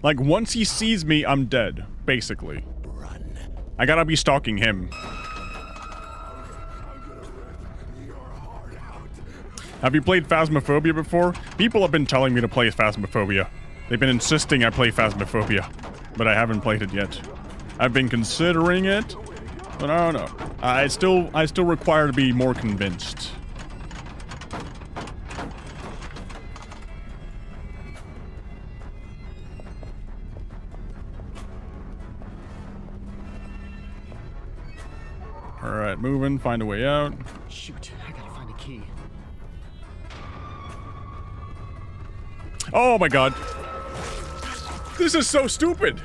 Like, once he sees me, I'm dead, basically. Run. I gotta be stalking him. Have you played Phasmophobia before? People have been telling me to play Phasmophobia. They've been insisting I play Phasmophobia, but I haven't played it yet. I've been considering it, but I don't know. I still require to be more convinced. All right, moving, find a way out. Shoot, I gotta find a key. Oh my god. This is so stupid.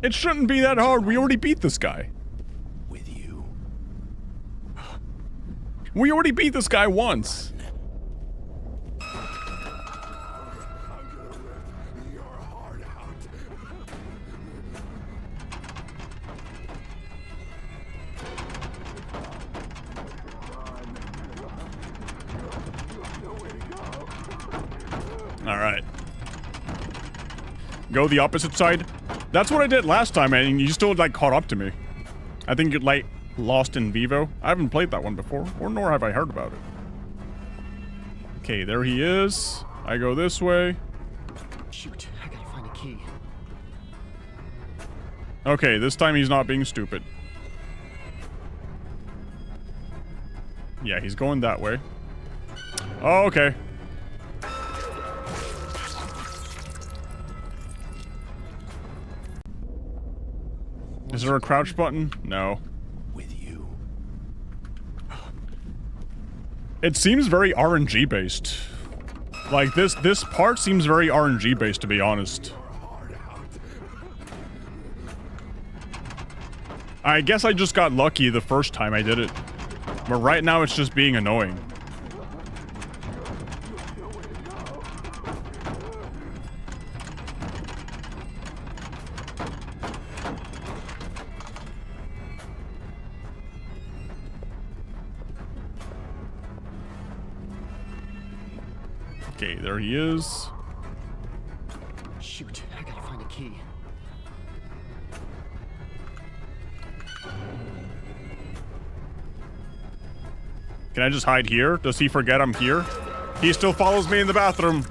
It shouldn't be that hard. We already beat this guy. With you. We already beat this guy once. All right. Go the opposite side. That's what I did last time, and you still, like, caught up to me. I think you, like, lost in Vivo. I haven't played that one before, or nor have I heard about it. Okay, there he is. I go this way. Shoot, I gotta find a key. Okay, this time he's not being stupid. Yeah, he's going that way. Oh, okay. Is there a crouch button? No. With you. It seems very RNG based. Like this part seems very RNG based, to be honest. I guess I just got lucky the first time I did it. But right now it's just being annoying. Okay, there he is. Shoot, I gotta find a key. Can I just hide here? Does he forget I'm here? He still follows me in the bathroom.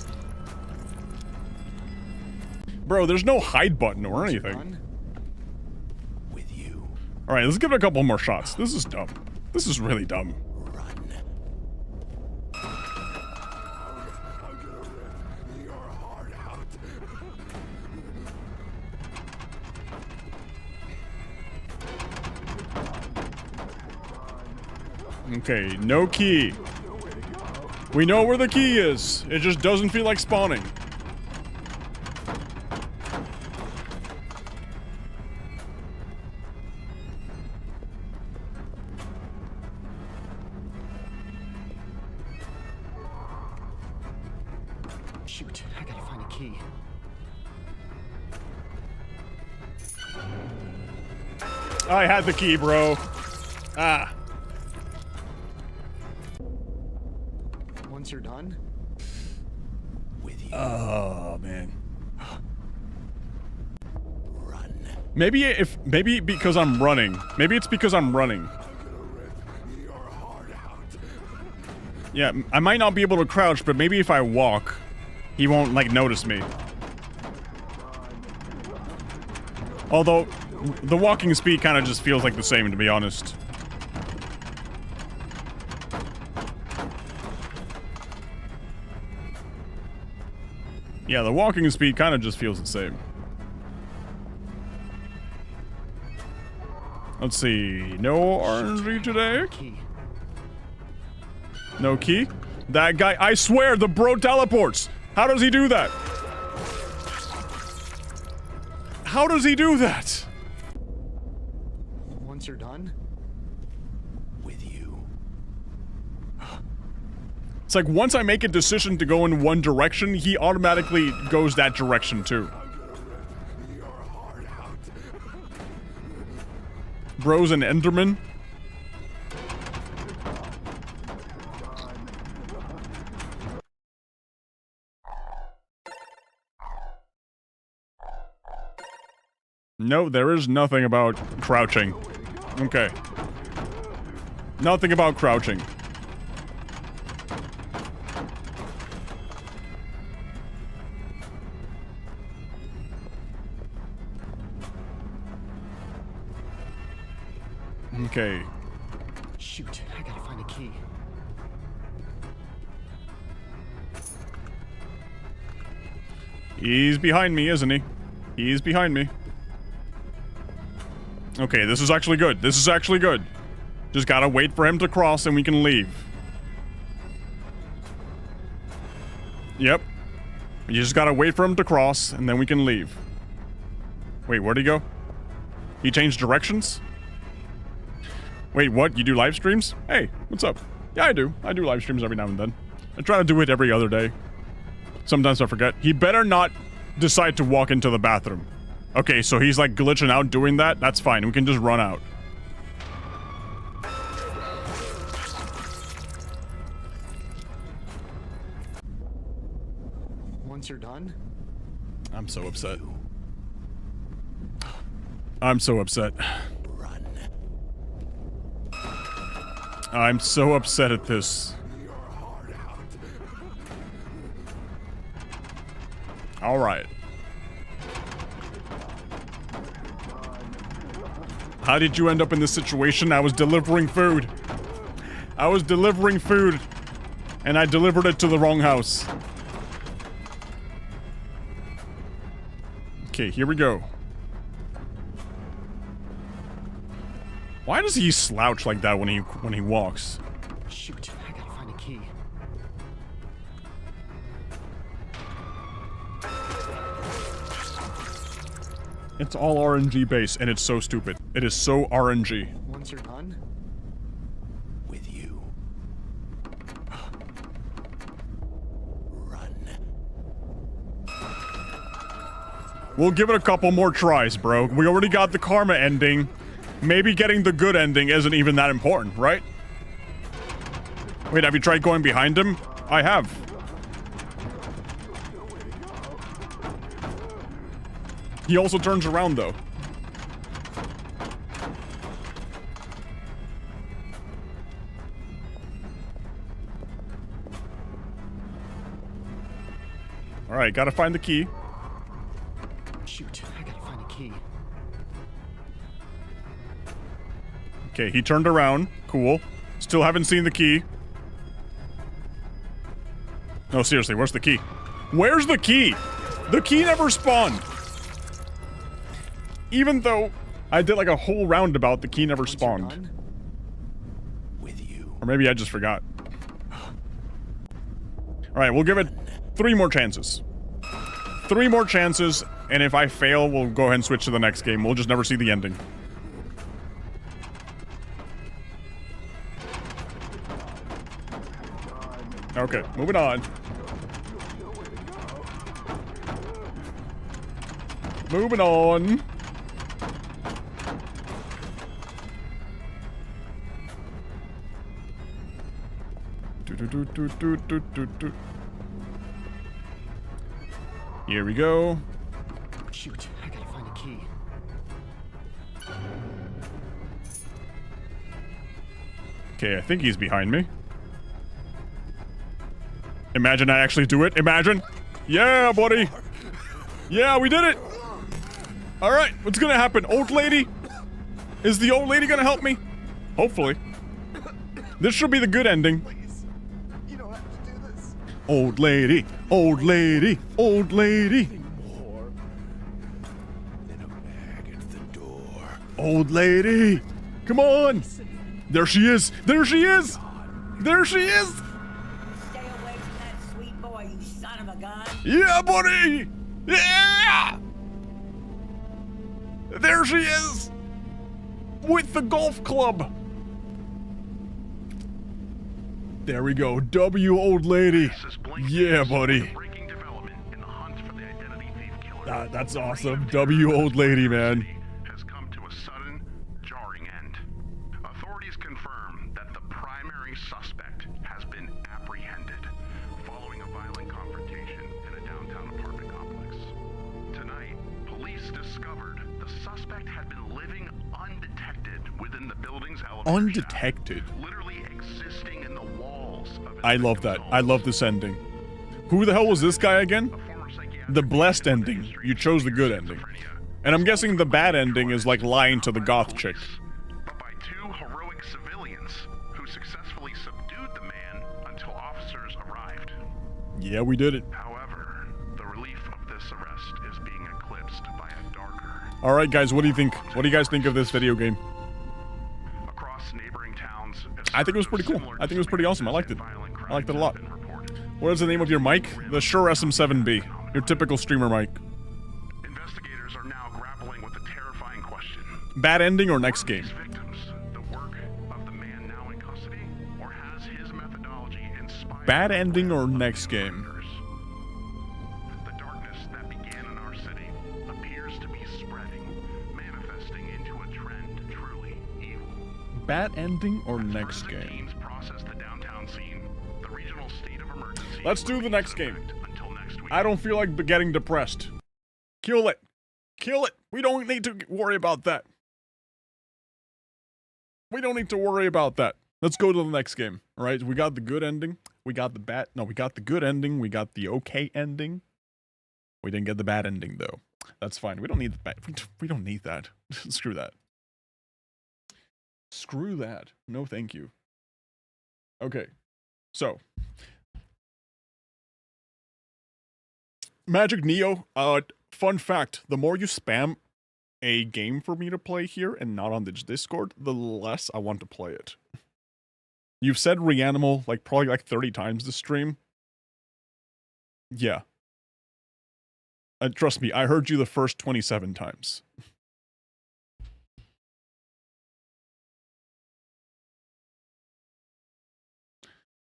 Bro, there's no hide button or anything. With you. All right, let's give it a couple more shots. This is dumb. This is really dumb. Okay, no key. We know where the key is. It just doesn't feel like spawning. Shoot, I gotta find a key. I had the key, bro. Ah. Once you're done, Oh, man. Maybe because I'm running. Maybe it's because I'm running. Yeah, I might not be able to crouch, but maybe if I walk, he won't, like, notice me. Although, the walking speed kind of just feels like the same, to be honest. Yeah, the walking speed kind of just feels the same. Let's see. No RNG today? No key? That guy, I swear, the bro teleports! How does he do that? How does he do that? once you're done, It's like once I make a decision to go in one direction, he automatically goes that direction too. Bro's an Enderman. No, there is nothing about crouching. Okay. Nothing about crouching. Okay. shoot, I gotta find a key. He's behind me, isn't he? He's behind me. Okay, this is actually good. This is actually good. Just gotta wait for him to cross and we can leave. Yep. You just gotta wait for him to cross and then we can leave. Wait, where'd he go? He changed directions? Wait, what? You do live streams? Hey, what's up? Yeah, I do. I do live streams every now and then. I try to do it every other day. Sometimes I forget. He better not decide to walk into the bathroom. Okay, so he's like glitching out doing that? That's fine. We can just run out. Once you're done, I'm so upset. I'm so upset. I'm so upset at this. Alright. How did you end up in this situation? I was delivering food. I was delivering food. And I delivered it to the wrong house. Okay, here we go. Why does he slouch like that when he walks? shoot, I gotta find a key. It's all RNG based, and it's so stupid. It is so RNG. Once you're done, We'll give it a couple more tries, bro. We already got the karma ending. Maybe getting the good ending isn't even that important, right? Wait, have you tried going behind him? I have. He also turns around, though. Alright, gotta find the key. shoot, I gotta find a key. Okay, he turned around. Cool. Still haven't seen the key. No, seriously, where's the key? Where's the key? The key never spawned. Even though I did like a whole roundabout, the key never spawned. Or maybe I just forgot. Alright, we'll give it 3 more chances. 3 more chances, and if I fail, we'll go ahead and switch to the next game. We'll just never see the ending. Okay, moving on. Moving on. Here we go. Shoot, I gotta find a key. Okay, I think he's behind me. Imagine I actually do it. Imagine. Yeah, buddy. Yeah, we did it. All right, what's gonna happen? Old lady? Is the old lady gonna help me? Hopefully. This should be the good ending. You don't have to do this. Old lady, old lady, old lady. Old lady. Come on. There she is. There she is. There she is. Stay away from that sweet boy, you son of a gun. Yeah, buddy. Yeah. There she is. With the golf club. There we go. W, old lady. Yeah, buddy. That's awesome. W, old lady, man. Has come to a sudden, jarring end. Authorities confirm that the primary suspect has been apprehended following a violent confrontation in a downtown apartment complex. Tonight, police discovered the suspect had been living undetected within the building's elevator Undetected. shaft, literally existing in the walls of its I love that. victim's I love this ending. Who the hell was this guy again? The blessed ending. You chose the good ending. And I'm guessing the bad ending is like lying to the goth chick. but by two heroic civilians who successfully subdued the man until officers arrived. Yeah, we did it. However, the relief of this arrest is being eclipsed by a darker. All right, guys, what do you think? What do you guys think of this video game? Across neighboring towns, I think it was pretty cool. I think it was pretty awesome. I liked it. I liked it a lot. What is the name of your mic? The Shure SM7B. Your typical streamer mic. investigators are now grappling with a terrifying question. Bad ending or next game? Victims, the work of the man now in custody, or has his methodology inspired Bad ending or next game? the darkness that began in our city appears to be spreading, manifesting into a trend truly evil. Bad ending or next game? Teams process the downtown scene. The regional state of emergency. Let's do the next game. Until next week. I don't feel like getting depressed. Kill it. Kill it. We don't need to worry about that. We don't need to worry about that. Let's go to the next game. All right, we got the good ending. We got the bad. No, we got the good ending. We got the okay ending. We didn't get the bad ending though. That's fine. We don't need the bad. We don't need that. Screw that. Screw that. No, thank you. Okay, so Magic Neo. Fun fact: the more you spam a game for me to play here and not on the Discord, the less I want to play it. You've said Reanimal like probably like 30 times this stream. Yeah. Trust me, I heard you the first 27 times.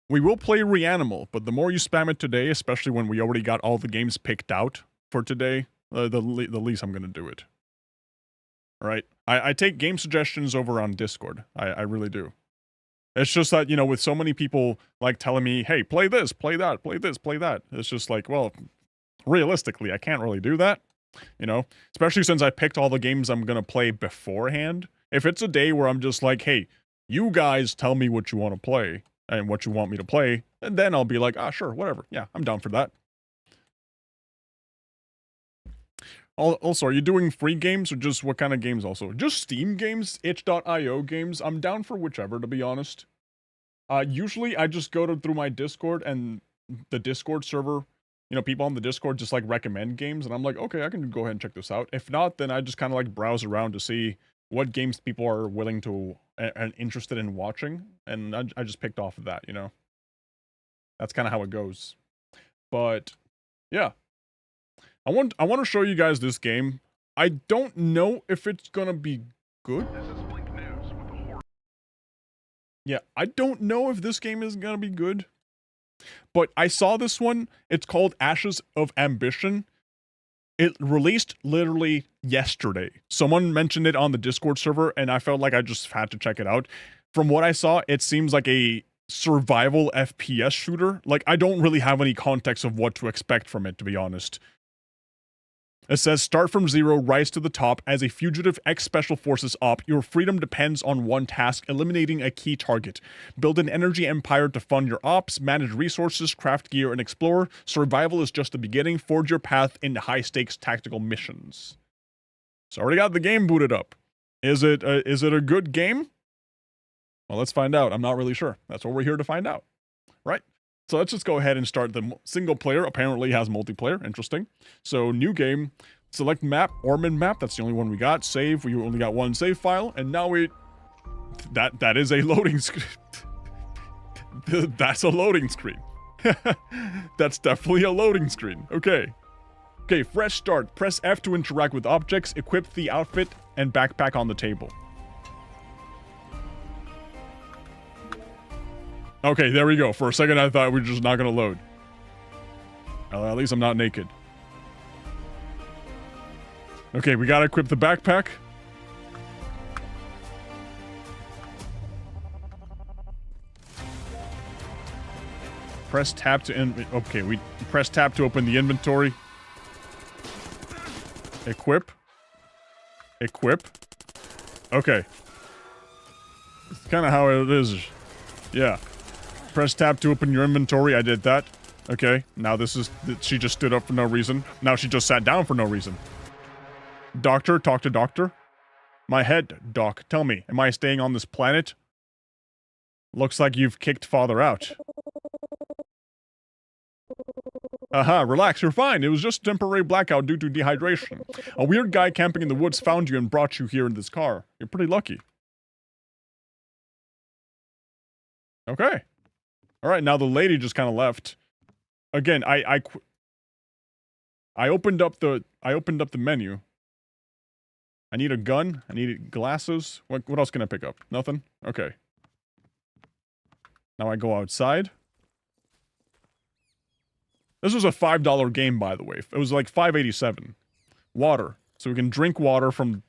We will play Reanimal, but the more you spam it today, especially when we already got all the games picked out for today, the least I'm going to do it. All right? I take game suggestions over on Discord. I really do. It's just that, you know, with so many people, like, telling me, hey, play this, play that, play this, play that. It's just like, well, realistically, I can't really do that, you know? Especially since I picked all the games I'm going to play beforehand. If it's a day where I'm just like, hey, you guys tell me what you want to play and what you want me to play, and then I'll be like, ah, sure, whatever. Yeah, I'm down for that. Also, are you doing free games or just what kind of games also? Just Steam games, itch.io games? I'm down for whichever, to be honest. Usually I just go through my Discord and the Discord server, you know, people on the Discord just like recommend games and I'm like, okay, I can go ahead and check this out. If not, then I just kind of like browse around to see what games people are willing to and interested in watching. And I just picked off of that, you know. That's kind of how it goes. But yeah. I want to show you guys this game. I don't know if it's gonna be good. Yeah, I don't know if this game is gonna be good. But I saw this one. It's called Ashes of Ambition. It released literally yesterday. Someone mentioned it on the Discord server, and I felt like I just had to check it out. From what I saw, it seems like a survival FPS shooter. Like, I don't really have any context of what to expect from it, to be honest. It says, start from zero, rise to the top. As a fugitive ex-Special Forces op, your freedom depends on one task, eliminating a key target. Build an energy empire to fund your ops, manage resources, craft gear, and explore. Survival is just the beginning. Forge your path into high-stakes tactical missions. So I already got the game booted up. Is it a good game? Well, let's find out. I'm not really sure. That's what we're here to find out. Right? So let's just go ahead and start the single player. Apparently has multiplayer. Interesting. So new game. Select map. Ormond map. That's the only one we got. Save. We only got one save file. And now we... That is a loading screen. That's a loading screen. That's definitely a loading screen. Okay. Okay, fresh start. Press F to interact with objects. Equip the outfit and backpack on the table. Okay, there we go. For a second, I thought we were just not going to load. At least I'm not naked. Okay, we got to equip the backpack. Press tab to... Okay, we press tab to open the inventory. Equip. Equip. Okay. It's kind of how it is. Yeah. Press tab to open your inventory. I did that. Okay. Now this is... She just stood up for no reason. Now she just sat down for no reason. Doctor, talk to doctor. My head, doc. Tell me, am I staying on this planet? Looks like you've kicked father out. Relax, you're fine. It was just a temporary blackout due to dehydration. A weird guy camping in the woods found you and brought you here in this car. You're pretty lucky. Okay. Alright, now the lady just kind of left. Again, I opened up the menu. I need a gun. I need glasses. What else can I pick up? Nothing? Okay. Now I go outside. This was a $5 game, by the way. It was like $5.87. Water. So we can drink water from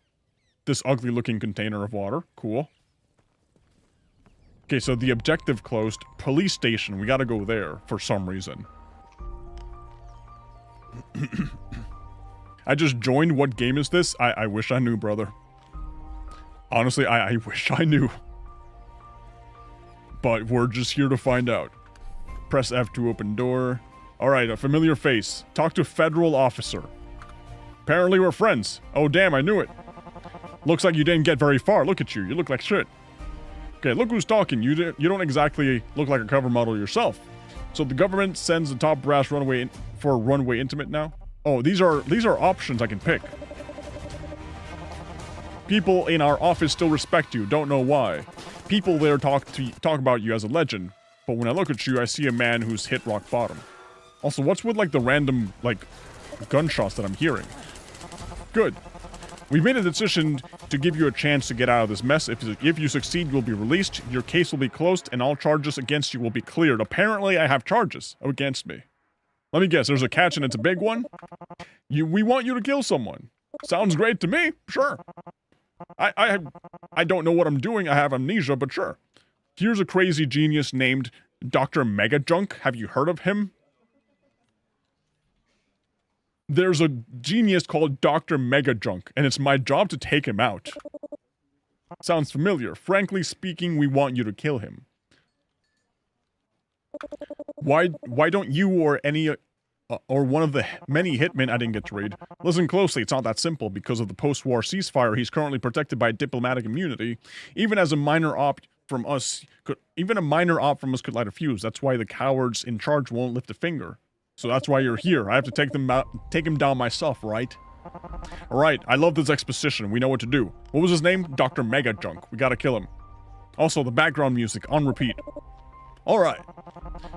this ugly-looking container of water. Cool. Okay, so the objective closed. Police station. We gotta go there for some reason. I just joined. What game is this? I wish I knew, brother. Honestly, I wish I knew. But we're just here to find out. Press F to open door. Alright, a familiar face. Talk to federal officer. Apparently we're friends. Oh damn, I knew it. Looks like you didn't get very far. Look at you. You look like shit. Okay, look who's talking. You don't exactly look like a cover model yourself. So the government sends the top brass runway in for a runway intimate now? Oh, these are options I can pick. People in our office still respect you. Don't know why. People there talk about you as a legend. But when I look at you, I see a man who's hit rock bottom. Also, what's with, like, the random, like, gunshots that I'm hearing? Good. We've made a decision to give you a chance to get out of this mess. If you succeed, you'll be released, your case will be closed, and all charges against you will be cleared. Apparently, I have charges against me. Let me guess, there's a catch and it's a big one? We want you to kill someone. Sounds great to me. Sure. I don't know what I'm doing. I have amnesia, but sure. Here's a crazy genius named Dr. Megajunk. Have you heard of him? There's a genius called Dr. Megajunk, and it's my job to take him out. Sounds familiar. Frankly speaking, we want you to kill him. Why don't you or any or one of the many hitmen I didn't get to read? Listen closely, it's not that simple. Because of the post-war ceasefire, he's currently protected by diplomatic immunity. Even a minor op from us could light a fuse. That's why the cowards in charge won't lift a finger. So that's why you're here. I have to take him down myself, right? Alright, I love this exposition. We know what to do. What was his name? Dr. Megajunk. We gotta kill him. Also, the background music, on repeat. Alright.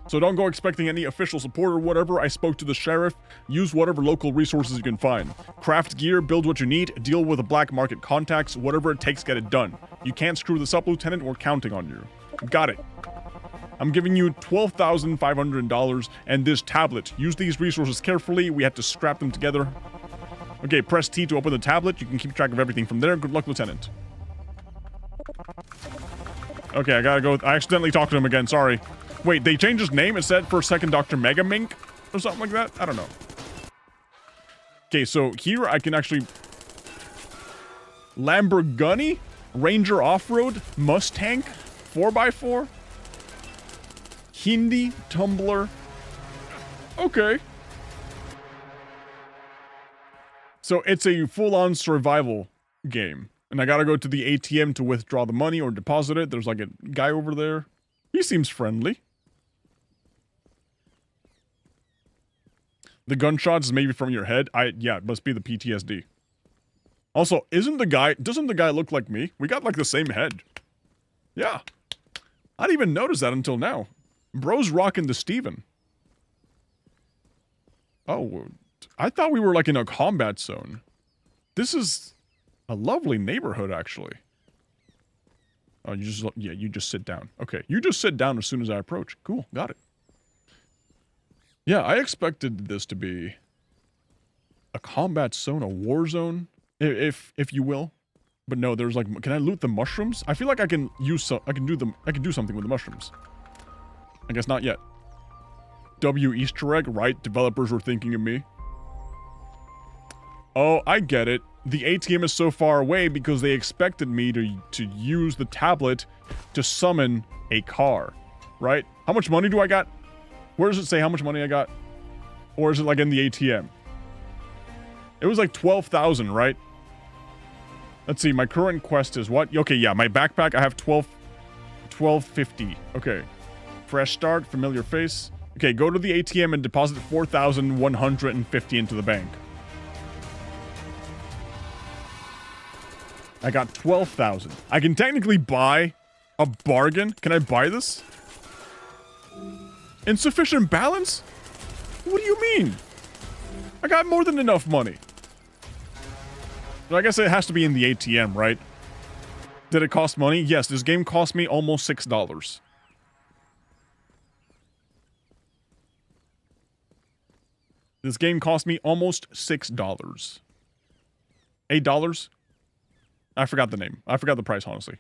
So don't go expecting any official support or whatever. I spoke to the sheriff. Use whatever local resources you can find. Craft gear, build what you need, deal with the black market contacts, whatever it takes, get it done. You can't screw this up, Lieutenant. We're counting on you. Got it. I'm giving you $12,500 and this tablet. Use these resources carefully. We have to scrap them together. Okay, press T to open the tablet. You can keep track of everything from there. Good luck, Lieutenant. Okay, I gotta go. I accidentally talked to him again. Sorry. Wait, they changed his name? It said for a second Dr. Mega Mink or something like that? I don't know. Okay, so here I can actually... Lamborghini? Ranger Off-Road? Mustang? 4x4? Hindi? Tumbler? Okay. So it's a full-on survival game. And I gotta go to the ATM to withdraw the money or deposit it. There's like a guy over there. He seems friendly. The gunshots is maybe from your head. Yeah, it must be the PTSD. Also, doesn't the guy look like me? We got like the same head. Yeah. I didn't even notice that until now. Bro's rocking the Steven. Oh, I thought we were like in a combat zone. This is a lovely neighborhood, actually. Oh, you just sit down. Okay, you just sit down as soon as I approach. Cool, got it. Yeah, I expected this to be a combat zone, a war zone, if you will. But no, there's like, can I loot the mushrooms? I feel like I can do something with the mushrooms. I guess not yet. W Easter egg, right? Developers were thinking of me. Oh, I get it. The ATM is so far away because they expected me to use the tablet to summon a car, right? How much money do I got? Where does it say how much money I got? Or is it like in the ATM? It was like 12,000, right? Let's see, my current quest is what? Okay, yeah, my backpack, I have 1250. Okay. Fresh start, familiar face. Okay, go to the ATM and deposit 4,150 into the bank. I got 12,000. I can technically buy a bargain. Can I buy this? Insufficient balance? What do you mean? I got more than enough money. So I guess it has to be in the ATM, right? Did it cost money? Yes, this game cost me almost $6. This game cost me almost $6. $8? I forgot the name. I forgot the price, honestly.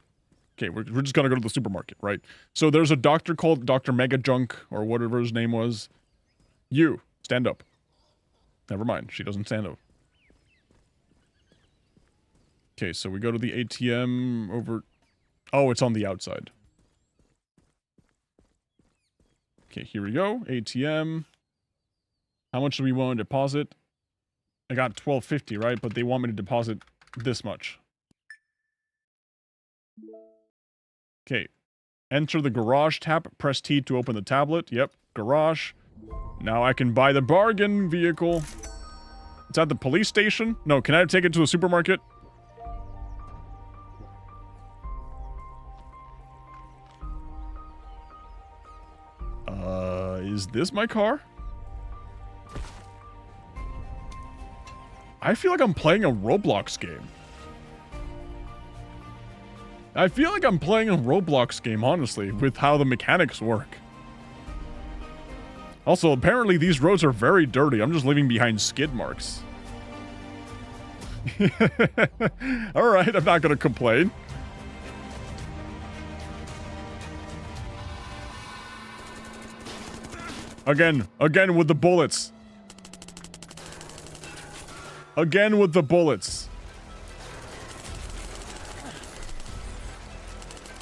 Okay, we're just gonna go to the supermarket, right? So there's a doctor called Dr. Mega Junk, or whatever his name was. You, stand up. Never mind, she doesn't stand up. Okay, so we go to the ATM over... Oh, it's on the outside. Okay, here we go. ATM. How much do we want to deposit? I got $12.50, right? But they want me to deposit this much. Okay. Enter the garage tab. Press T to open the tablet. Yep. Garage. Now I can buy the bargain vehicle. It's at the police station? No, can I take it to the supermarket? Is this my car? I feel like I'm playing a Roblox game. I feel like I'm playing a Roblox game, honestly, with how the mechanics work. Also, apparently these roads are very dirty. I'm just leaving behind skid marks. Alright, I'm not gonna complain. Again with the bullets. Again with the bullets.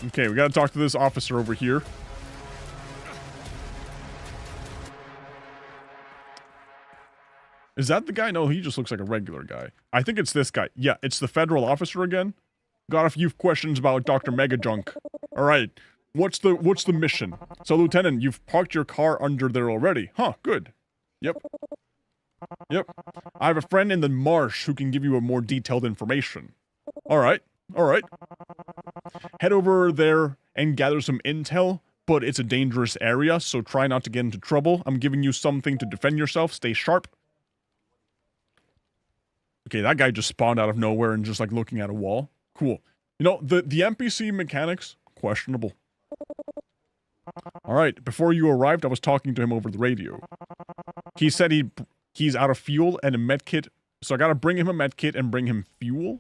Okay, we gotta talk to this officer over here. Is that the guy? No, he just looks like a regular guy. I think it's this guy. Yeah, it's the federal officer again. Got a few questions about Dr. Mega Junk. Alright, what's the mission? So, Lieutenant, you've parked your car under there already. Huh, good. Yep. I have a friend in the marsh who can give you a more detailed information. Alright. Head over there and gather some intel, but it's a dangerous area, so try not to get into trouble. I'm giving you something to defend yourself. Stay sharp. Okay, that guy just spawned out of nowhere and just like looking at a wall. Cool. You know, the NPC mechanics, questionable. Alright, before you arrived, I was talking to him over the radio. He said he's out of fuel and a medkit So I gotta bring him a medkit and bring him fuel.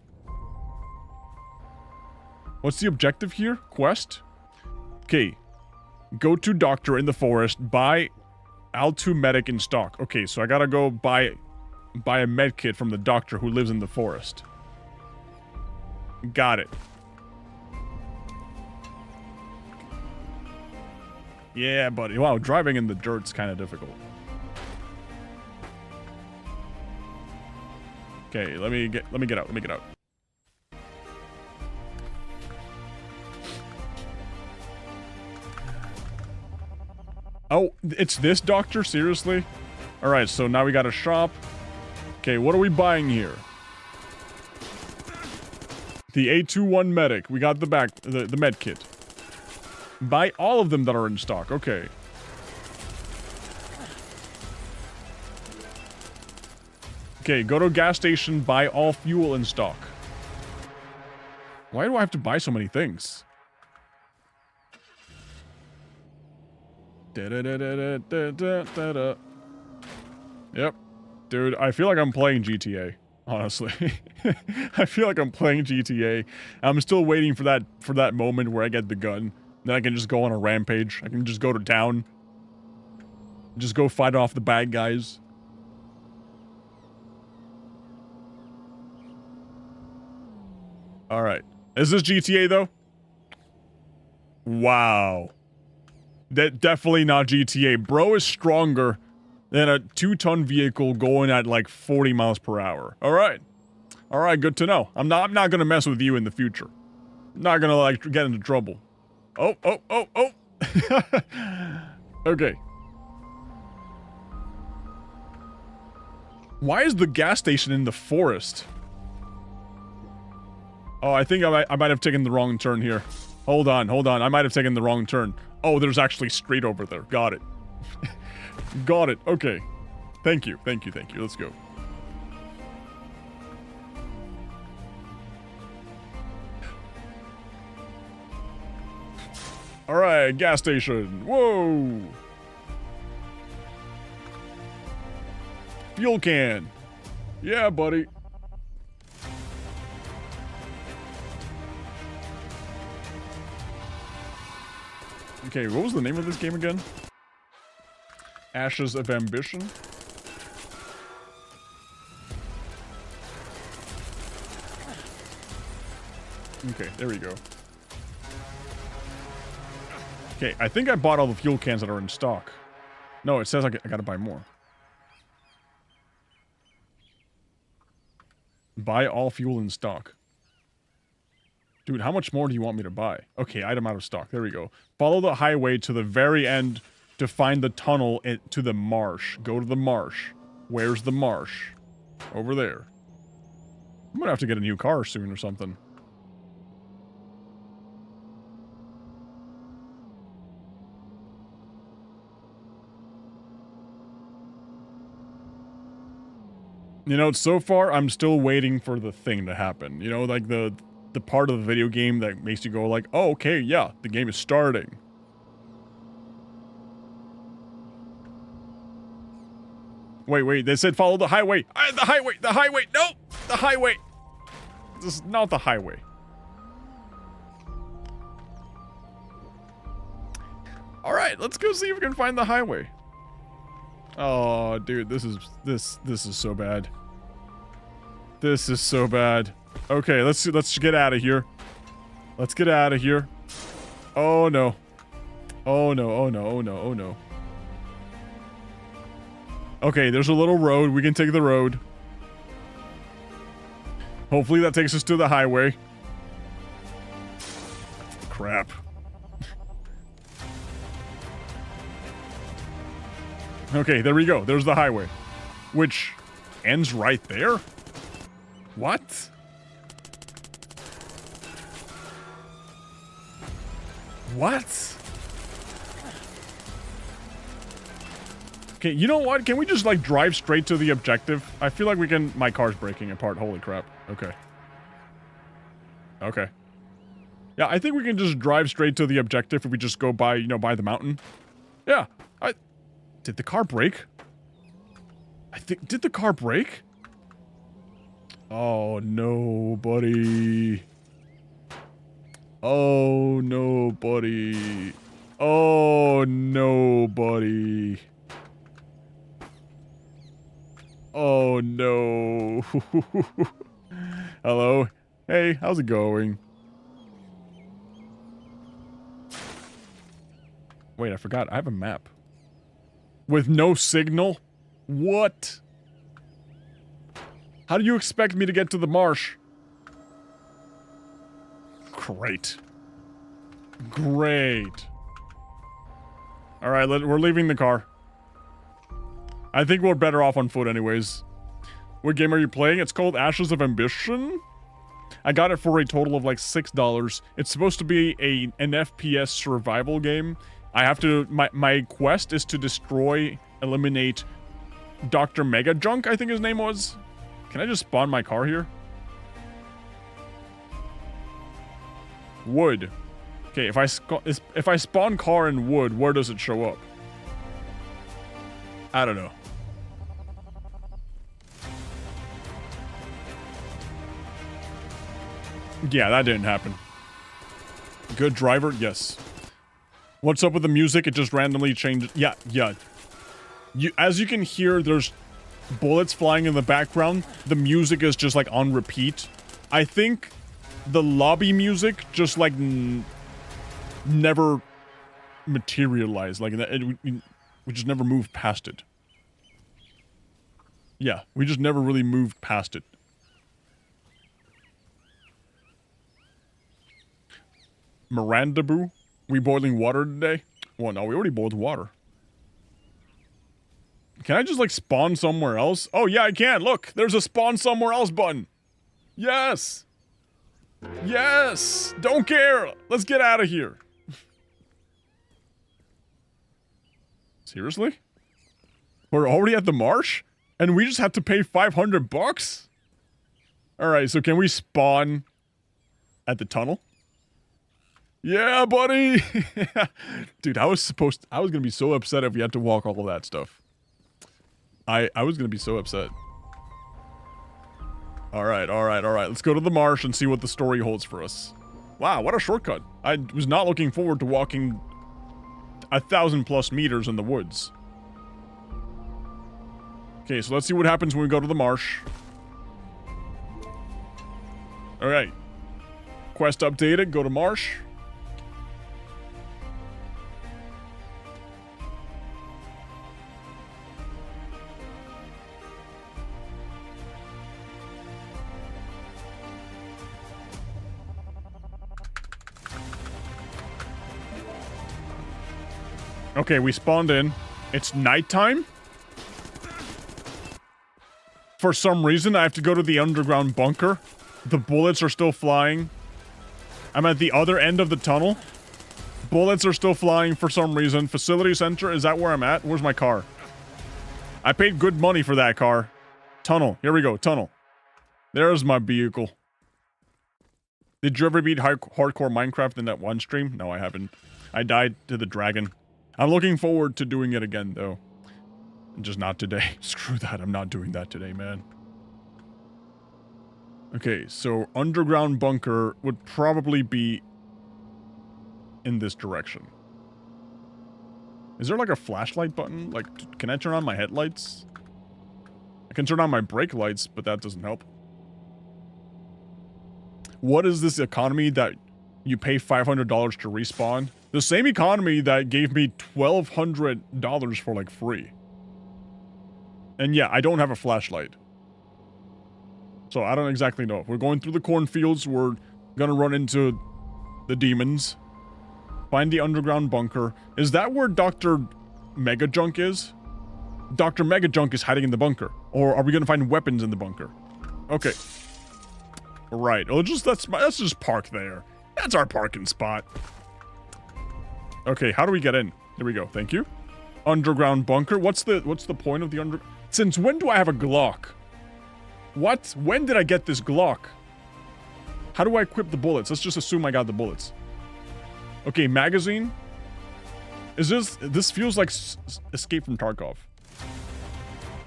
What's the objective here? Quest? Okay. Go to doctor in the forest. Buy L2 medic in stock. Okay, so I gotta go buy a medkit from the doctor who lives in the forest. Got it. Yeah, buddy. Wow, driving in the dirt's kind of difficult. Okay, let me get out. Oh, it's this doctor? Seriously? Alright, so now we got a shop. Okay, what are we buying here? The A21 medic. We got the med kit. Buy all of them that are in stock. Okay. Okay, go to a gas station, buy all fuel in stock. Why do I have to buy so many things? Da-da-da-da-da-da-da-da. Yep. Dude, I feel like I'm playing GTA, honestly. I feel like I'm playing GTA. I'm still waiting for that moment where I get the gun. Then I can just go on a rampage. I can just go to town. Just go fight off the bad guys. Alright. Is this GTA, though? Wow. That definitely not GTA. Bro is stronger than a 2-ton vehicle going at like 40 miles per hour. Alright. Alright, good to know. I'm not gonna mess with you in the future. I'm not gonna, like, get into trouble. Oh. Okay. Why is the gas station in the forest? Oh, I think I might have taken the wrong turn here. Hold on. I might have taken the wrong turn. Oh, there's actually street over there. Got it. Got it. Okay. Thank you. Let's go. Alright, gas station. Whoa! Fuel can. Yeah, buddy. Okay, what was the name of this game again? Ashes of Ambition? Okay, there we go. Okay, I think I bought all the fuel cans that are in stock. No, it says I gotta buy more. Buy all fuel in stock. Dude, how much more do you want me to buy? Okay, item out of stock. There we go. Follow the highway to the very end to find the tunnel to the marsh. Go to the marsh. Where's the marsh? Over there. I'm gonna have to get a new car soon or something. You know, so far, I'm still waiting for the thing to happen. You know, like the part of the video game that makes you go like, oh, okay, yeah, the game is starting. Wait, they said follow the highway. The highway, no! The highway! This is not the highway. Alright, let's go see if we can find the highway. Oh, dude, this is so bad. This is so bad. Okay, let's get out of here. Let's get out of here. Oh no. Oh no. Okay, there's a little road. We can take the road. Hopefully that takes us to the highway. Crap. Okay, there we go. There's the highway. Which ends right there? What? What? Okay, you know what? Can we just, like, drive straight to the objective? I feel like we can... My car's breaking apart. Holy crap. Okay. Okay. Yeah, I think we can just drive straight to the objective if we just go by, you know, by the mountain. Yeah. Did the car break? Did the car break? Oh no, buddy. Oh no, buddy. Oh no, buddy. Oh no. Hello. Hey, how's it going? Wait, I forgot. I have a map. With no signal? What? How do you expect me to get to the marsh? Great. Great. Alright, we're leaving the car. I think we're better off on foot anyways. What game are you playing? It's called Ashes of Ambition? I got it for a total of like $6. It's supposed to be an FPS survival game. I have to... My quest is to eliminate Dr. Mega Junk, I think his name was. Can I just spawn my car here? Wood. Okay, if I spawn car in wood, where does it show up? I don't know. Yeah, that didn't happen. Good driver? Yes. What's up with the music? It just randomly changed. Yeah. As you can hear, there's bullets flying in the background. The music is just like on repeat. I think the lobby music just like never materialized. Like we just never moved past it. Yeah, we just never really moved past it. Miranda Boo? We boiling water today? Well, no, we already boiled water. Can I just, like, spawn somewhere else? Oh, yeah, I can. Look, there's a spawn somewhere else button. Yes. Yes. Don't care. Let's get out of here. Seriously? We're already at the marsh? And we just have to pay $500? Alright, so can we spawn at the tunnel? Yeah, buddy! Dude, I was gonna be so upset if we had to walk all of that stuff. I was gonna be so upset. Alright. Let's go to the marsh and see what the story holds for us. Wow, what a shortcut. I was not looking forward to walking 1,000+ meters in the woods. Okay, so let's see what happens when we go to the marsh. Alright. Quest updated, go to marsh. Okay, we spawned in. It's nighttime? For some reason, I have to go to the underground bunker. The bullets are still flying. I'm at the other end of the tunnel. Bullets are still flying for some reason. Facility center, is that where I'm at? Where's my car? I paid good money for that car. Tunnel, here we go, tunnel. There's my vehicle. Did you ever beat hardcore Minecraft in that one stream? No, I haven't. I died to the dragon. I'm looking forward to doing it again, though. Just not today. Screw that, I'm not doing that today, man. Okay, so underground bunker would probably be in this direction. Is there like a flashlight button? Like, can I turn on my headlights? I can turn on my brake lights, but that doesn't help. What is this economy that you pay $500 to respawn? The same economy that gave me $1,200 for, like, free. And yeah, I don't have a flashlight. So I don't exactly know. We're going through the cornfields. We're gonna run into the demons. Find the underground bunker. Is that where Dr. Mega Junk is? Dr. Mega Junk is hiding in the bunker. Or are we gonna find weapons in the bunker? Okay. Right. Oh, let's just park there. That's our parking spot. Okay, how do we get in? Here we go. Thank you. Underground bunker. What's the point of the under... Since when do I have a Glock? What? When did I get this Glock? How do I equip the bullets? Let's just assume I got the bullets. Okay, magazine. Is this feels like Escape from Tarkov.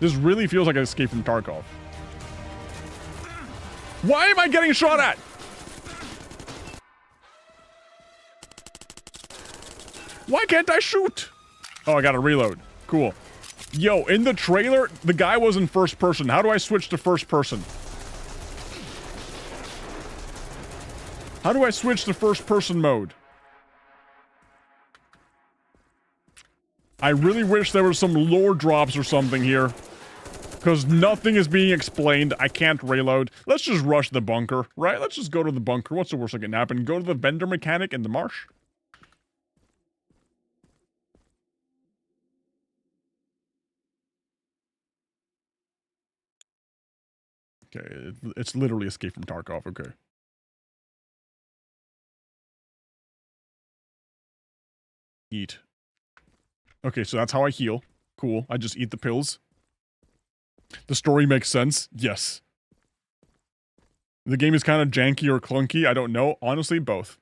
This really feels like an Escape from Tarkov. Why am I getting shot at? Why can't I shoot? Oh, I gotta reload. Cool. Yo, in the trailer, the guy was in first person. How do I switch to first person? How do I switch to first person mode? I really wish there was some lore drops or something here. Because nothing is being explained. I can't reload. Let's just rush the bunker, right? Let's just go to the bunker. What's the worst that can happen? Go to the vendor mechanic in the marsh? Okay, it's literally Escape from Tarkov, okay. Eat. Okay, so that's how I heal. Cool, I just eat the pills. The story makes sense, yes. The game is kind of janky or clunky, I don't know. Honestly, both.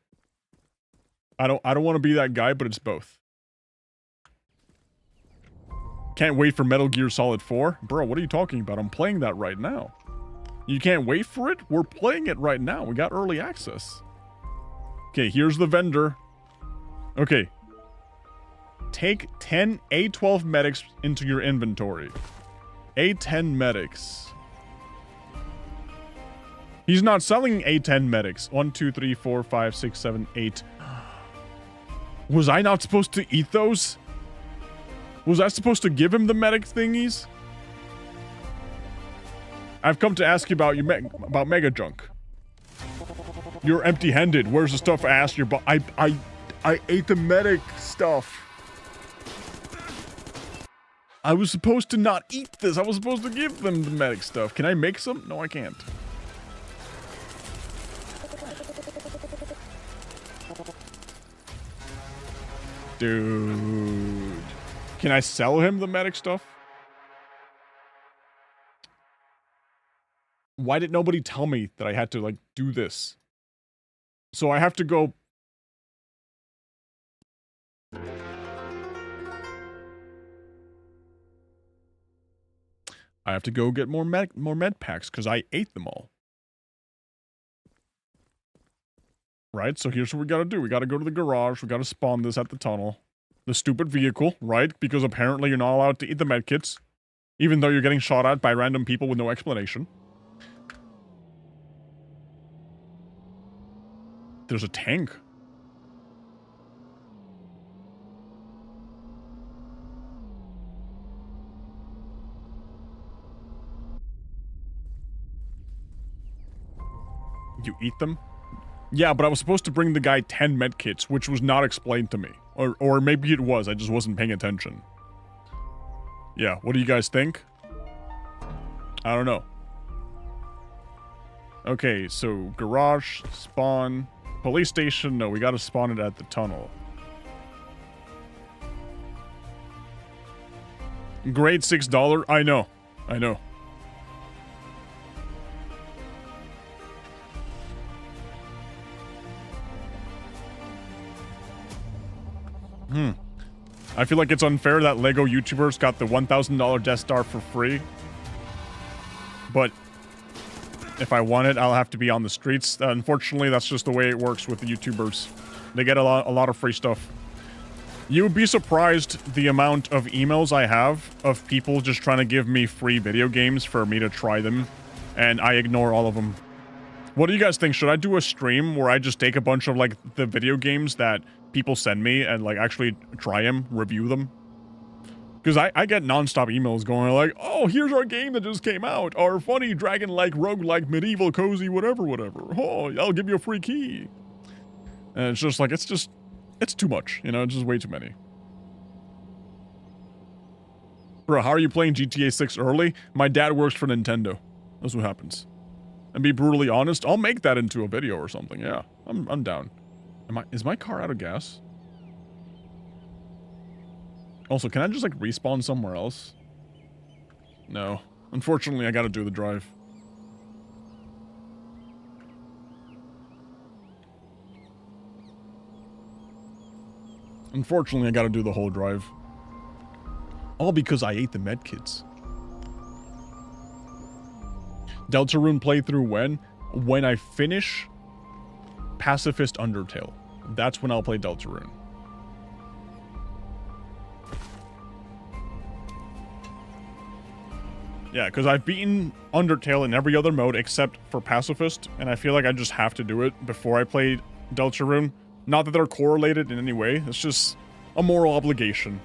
I don't want to be that guy, but it's both. Can't wait for Metal Gear Solid 4? Bro, what are you talking about? I'm playing that right now. You can't wait for it? We're playing it right now. We got early access. Okay, here's the vendor. Okay. Take 10 A12 medics into your inventory. A10 medics. He's not selling A10 medics. 1, 2, 3, 4, 5, 6, 7, 8. Was I not supposed to eat those? Was I supposed to give him the medic thingies? I've come to ask you about about Mega Junk. You're empty-handed. Where's the stuff I asked you about? I ate the medic stuff. I was supposed to not eat this. I was supposed to give them the medic stuff. Can I make some? No, I can't. Dude. Can I sell him the medic stuff? Why did nobody tell me that I had to, like, do this? So I have to go... I have to go get more med packs, because I ate them all. Right, so here's what we gotta do. We gotta go to the garage, we gotta spawn this at the tunnel. The stupid vehicle, right? Because apparently you're not allowed to eat the medkits. Even though you're getting shot at by random people with no explanation. There's a tank. You eat them? Yeah, but I was supposed to bring the guy 10 medkits, which was not explained to me. Or maybe it was, I just wasn't paying attention. Yeah, what do you guys think? I don't know. Okay, so garage, spawn, police station, no, we gotta spawn it at the tunnel. Grade $6, I know. I feel like it's unfair that LEGO YouTubers got the $1,000 Death Star for free. But if I want it, I'll have to be on the streets. Unfortunately, that's just the way it works with the YouTubers. They get a lot of free stuff. You would be surprised the amount of emails I have of people just trying to give me free video games for me to try them, and I ignore all of them. What do you guys think? Should I do a stream where I just take a bunch of, like, the video games that people send me and, like, actually try them, review them? Because I get non-stop emails going like, oh, here's our game that just came out. Our funny dragon-like, rogue-like, medieval, cozy, whatever. Oh, I'll give you a free key. And it's just like, it's too much, you know, it's just way too many. Bro, how are you playing GTA 6 early? My dad works for Nintendo. That's what happens. And be brutally honest, I'll make that into a video or something, yeah. I'm down. Is my car out of gas? Also, can I just, like, respawn somewhere else? No. Unfortunately, I gotta do the drive. Unfortunately, I gotta do the whole drive. All because I ate the medkits. Deltarune playthrough when? when I finish Pacifist Undertale. That's when I'll play Deltarune. Yeah, because I've beaten Undertale in every other mode except for Pacifist, and I feel like I just have to do it before I play Deltarune. Not that they're correlated in any way, it's just a moral obligation.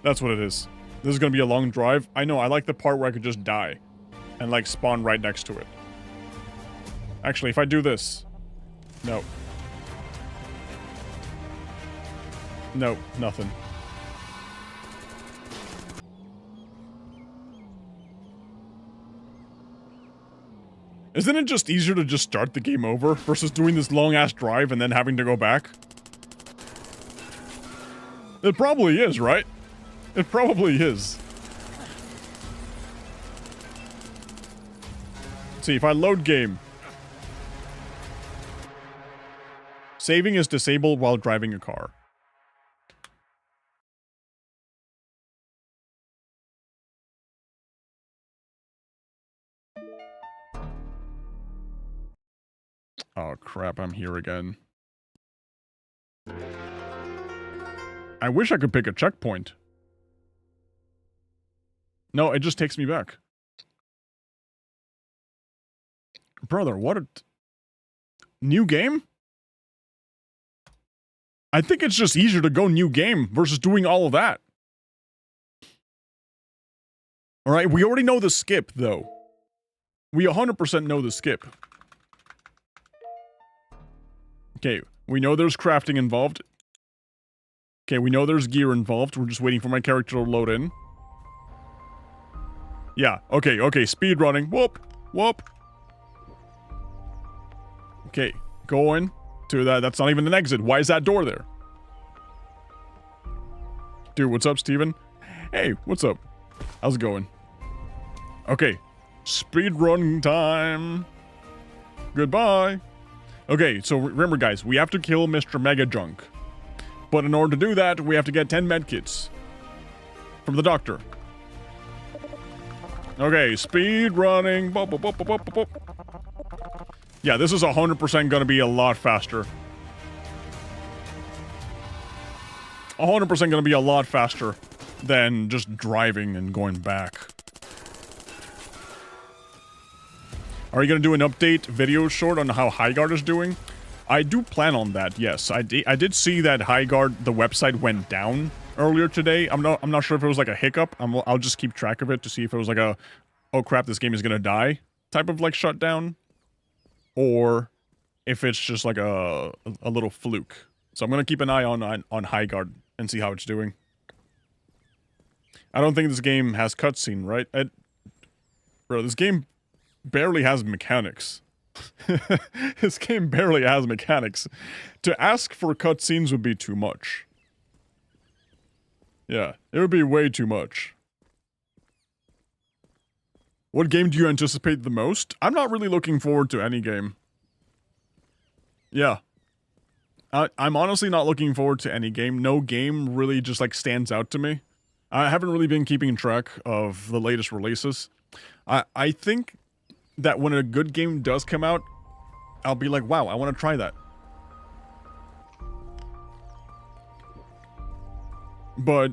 That's what it is. This is going to be a long drive. I know, I like the part where I could just die and, like, spawn right next to it. Actually, if I do this... No. No, nothing. Isn't it just easier to just start the game over versus doing this long-ass drive and then having to go back? It probably is, right? It probably is. Let's see, if I load game. Saving is disabled while driving a car. Oh crap, I'm here again. I wish I could pick a checkpoint. No, it just takes me back. Brother, what a... New game? I think it's just easier to go new game versus doing all of that. Alright, we already know the skip, though. We 100% know the skip. Okay, we know there's crafting involved. Okay, we know there's gear involved. We're just waiting for my character to load in. Yeah, okay, speed running. Whoop, whoop. Okay, going to that. That's not even an exit. Why is that door there? Dude, what's up, Steven? Hey, what's up? How's it going? Okay, speed run time. Goodbye. Okay, so remember, guys, we have to kill Mr. Mega Junk. But in order to do that, we have to get 10 medkits from the doctor. Okay, speed running. Bop, bop, bop, bop, bop, bop. Yeah, this is 100% gonna be a lot faster. 100% gonna be a lot faster than just driving and going back. Are you gonna do an update video short on how Highguard is doing? I do plan on that, yes. I did see that Highguard, the website, went down earlier today. I'm not sure if it was like a hiccup. I'll just keep track of it to see if it was like a, oh crap, this game is gonna die type of like shutdown, or if it's just like a little fluke. So I'm gonna keep an eye on Highguard and see how it's doing. I don't think this game has cutscene, right? Bro, this game barely has mechanics. This game barely has mechanics. To ask for cutscenes would be too much. Yeah, it would be way too much. What game do you anticipate the most? I'm not really looking forward to any game. Yeah. I'm honestly not looking forward to any game. No game really just like stands out to me. I haven't really been keeping track of the latest releases. I think that when a good game does come out, I'll be like, wow, I want to try that. But,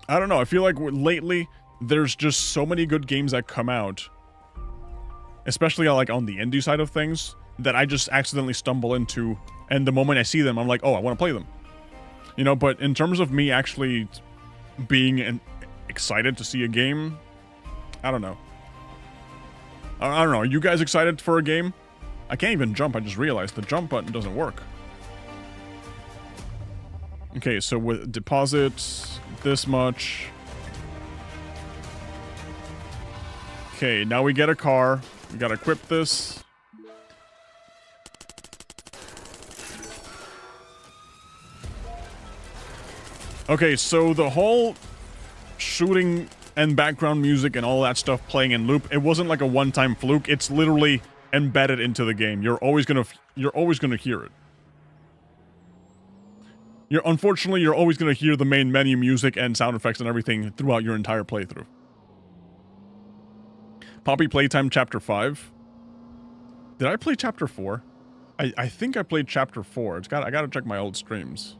I don't know, I feel like lately, there's just so many good games that come out, especially like on the indie side of things, that I just accidentally stumble into, and the moment I see them, I'm like, oh, I want to play them. You know, but in terms of me actually being excited to see a game, I don't know. I don't know, are you guys excited for a game? I can't even jump, I just realized the jump button doesn't work. Okay, so with deposits, this much. Okay, now we get a car. We gotta equip this. Okay, so the whole shooting and background music and all that stuff playing in loop, it wasn't like a one-time fluke. It's literally embedded into the game. You're always gonna hear it. Unfortunately, you're always gonna hear the main menu music and sound effects and everything throughout your entire playthrough. Poppy Playtime Chapter 5. Did I play chapter 4? I think I played chapter 4. I gotta check my old streams.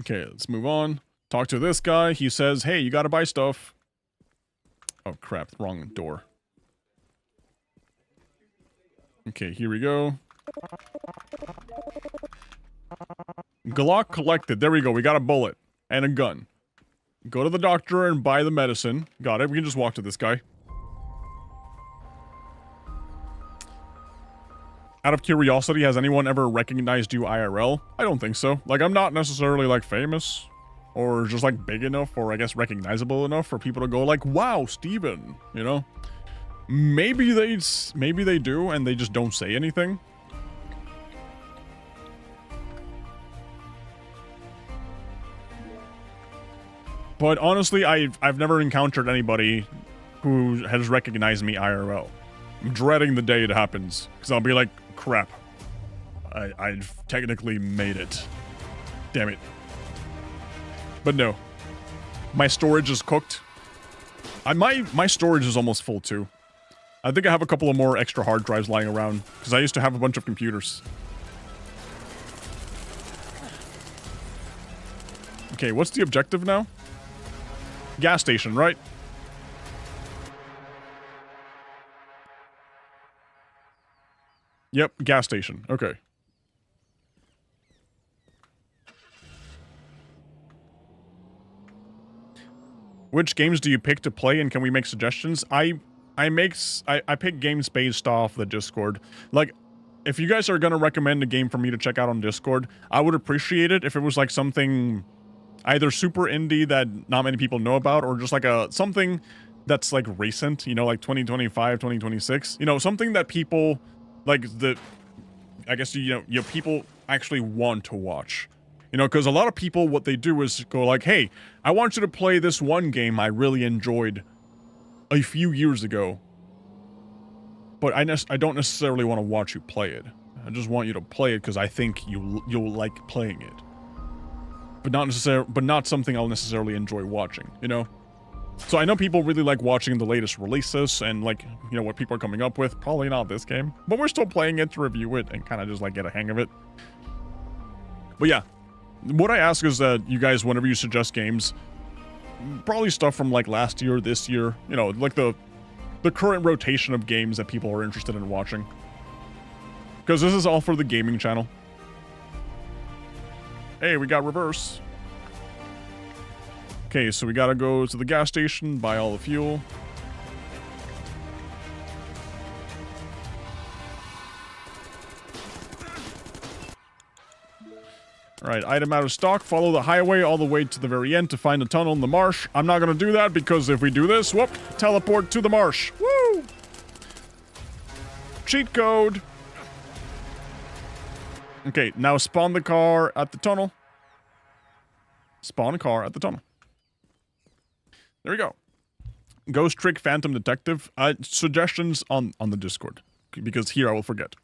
Okay, let's move on. Talk to this guy. He says, hey, you gotta buy stuff. Oh crap, wrong door. Okay, here we go. Glock collected. There we go. We got a bullet and a gun. Go to the doctor and buy the medicine. Got it. We can just walk to this guy. Out of curiosity, has anyone ever recognized you IRL? I don't think so. Like, I'm not necessarily, like, famous. Or just, like, big enough or, I guess, recognizable enough for people to go, like, wow, Steven, you know? Maybe they do and they just don't say anything. But honestly, I've never encountered anybody who has recognized me IRL. I'm dreading the day it happens, because I'll be like, crap. I've technically made it. Damn it. But no. My storage is cooked. My storage is almost full too. I think I have a couple of more extra hard drives lying around, because I used to have a bunch of computers. Okay, what's the objective now? Gas station, right? Yep, gas station. Okay. Which games do you pick to play, and can we make suggestions? I pick games based off the Discord. Like, if you guys are gonna recommend a game for me to check out on Discord, I would appreciate it if it was like something either super indie that not many people know about, or just like something that's like recent, you know, like 2025, 2026, you know, something that people like I guess, you know, people actually want to watch. You know, because a lot of people, what they do is go like, hey, I want you to play this one game I really enjoyed a few years ago, but I don't necessarily want to watch you play it. I just want you to play it because I think you'll like playing it, but not something I'll necessarily enjoy watching, you know? So I know people really like watching the latest releases and, like, you know, what people are coming up with. Probably not this game, but we're still playing it to review it and kind of just like get a hang of it. But yeah, what I ask is that you guys, whenever you suggest games, probably stuff from like last year, this year, you know, like the current rotation of games that people are interested in watching. Because this is all for the gaming channel. Hey, we got reverse. Okay, so we gotta go to the gas station, buy all the fuel. Alright, item out of stock. Follow the highway all the way to the very end to find a tunnel in the marsh. I'm not gonna do that because if we do this, whoop, teleport to the marsh. Woo! Cheat code. Okay, now spawn the car at the tunnel. Spawn a car at the tunnel. There we go. Ghost Trick Phantom Detective. Suggestions on the Discord, because here I will forget.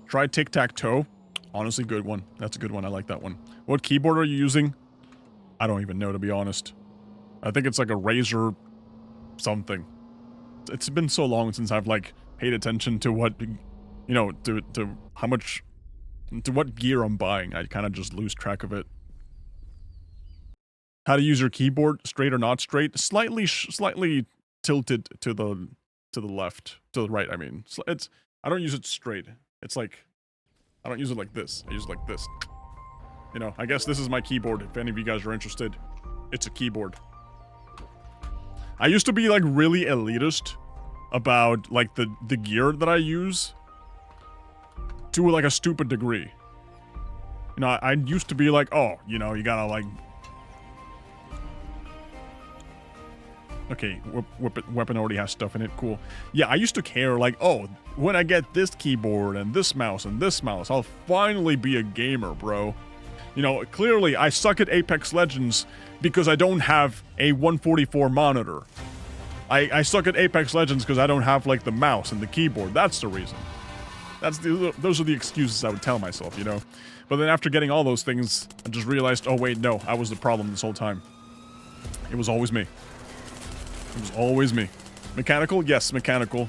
Try Tic-Tac-Toe. Honestly, good one. That's a good one. I like that one. What keyboard are you using? I don't even know, to be honest. I think it's like a Razer something. It's been so long since I've, like, paid attention to what, you know, to how much, to what gear I'm buying. I kind of just lose track of it. How to use your keyboard, straight or not straight? Slightly tilted to the left, to the right, I mean. I don't use it straight. It's like, I don't use it like this. I use it like this. You know, I guess this is my keyboard. If any of you guys are interested, it's a keyboard. I used to be, like, really elitist about, like, the gear that I use to, like, a stupid degree. You know, I used to be like, oh, you know, you gotta, like... Okay, weapon already has stuff in it, cool. Yeah, I used to care, like, oh, when I get this keyboard and this mouse, I'll finally be a gamer, bro. You know, clearly, I suck at Apex Legends because I don't have a 144 monitor. I suck at Apex Legends because I don't have, like, the mouse and the keyboard. That's the reason. Those are the excuses I would tell myself, you know? But then after getting all those things, I just realized, oh wait, no, I was the problem this whole time. It was always me. It was always me. Mechanical? Yes, mechanical.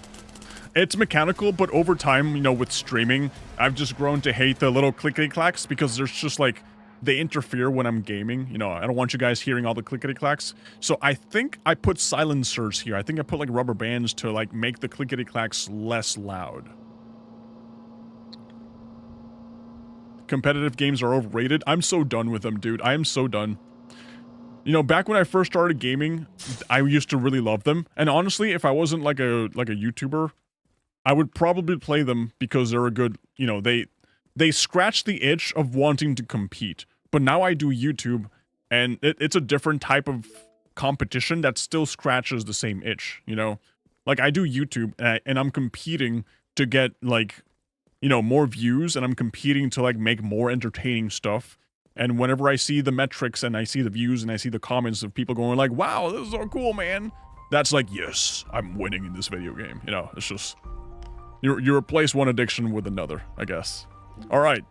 It's mechanical, but over time, you know, with streaming, I've just grown to hate the little clickety-clacks because there's just like, they interfere when I'm gaming. You know, I don't want you guys hearing all the clickety-clacks. So I think I put silencers here. I think I put like rubber bands to like make the clickety-clacks less loud. Competitive games are overrated. I'm so done with them, dude. I am so done. You know, back when I first started gaming, I used to really love them. And honestly, if I wasn't like a YouTuber, I would probably play them because they're a good, you know, they scratch the itch of wanting to compete. But now I do YouTube, and it's a different type of competition that still scratches the same itch, you know? Like, I do YouTube, and I'm competing to get, like, you know, more views, and I'm competing to, like, make more entertaining stuff. And whenever I see the metrics, and I see the views, and I see the comments of people going like, wow, this is so cool, man. That's like, yes, I'm winning in this video game. You know, it's just... You replace one addiction with another, I guess. Alright.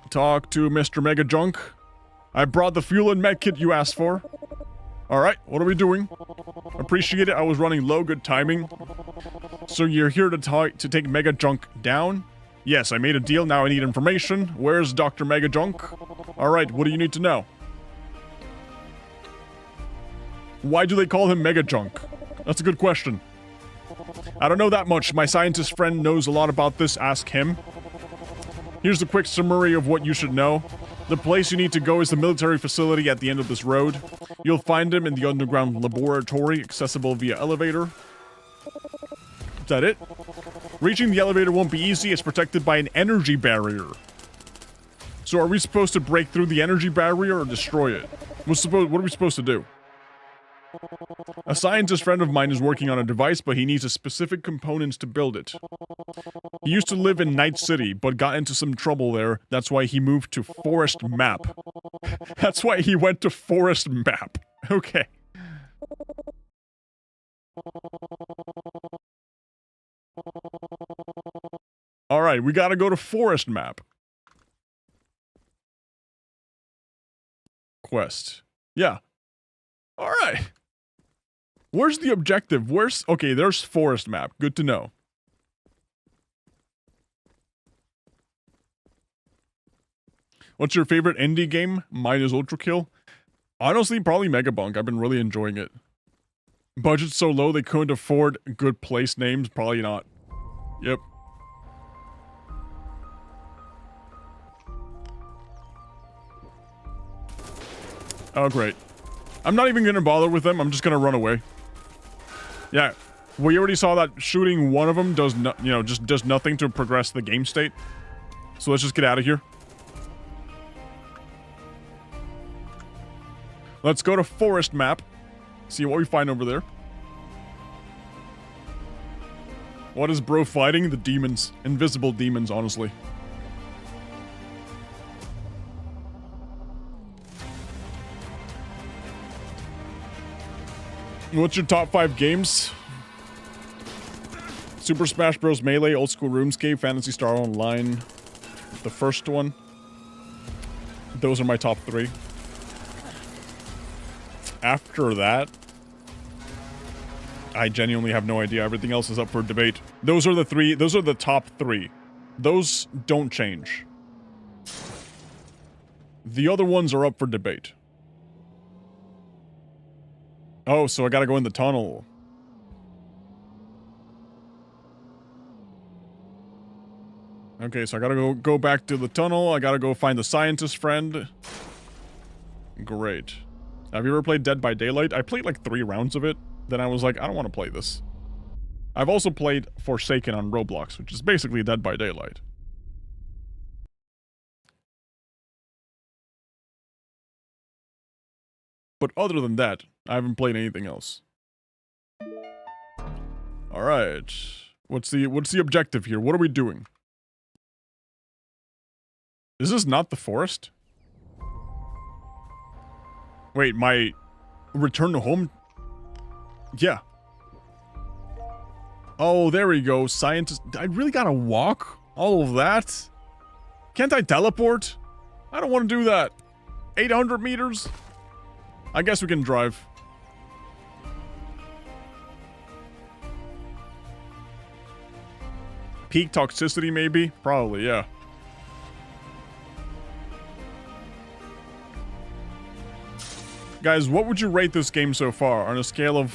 Talk to Mr. Mega Junk. I brought the fuel and medkit you asked for. Alright, what are we doing? Appreciate it, I was running low, good timing. So you're here to take Mega Junk down? Yes, I made a deal, now I need information. Where's Dr. Mega Junk? Alright, what do you need to know? Why do they call him Mega Junk? That's a good question. I don't know that much. My scientist friend knows a lot about this. Ask him. Here's a quick summary of what you should know. The place you need to go is the military facility at the end of this road. You'll find him in the underground laboratory, accessible via elevator. Is that it? Reaching the elevator won't be easy. It's protected by an energy barrier. So are we supposed to break through the energy barrier or destroy it? What are we supposed to do? A scientist friend of mine is working on a device, but he needs a specific components to build it. He used to live in Night City, but got into some trouble there. That's why he moved to Forest Map. That's why he went to Forest Map. Okay. Alright, we gotta go to Forest Map. Quest. Yeah. Alright. Where's the objective? Okay, there's Forest Map. Good to know. What's your favorite indie game? Mine is Ultra Kill. Honestly, probably Megabunk. I've been really enjoying it. Budget's so low they couldn't afford good place names. Probably not. Yep. Oh, great. I'm not even gonna bother with them. I'm just gonna run away. Yeah, we already saw that shooting one of them does no, you know, just does nothing to progress the game state. So let's just get out of here. Let's go to Forest Map. See what we find over there. What is bro fighting? The demons. Invisible demons, honestly. What's your top 5 games? Super Smash Bros. Melee, Old School RuneScape, Phantasy Star Online. The first one. Those are my top 3. After that, I genuinely have no idea. Everything else is up for debate. Those are the top 3. Those don't change. The other ones are up for debate. Oh, so I gotta go in the tunnel. Okay, so I gotta go back to the tunnel. I gotta go find the scientist friend. Great. Have you ever played Dead by Daylight? I played like 3 rounds of it. Then I was like, I don't want to play this. I've also played Forsaken on Roblox, which is basically Dead by Daylight. But other than that, I haven't played anything else. Alright. What's the objective here? What are we doing? Is this not the forest? Wait, my return to home? Yeah. Oh, there we go. Scientist. I really gotta walk? All of that? Can't I teleport? I don't want to do that. 800 meters? I guess we can drive. Peak toxicity, maybe? Probably, yeah. Guys, what would you rate this game so far on a scale of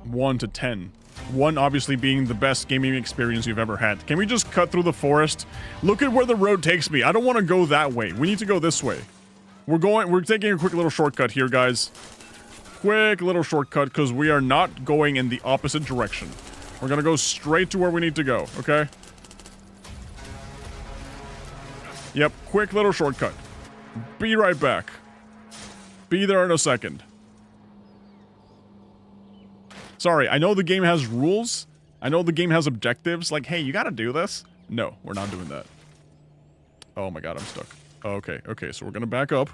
1 to 10? 1 obviously being the best gaming experience you've ever had. Can we just cut through the forest? Look at where the road takes me. I don't want to go that way. We need to go this way. We're taking a quick little shortcut here, guys. Quick little shortcut, because we are not going in the opposite direction. We're gonna go straight to where we need to go, okay? Yep, quick little shortcut. Be right back. Be there in a second. Sorry, I know the game has rules. I know the game has objectives. Like, hey, you gotta do this. No, we're not doing that. Oh my god, I'm stuck. Okay, so we're gonna back up.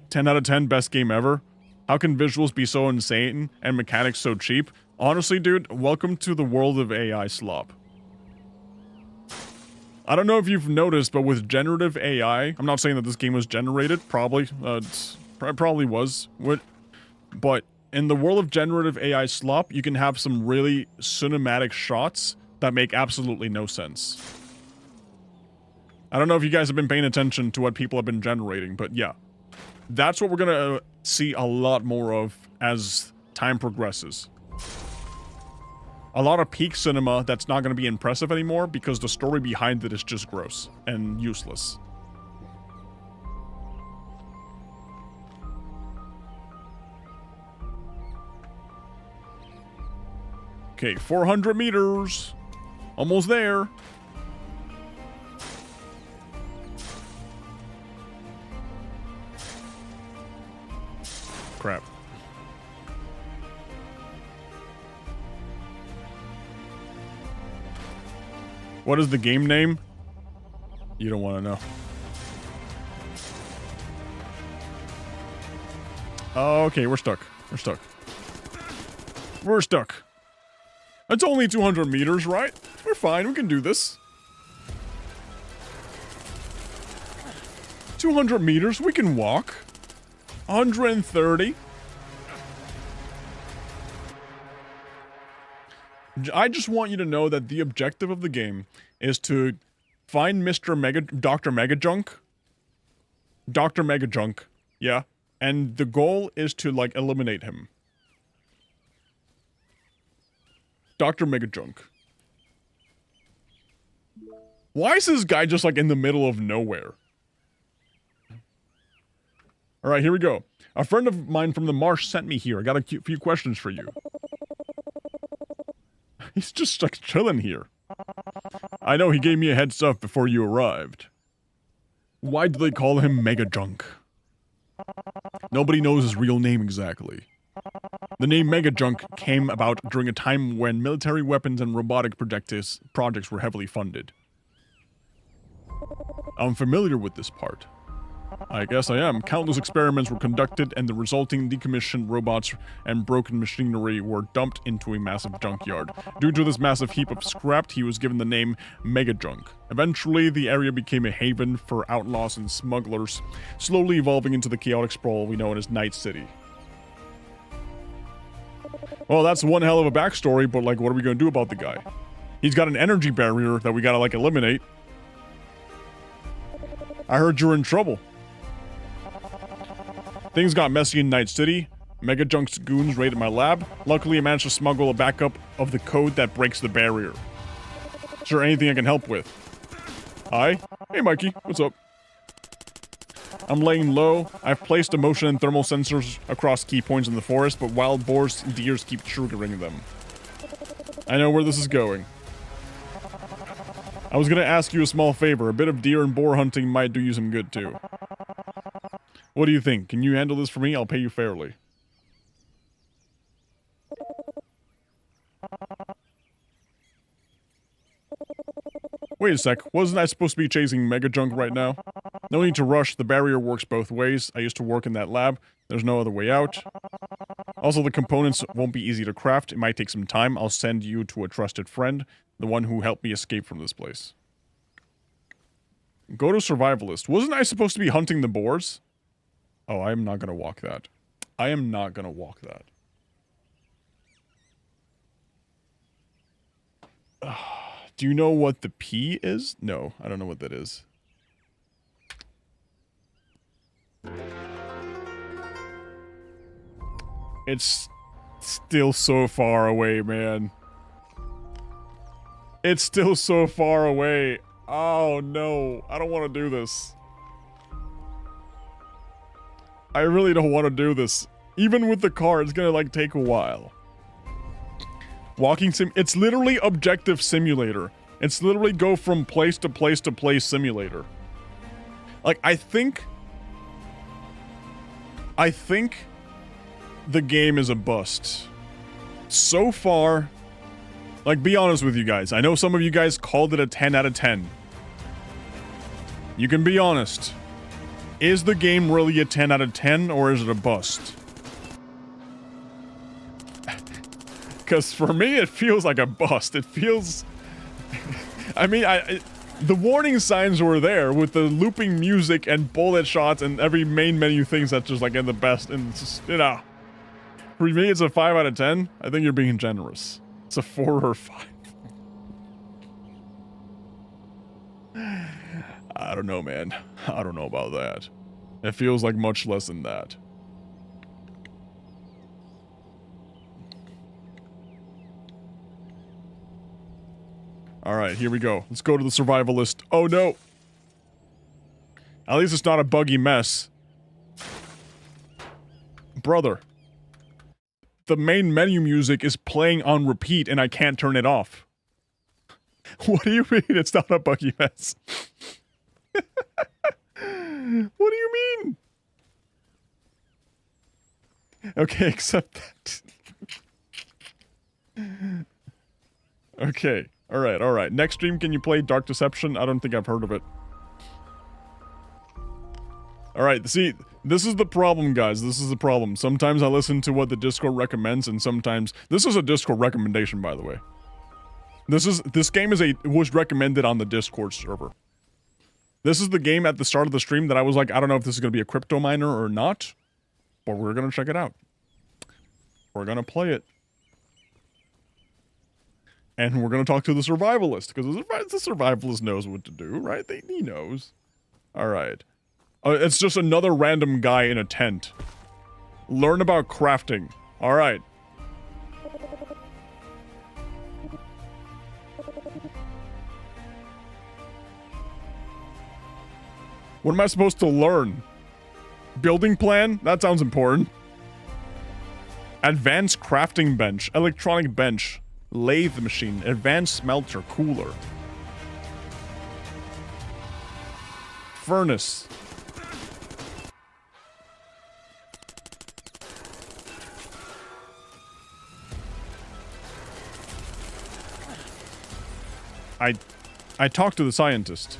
10 out of 10, best game ever. How can visuals be so insane and mechanics so cheap? Honestly, dude, welcome to the world of AI slop. I don't know if you've noticed, but with generative AI, I'm not saying that this game was generated, probably. Probably was. But in the world of generative AI slop, you can have some really cinematic shots that make absolutely no sense. I don't know if you guys have been paying attention to what people have been generating, but yeah. That's what we're gonna see a lot more of as time progresses. A lot of peak cinema that's not gonna be impressive anymore because the story behind it is just gross and useless. Okay, 400 meters. Almost there. Crap. What is the game name? You don't want to know. Oh, okay, we're stuck. We're stuck. We're stuck. It's only 200 meters, right? We're fine, we can do this. 200 meters, we can walk. 130. I just want you to know that the objective of the game is to find Dr. Megajunk. Dr. Megajunk, yeah. And the goal is to, like, eliminate him. Dr. Megajunk. Why is this guy just, like, in the middle of nowhere? Alright, here we go. A friend of mine from the marsh sent me here. I got a few questions for you. He's just, like, chilling here. I know he gave me a heads up before you arrived. Why do they call him Megajunk? Nobody knows his real name exactly. The name Megajunk came about during a time when military weapons and robotic projects were heavily funded. I'm familiar with this part. I guess I am. Countless experiments were conducted and the resulting decommissioned robots and broken machinery were dumped into a massive junkyard. Due to this massive heap of scrap, he was given the name Megajunk. Eventually, the area became a haven for outlaws and smugglers, slowly evolving into the chaotic sprawl we know as Night City. Well, that's one hell of a backstory, but, like, what are we gonna do about the guy? He's got an energy barrier that we gotta, like, eliminate. I heard you're in trouble. Things got messy in Night City. Megajunk's goons raided my lab. Luckily, I managed to smuggle a backup of the code that breaks the barrier. Is there anything I can help with? Hi. Hey, Mikey. What's up? I'm laying low. I've placed a motion and thermal sensors across key points in the forest, but wild boars and deers keep triggering them. I know where this is going. I was gonna ask you a small favor. A bit of deer and boar hunting might do you some good, too. What do you think? Can you handle this for me? I'll pay you fairly. Wait a sec. Wasn't I supposed to be chasing Megajunk right now? No need to rush. The barrier works both ways. I used to work in that lab. There's no other way out. Also, the components won't be easy to craft. It might take some time. I'll send you to a trusted friend, the one who helped me escape from this place. Go to survivalist. Wasn't I supposed to be hunting the boars? Oh, I am not gonna walk that. I am not gonna walk that. Do you know what the P is? No, I don't know what that is. It's still so far away, man. It's still so far away. Oh no, I don't want to do this. I really don't want to do this. Even with the car, it's gonna like take a while. Walking sim, it's literally objective simulator. It's literally go from place to place to place simulator. Like, I think the game is a bust. So far, like, be honest with you guys. I know some of you guys called it a 10 out of 10. You can be honest. Is the game really a 10 out of 10, or is it a bust? Because for me, it feels like a bust. It feels... I mean, the warning signs were there with the looping music and bullet shots and every main menu things that's just like in the best. And it's just, you know, for me, it's a 5 out of 10. I think you're being generous. It's a 4 or 5. I don't know, man. I don't know about that. It feels like much less than that. Alright, here we go. Let's go to the survivalist. Oh no! At least it's not a buggy mess. Brother. The main menu music is playing on repeat and I can't turn it off. What do you mean it's not a buggy mess? What do you mean? Okay, accept that. Okay. Alright, alright. Next stream, can you play Dark Deception? I don't think I've heard of it. Alright, see, this is the problem, guys. This is the problem. Sometimes I listen to what the Discord recommends, and sometimes... This is a Discord recommendation, by the way. This game was recommended on the Discord server. This is the game at the start of the stream that I was like, I don't know if this is going to be a crypto miner or not, but we're going to check it out. We're going to play it. And we're going to talk to the survivalist, because the survivalist knows what to do, right? He knows. Alright. It's just another random guy in a tent. Learn about crafting. Alright. What am I supposed to learn? Building plan? That sounds important. Advanced crafting bench. Electronic bench. Lathe machine. Advanced smelter. Cooler. Furnace. I talked to the scientist.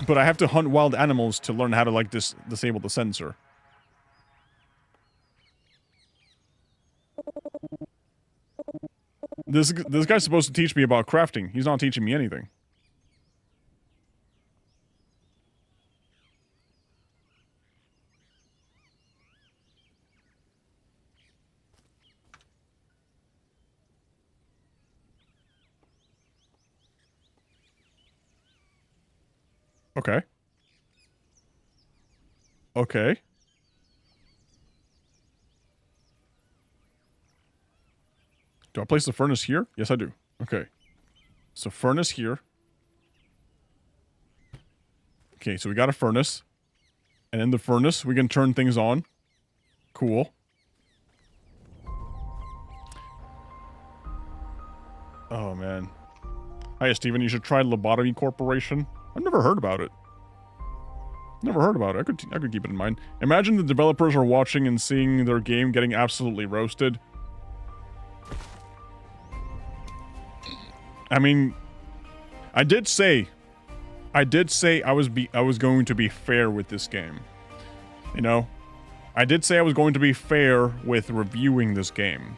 But I have to hunt wild animals to learn how to, like, disable the sensor. This guy's supposed to teach me about crafting. He's not teaching me anything. Okay. Okay. Do I place the furnace here? Yes, I do. Okay. So furnace here. Okay, so we got a furnace. And in the furnace, we can turn things on. Cool. Oh, man. Hi, Steven. You should try Lobotomy Corporation. I've never heard about it. Never heard about it. I could keep it in mind. Imagine the developers are watching and seeing their game getting absolutely roasted. I mean, I did say I was going to be fair with this game. You know? I did say I was going to be fair with reviewing this game.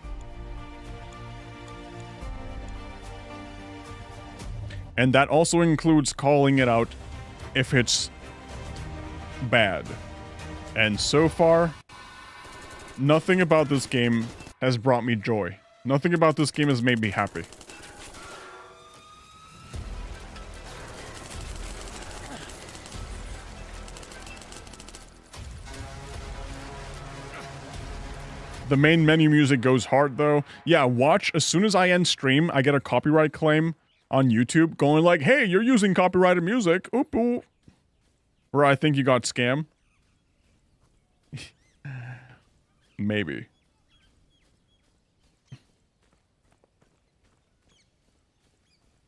And that also includes calling it out if it's bad. And so far, nothing about this game has brought me joy. Nothing about this game has made me happy. The main menu music goes hard, though. Yeah, watch. As soon as I end stream, I get a copyright claim on YouTube going like, hey, you're using copyrighted music. Oop, oop. Or I think you got scam. Maybe.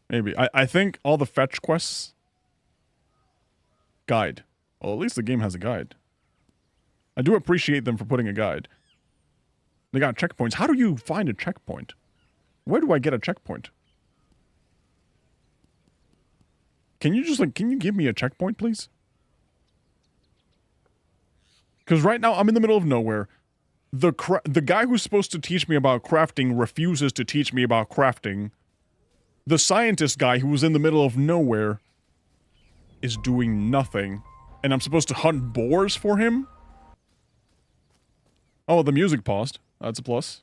Maybe. I think all the fetch quests... Guide. Well, at least the game has a guide. I do appreciate them for putting a guide. They got checkpoints. How do you find a checkpoint? Where do I get a checkpoint? Can you just, like, can you give me a checkpoint, please? Because right now, I'm in the middle of nowhere. The guy who's supposed to teach me about crafting refuses to teach me about crafting. The scientist guy who was in the middle of nowhere is doing nothing. And I'm supposed to hunt boars for him? Oh, the music paused. That's a plus.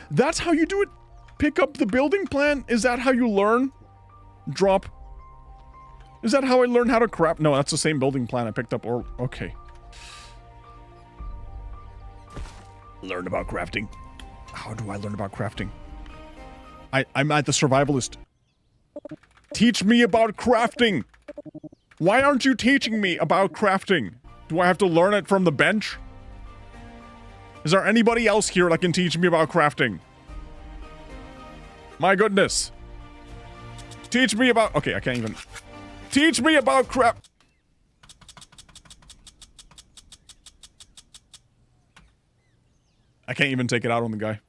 That's how you do it? Pick up the building plan? Is that how you learn? Drop. Is that how I learned how to craft? No, that's the same building plan I picked up. Or okay. Learn about crafting. How do I learn about crafting? I'm at the survivalist. Teach me about crafting. Why aren't you teaching me about crafting? Do I have to learn it from the bench? Is there anybody else here that can teach me about crafting? My goodness. Teach me about... Okay, I can't even... Teach me about craft... I can't even take it out on the guy.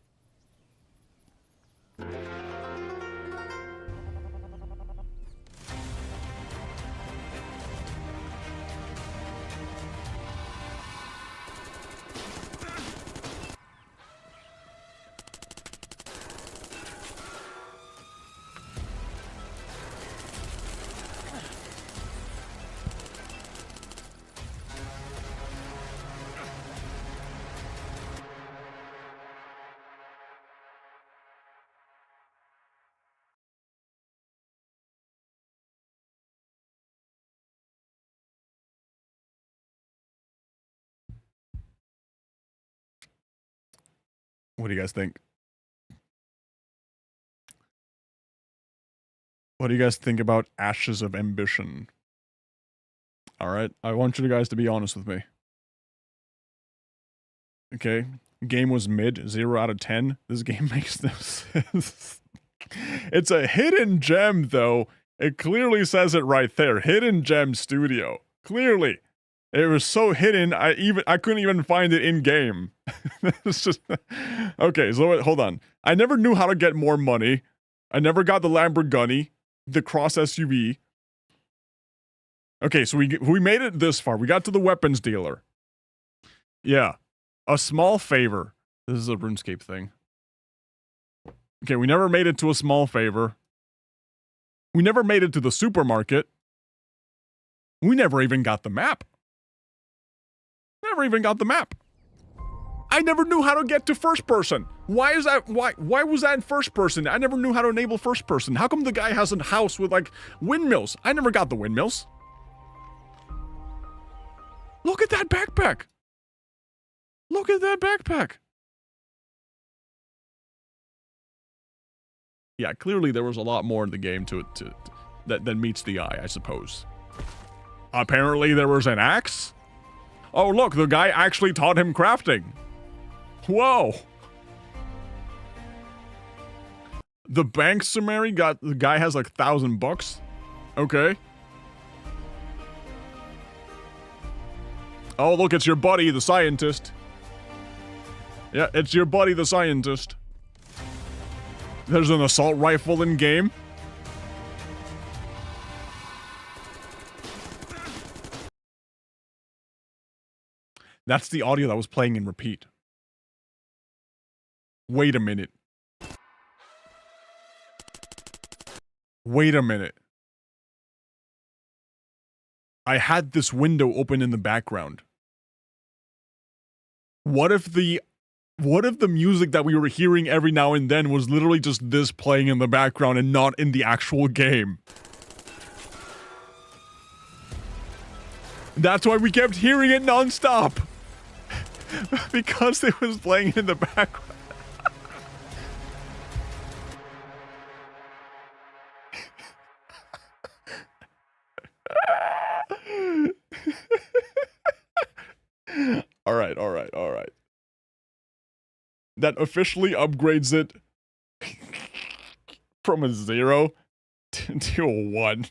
What do you guys think? What do you guys think about Ashes of Ambition? Alright, I want you guys to be honest with me. Okay, game was mid, 0 out of 10. This game makes no sense. It's a hidden gem, though. It clearly says it right there. Hidden Gem Studio. Clearly. It was so hidden, I couldn't even find it in-game. It's just... Okay, so hold on. I never knew how to get more money. I never got the Lamborghini, the Cross SUV. Okay, so we made it this far. We got to the weapons dealer. Yeah. A small favor. This is a RuneScape thing. Okay, we never made it to a small favor. We never made it to the supermarket. We never even got the map. Never even got the map. I never knew how to get to first person. Why is that? Why was that in first person? I never knew how to enable first person. How come the guy has a house with like windmills? I never got the windmills. Look at that backpack. Look at that backpack. Yeah, clearly there was a lot more in the game to it that meets the eye, I suppose. Apparently there was an axe. Oh, look, the guy actually taught him crafting. Whoa. The bank summary the guy has like $1,000. Okay. Oh, look, it's your buddy, the scientist. Yeah, it's your buddy, the scientist. There's an assault rifle in game. That's the audio that was playing in repeat. Wait a minute. Wait a minute. I had this window open in the background. What if the music that we were hearing every now and then was literally just this playing in the background and not in the actual game? That's why we kept hearing it nonstop. Because it was playing in the background. All right. That officially upgrades it from a 0 to a 1.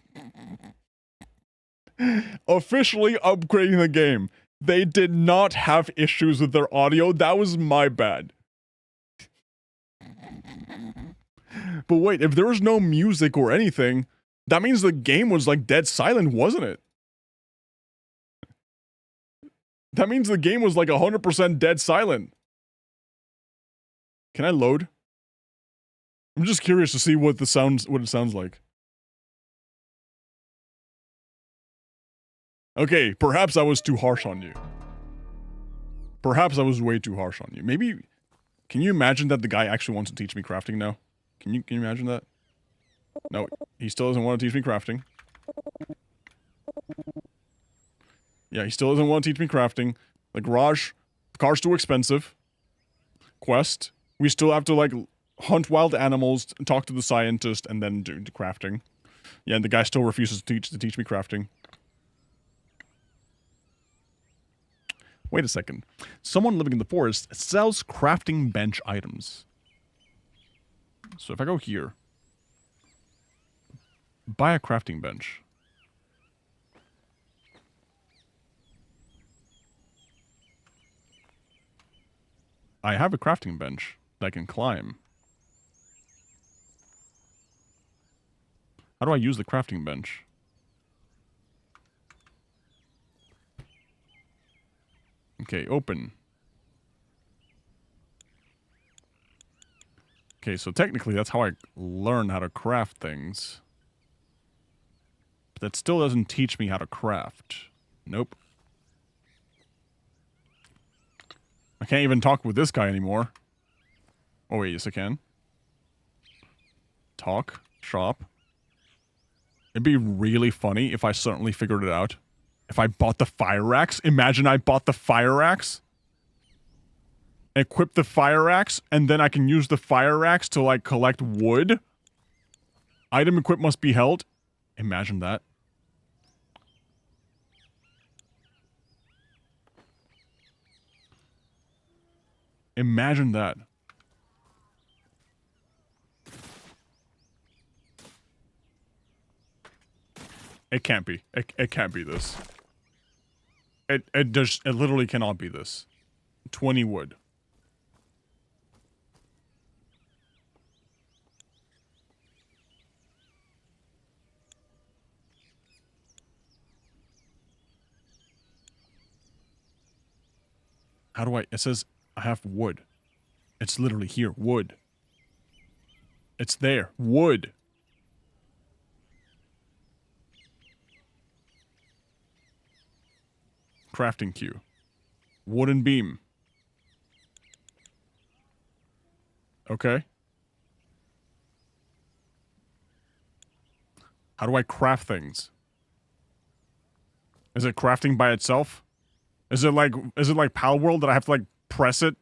Officially upgrading the game. They did not have issues with their audio. That was my bad. But wait, if there was no music or anything, that means the game was like dead silent, wasn't it? That means the game was like 100% dead silent. Can I load? I'm just curious to see what it sounds like. Okay, perhaps I was too harsh on you. Perhaps I was way too harsh on you. Maybe, can you imagine that the guy actually wants to teach me crafting now? Can you imagine that? No, he still doesn't want to teach me crafting. Yeah, he still doesn't want to teach me crafting. The garage, the car's too expensive. Quest, we still have to like hunt wild animals, talk to the scientist, and then do the crafting. Yeah, and the guy still refuses to teach me crafting. Wait a second. Someone living in the forest sells crafting bench items. So if I go here, buy a crafting bench. I have a crafting bench that I can climb. How do I use the crafting bench? Okay, open. Okay, so technically that's how I learn how to craft things. But that still doesn't teach me how to craft. Nope. I can't even talk with this guy anymore. Oh wait, yes I can. Talk. Shop. It'd be really funny if I suddenly figured it out. If I bought the fire axe. Imagine I bought the fire axe. Equip the fire axe, and then I can use the fire axe to like collect wood. Item equip must be held. Imagine that. Imagine that. It can't be. It can't be this. It literally cannot be this. 20 wood. How do I... It says I have wood. It's literally here. Wood. It's there. Wood. Crafting queue. Wooden beam. Okay. How do I craft things? Is it crafting by itself? Is it like Pal World that I have to like press it?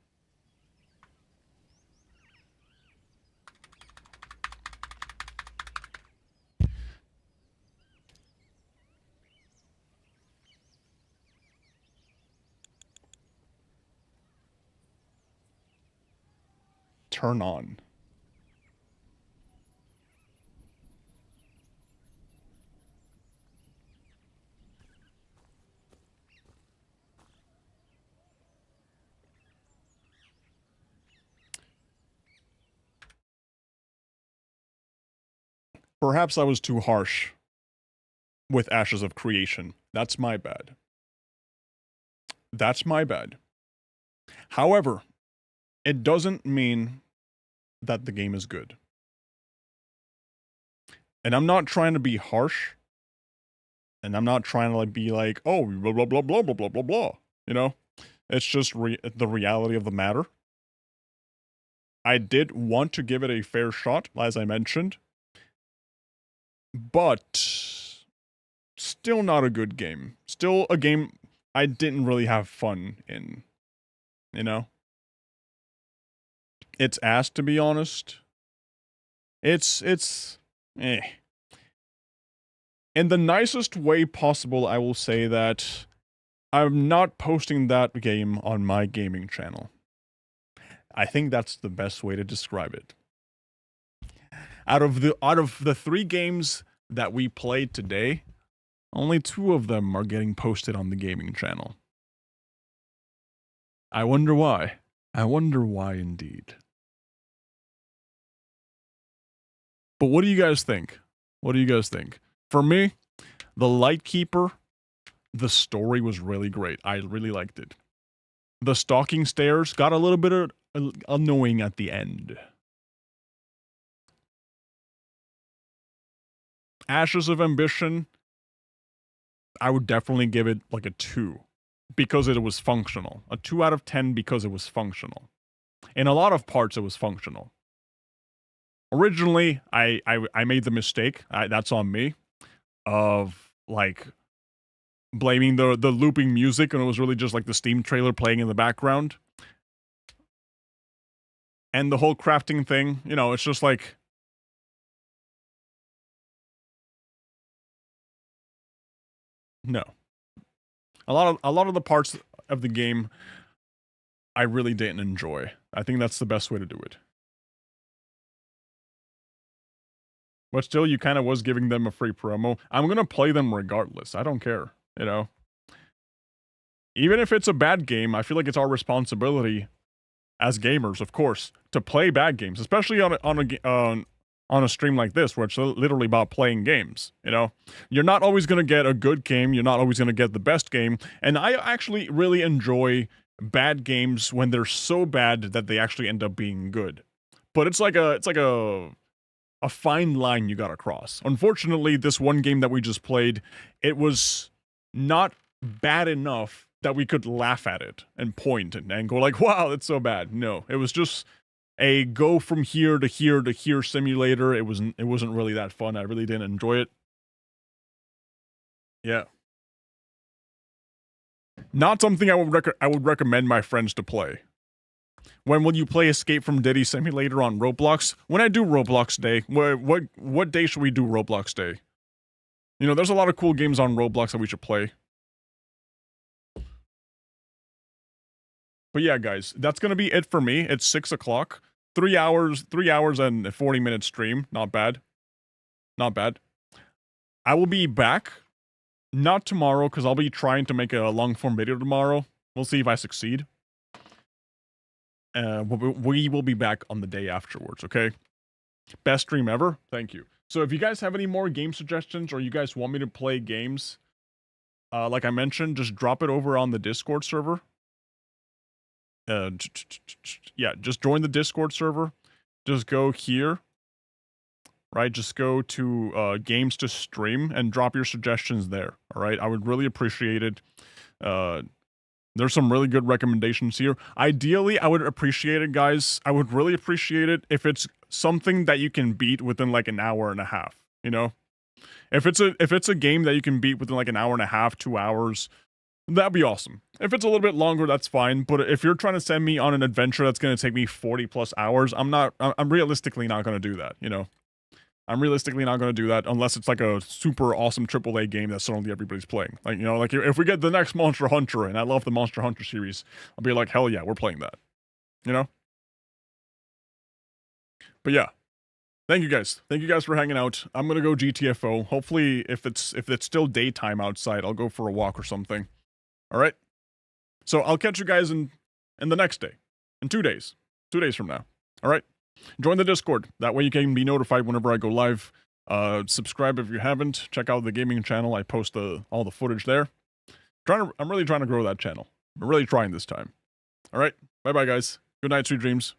Turn on. Perhaps I was too harsh with Ashes of Creation. That's my bad. That's my bad. However, it doesn't mean that the game is good. And I'm not trying to be harsh. And I'm not trying to be like, oh, blah, blah, blah, blah, blah, blah, blah, blah. You know? It's just the reality of the matter. I did want to give it a fair shot, as I mentioned. But still not a good game. Still a game I didn't really have fun in. You know? It's ass, to be honest. It's eh. In the nicest way possible, I will say that I'm not posting that game on my gaming channel. I think that's the best way to describe it. Out of the 3 games that we played today, only 2 of them are getting posted on the gaming channel. I wonder why. I wonder why indeed. But what do you guys think? What do you guys think? For me, the Lightkeeper, the story was really great. I really liked it. The Stalking stairs got a little bit annoying at the end. Ashes of Ambition, I would definitely give it like a 2 because it was functional. A 2 out of 10 because it was functional. In a lot of parts, it was functional. Originally, I made the mistake, that's on me, of like blaming the looping music, and it was really just like the Steam trailer playing in the background. And the whole crafting thing, you know, it's just like, no. A lot of the parts of the game I really didn't enjoy. I think that's the best way to do it. But still, you kind of was giving them a free promo. I'm going to play them regardless. I don't care, you know? Even if it's a bad game, I feel like it's our responsibility as gamers, of course, to play bad games, especially on a stream like this, where it's literally about playing games, you know? You're not always going to get a good game. You're not always going to get the best game. And I actually really enjoy bad games when they're so bad that they actually end up being good. But it's like a fine line you gotta cross. Unfortunately, this one game that we just played, it was not bad enough that we could laugh at it and point and go like, wow, that's so bad. No, it was just a go from here to here to here simulator. It wasn't really that fun. I really didn't enjoy it. Yeah. Not something I would recommend my friends to play. When will you play Escape from Diddy Simulator on Roblox? When I do Roblox Day. What day should we do Roblox Day? You know, there's a lot of cool games on Roblox that we should play. But yeah, guys, that's gonna be it for me. It's 6 o'clock. 3 hours and 40 minute stream. Not bad. Not bad. I will be back. Not tomorrow, because I'll be trying to make a long form video tomorrow. We'll see if I succeed. We will be back on the day afterwards, okay? Best stream ever? Thank you. So if you guys have any more game suggestions, or you guys want me to play games, like I mentioned, just drop it over on the Discord server. Yeah, just join the Discord server. Just go here. Right, just go to games to stream and drop your suggestions there, alright? I would really appreciate it. There's some really good recommendations here. Ideally, I would appreciate it, guys. I would really appreciate it if it's something that you can beat within like an hour and a half, you know? If it's a game that you can beat within like an hour and a half, 2 hours, that'd be awesome. If it's a little bit longer, that's fine. But if you're trying to send me on an adventure that's going to take me 40 plus hours, I'm realistically not going to do that, you know? I'm realistically not going to do that unless it's like a super awesome AAA game that suddenly everybody's playing. Like, you know, like if we get the next Monster Hunter, and I love the Monster Hunter series, I'll be like, hell yeah, we're playing that. You know? But yeah. Thank you guys. Thank you guys for hanging out. I'm going to go GTFO. Hopefully, if it's still daytime outside, I'll go for a walk or something. All right? So I'll catch you guys in the next day. In 2 days. 2 days from now. All right? Join the Discord. That way you can be notified whenever I go live. Subscribe if you haven't. Check out the gaming channel. I post all the footage there. I'm really trying to grow that channel. I'm really trying this time. All right. Bye-bye, guys. Good night, sweet dreams.